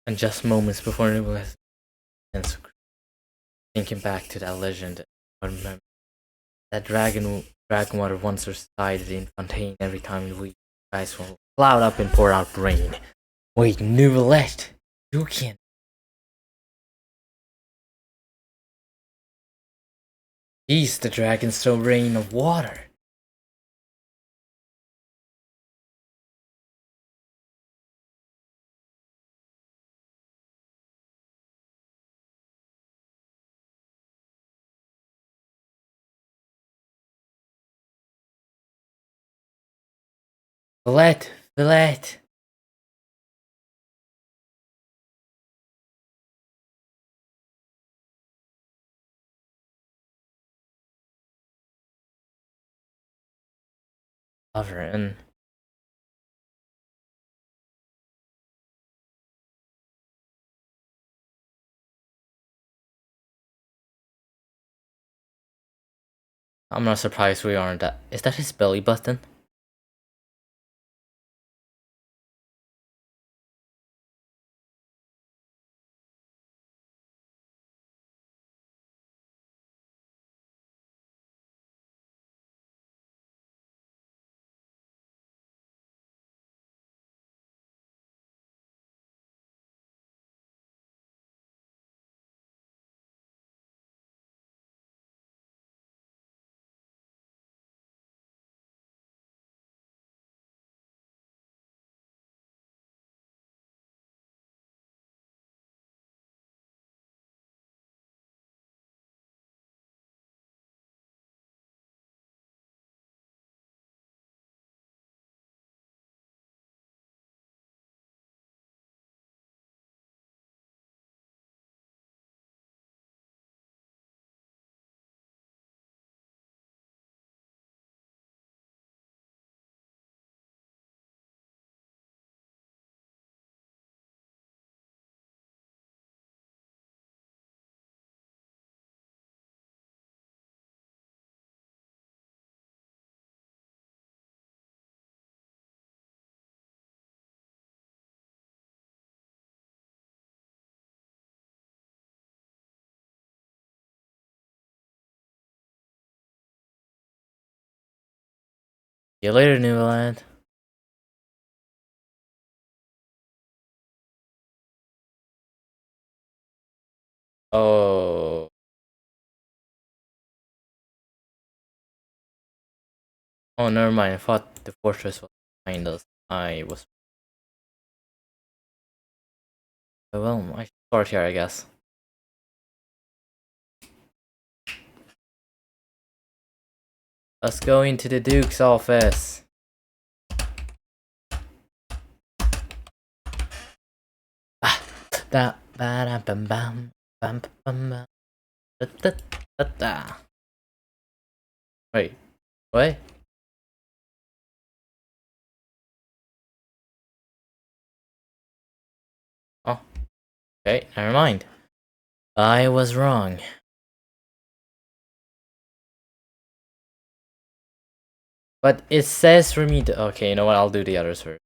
And just moments before Nubulus thinking back to that legend, I remember that dragon water once resided in Fontaine every time we guys will cloud up and pour out rain. Wait, Nouvellette! You can't. He's the dragon's so rain of water. Fillet. Sovereign. I'm not surprised we aren't that. Is that his belly button? See you later, Newland. Oh. Oh, never mind. I thought the fortress was behind us. I was. Oh, well, I should start here, I guess. Let's go into the Duke's office. Da ba da bam bam bam bam bam da da da da. Wait, what? Oh, okay, never mind. I was wrong. But it says for me to. Okay, you know what? I'll do the others first.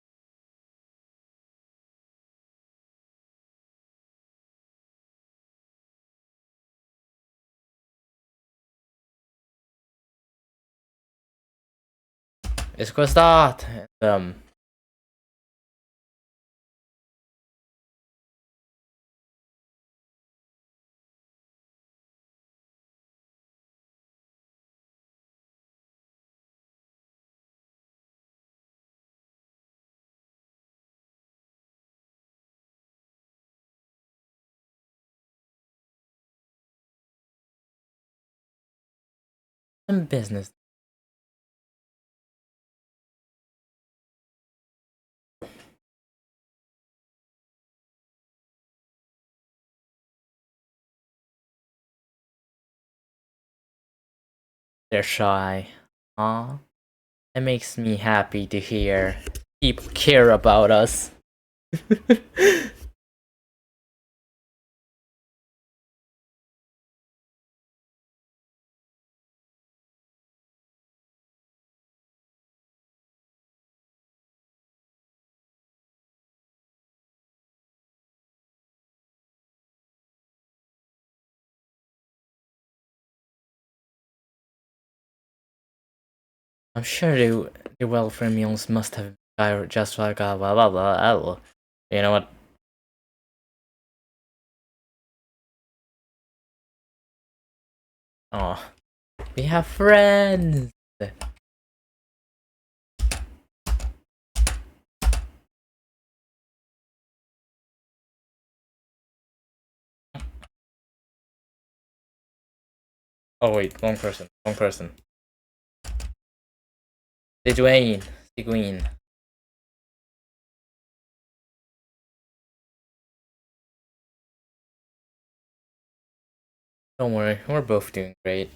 It's gonna start. Some business. They're shy. Aw. It makes me happy to hear people care about us. I'm sure the welfare meals must have been just like a blah blah blah blah. You know what? Oh, we have friends. Oh wait, wrong person. Wrong person. Dwayne. Don't worry, we're both doing great.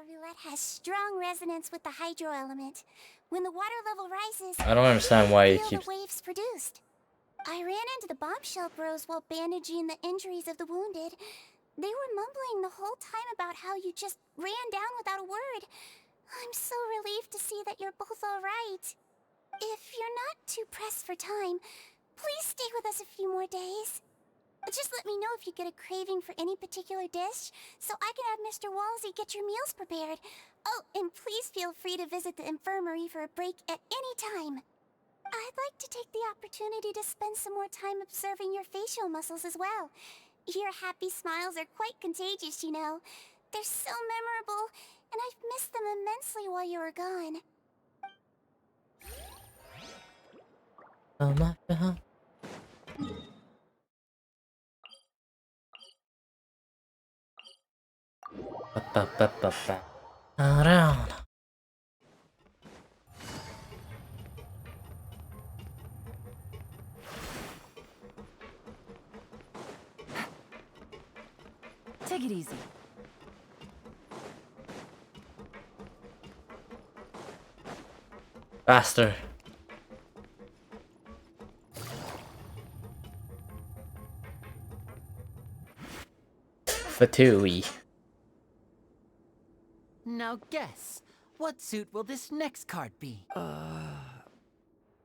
Roulette has strong resonance with the hydro element. When the water level rises, I don't understand why you it feel keeps. the waves produced. I ran into the bombshell bros while bandaging the injuries of the wounded. They were mumbling the whole time about how you just ran down without a word. I'm so relieved to see that you're both alright. If you're not too pressed for time, please stay with us a few more days. Just let me know if you get a craving for any particular dish, so I can have Mr. Walsey get your meals prepared. Oh, and please feel free to visit the infirmary for a break at any time. I'd like to take the opportunity to spend some more time observing your facial muscles as well. Your happy smiles are quite contagious, you know. They're so memorable, and I've missed them immensely while you were gone. Oh my God. Around. Take it easy. Faster. Fatui. Now guess, what suit will this next card be?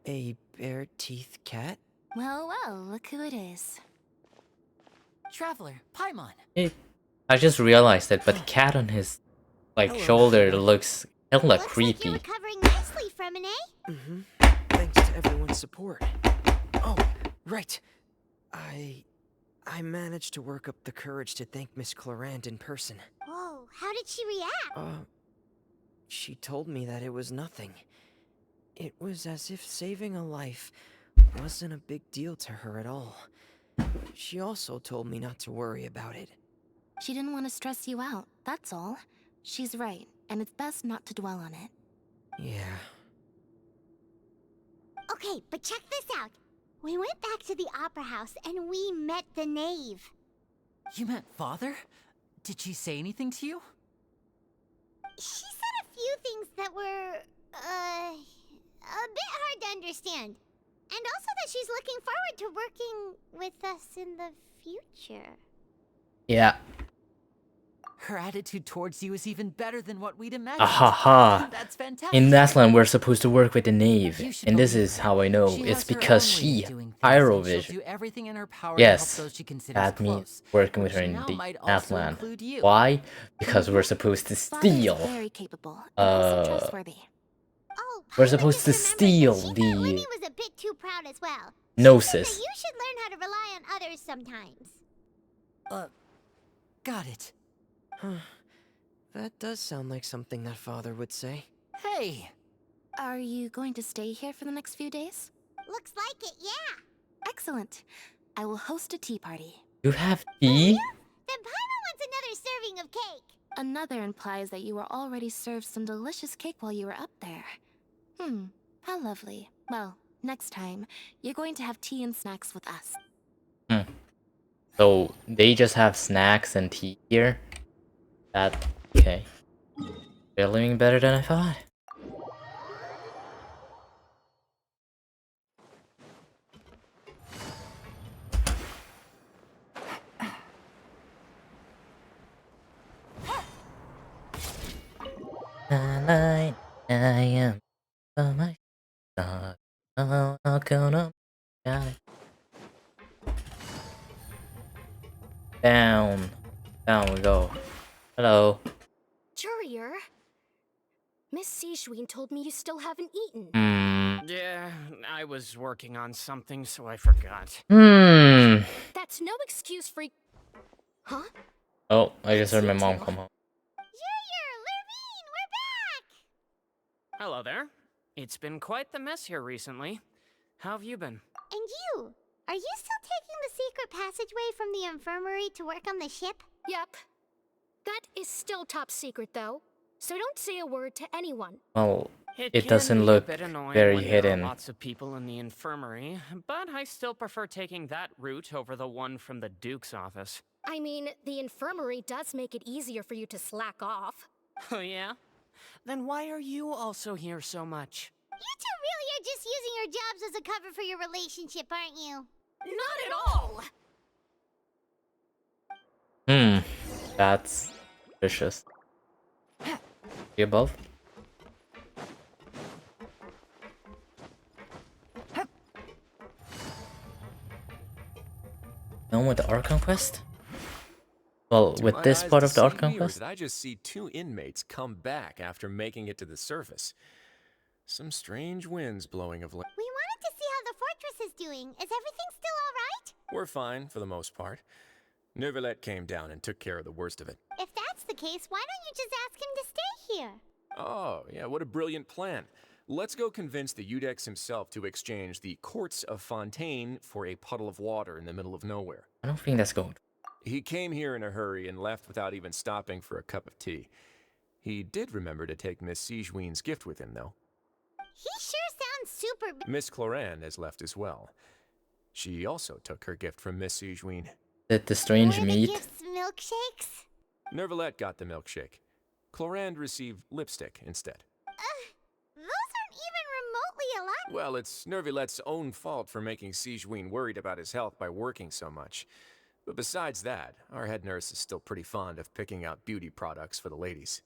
A bare-teeth cat? Well, look who it is. Traveler, Paimon. I just realized it, but the cat on his shoulder looks hella Looks creepy. like you're recovering nicely from an A. Mm-hmm. Thanks to everyone's support. Oh, right. I managed to work up the courage to thank Miss Clarant in person. Whoa, how did she react? She told me that it was nothing. It was as if saving a life wasn't a big deal to her at all. She also told me not to worry about it. She didn't want to stress you out, that's all. She's right, and it's best not to dwell on it. Yeah. Okay, but check this out. We went back to the opera house and we met the knave. You met Father? Did she say anything to you? She said a few things that were, a bit hard to understand. And also that she's looking forward to working with us in the future. Yeah. Her attitude towards you is even better than what we'd imagined. Ahaha. That's fantastic. In Nasland, we're supposed to work with the knave, You should and this believe is her. how I know. She It's has her because own way she of doing things, and she'll Pyrovision. do everything in her power Yes, to help those she considers that means close, working with her which in now the might also Nasland. include you. Why? Because we're supposed to steal. Very capable, and also trustworthy. Oh, We're Paimon supposed just to remembered that steal she thought the Lemmy was a bit too proud as well. Gnosis. She said that you should learn how to rely on others sometimes. Got it. That does sound like something that Father would say. Hey! Are you going to stay here for the next few days? Looks like it, yeah. Excellent. I will host a tea party. You have tea? Then Paimon wants another serving of cake. Another implies that you were already served some delicious cake while you were up there. How lovely. Well, next time, you're going to have tea and snacks with us. So, they just have snacks and tea here? Okay. They're living better than I thought. I am for my son. I'll gonna down. Down we go. Hello. Jurier, Miss Sijween told me you still haven't eaten. Yeah, I was working on something, so I forgot. That's no excuse for... Huh? Oh, I just heard my mom come home. Junior, Lurvine, we're back! Hello there. It's been quite the mess here recently. How have you been? And you? Are you still taking the secret passageway from the infirmary to work on the ship? Yep. That is still top secret, though. So don't say a word to anyone. Well, it can doesn't be look a bit annoying very when there hidden. are lots of people in the infirmary, but I still prefer taking that route over the one from the Duke's office. I mean, the infirmary does make it easier for you to slack off. Oh yeah? Then why are you also here so much? You two really are just using your jobs as a cover for your relationship, aren't you? Not at all! That's vicious. You above? Done with the Archon quest? Well, To with my this eyes, part of the deceive Archon me, or quest? did I just see 2 inmates come back after making it to the surface? Some strange winds blowing of late. We wanted to see how the fortress is doing. Is everything still alright? We're fine for the most part. Neuvillette came down and took care of the worst of it. If that's the case, why don't you just ask him to stay here? Oh, yeah, what a brilliant plan. Let's go convince the Udex himself to exchange the Courts of Fontaine for a puddle of water in the middle of nowhere. I don't think that's going. He came here in a hurry and left without even stopping for a cup of tea. He did remember to take Miss Sigewinne's gift with him, though. He sure sounds super... Miss Cloran has left as well. She also took her gift from Miss Sigewinne. Did the strange Were the meat? gifts milkshakes? Neuvillette got the milkshake. Clorand received lipstick instead. Those aren't even remotely alike. Well, it's Neuvillette's own fault for making Sigewinne worried about his health by working so much. But besides that, our head nurse is still pretty fond of picking out beauty products for the ladies.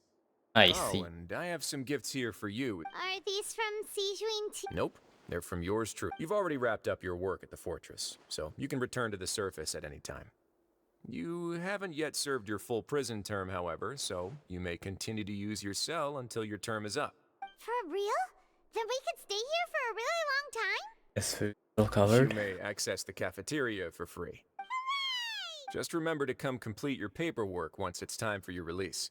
I see. Oh, and I have some gifts here for you. Are these from Sigewinne too? Nope, they're from yours truly. You've already wrapped up your work at the fortress, so you can return to the surface at any time. You haven't yet served your full prison term, however, so you may continue to use your cell until your term is up. For real? Then we could stay here for a really long time? Is food still covered? You may access the cafeteria for free. Just remember to come complete your paperwork once it's time for your release.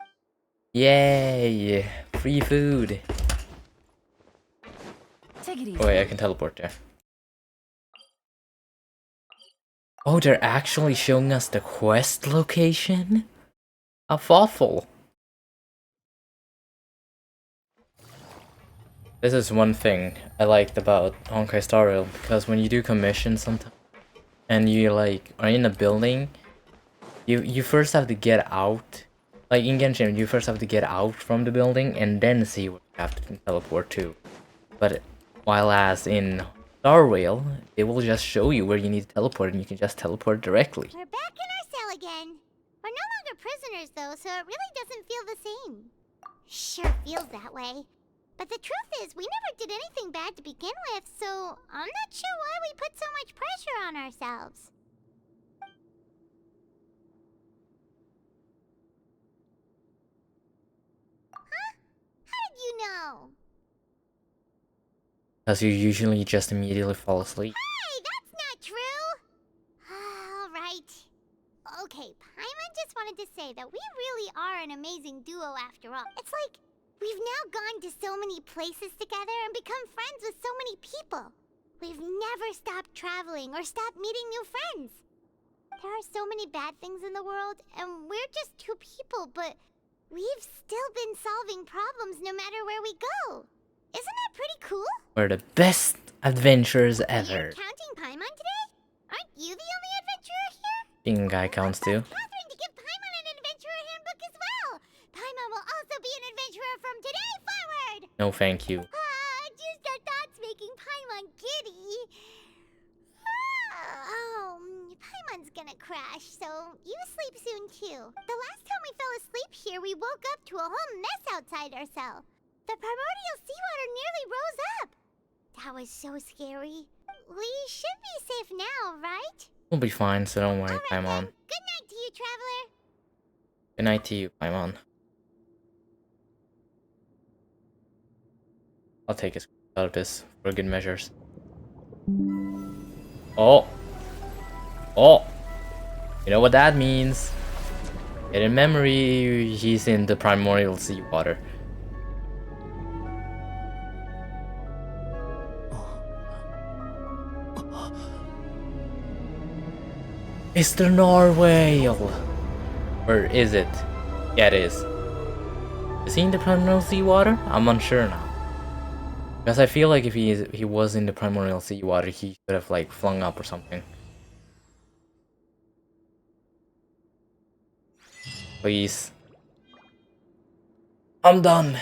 Yay! Free food! Take it easy. Oh wait, I can teleport there. Oh, they're actually showing us the quest location? How thoughtful! This is one thing I liked about Honkai Star Rail, because when you do commissions sometimes, and you like are in a building, you first have to get out. Like in Genshin, you first have to get out from the building and then see what you have to teleport to. But while as in Star Rail, it will just show you where you need to teleport and you can just teleport directly. We're back in our cell again. We're no longer prisoners though, so it really doesn't feel the same. Sure feels that way. But the truth is, we never did anything bad to begin with, so I'm not sure why we put so much pressure on ourselves. Huh? How did you know? Because you usually just immediately fall asleep. Hey, that's not true! Alright. Okay, Paimon just wanted to say that we really are an amazing duo after all. It's like, we've now gone to so many places together and become friends with so many people. We've never stopped traveling or stopped meeting new friends. There are so many bad things in the world, and we're just two people, but we've still been solving problems no matter where we go. Isn't that pretty cool? We're the best adventurers ever. You're counting Paimon today? Aren't you the only adventurer here? Being guy counts too. Catherine to give Paimon an adventurer handbook as well. Paimon will also be an adventurer from today forward. No thank you. Just the thoughts making Paimon giddy. Paimon's gonna crash, so you sleep soon too. The last time we fell asleep here, we woke up to a whole mess outside our cell. The primordial seawater nearly rose up. That was so scary. We should be safe now, right? We'll be fine, so don't worry, All right, Paimon. then. Good night to you, traveler. Good night to you, Paimon. I'll take a screenshot of this for good measures. Oh! Oh! You know what that means? Get in memory, he's in the primordial seawater. It's the Narwhale! Or is it? Yeah, it is. Is he in the primordial seawater? I'm unsure now. Because I feel like if he was in the primordial seawater, he could have like flung up or something. Please. I'm done.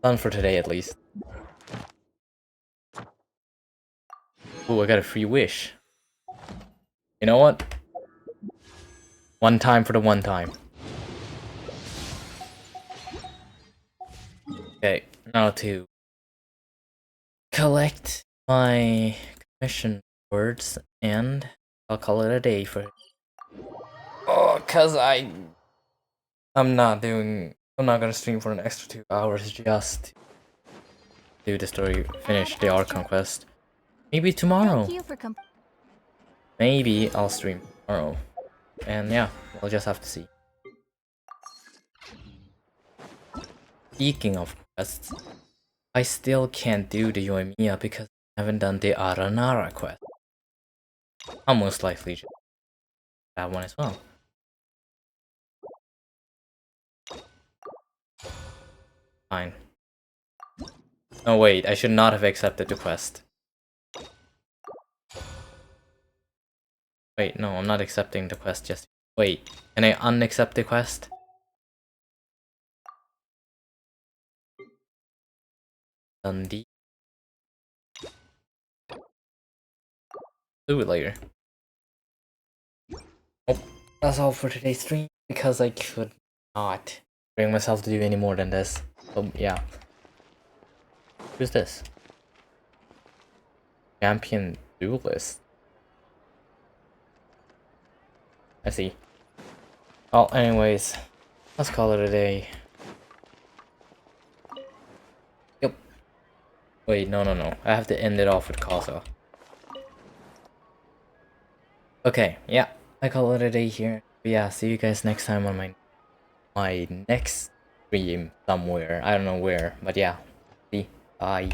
Done for today at least. Ooh, I got a free wish. You know what? One time for the one time. Okay, now to collect my commission words and I'll call it a day for it. Oh, cause I'm not gonna stream for an extra 2 hours just to do the story, finish the Archon quest. Maybe tomorrow. Thank you for Maybe I'll stream tomorrow. And yeah, we'll just have to see. Speaking of quests, I still can't do the Yoimiya because I haven't done the Aranara quest. I'll most likely just do that one as well. Fine. Oh wait, I should not have accepted the quest. Wait, no, I'm not accepting the quest just... Wait, can I unaccept the quest? Dundee. Do it later. Oh, that's all for today's stream, because I could not bring myself to do any more than this. So, yeah. Who's this? Champion Duelist. I see. Well, anyways, let's call it a day. Yep. Wait, no. I have to end it off with Casa. Okay, yeah. I call it a day here. But yeah, see you guys next time on my next stream somewhere. I don't know where, but yeah. See. Bye.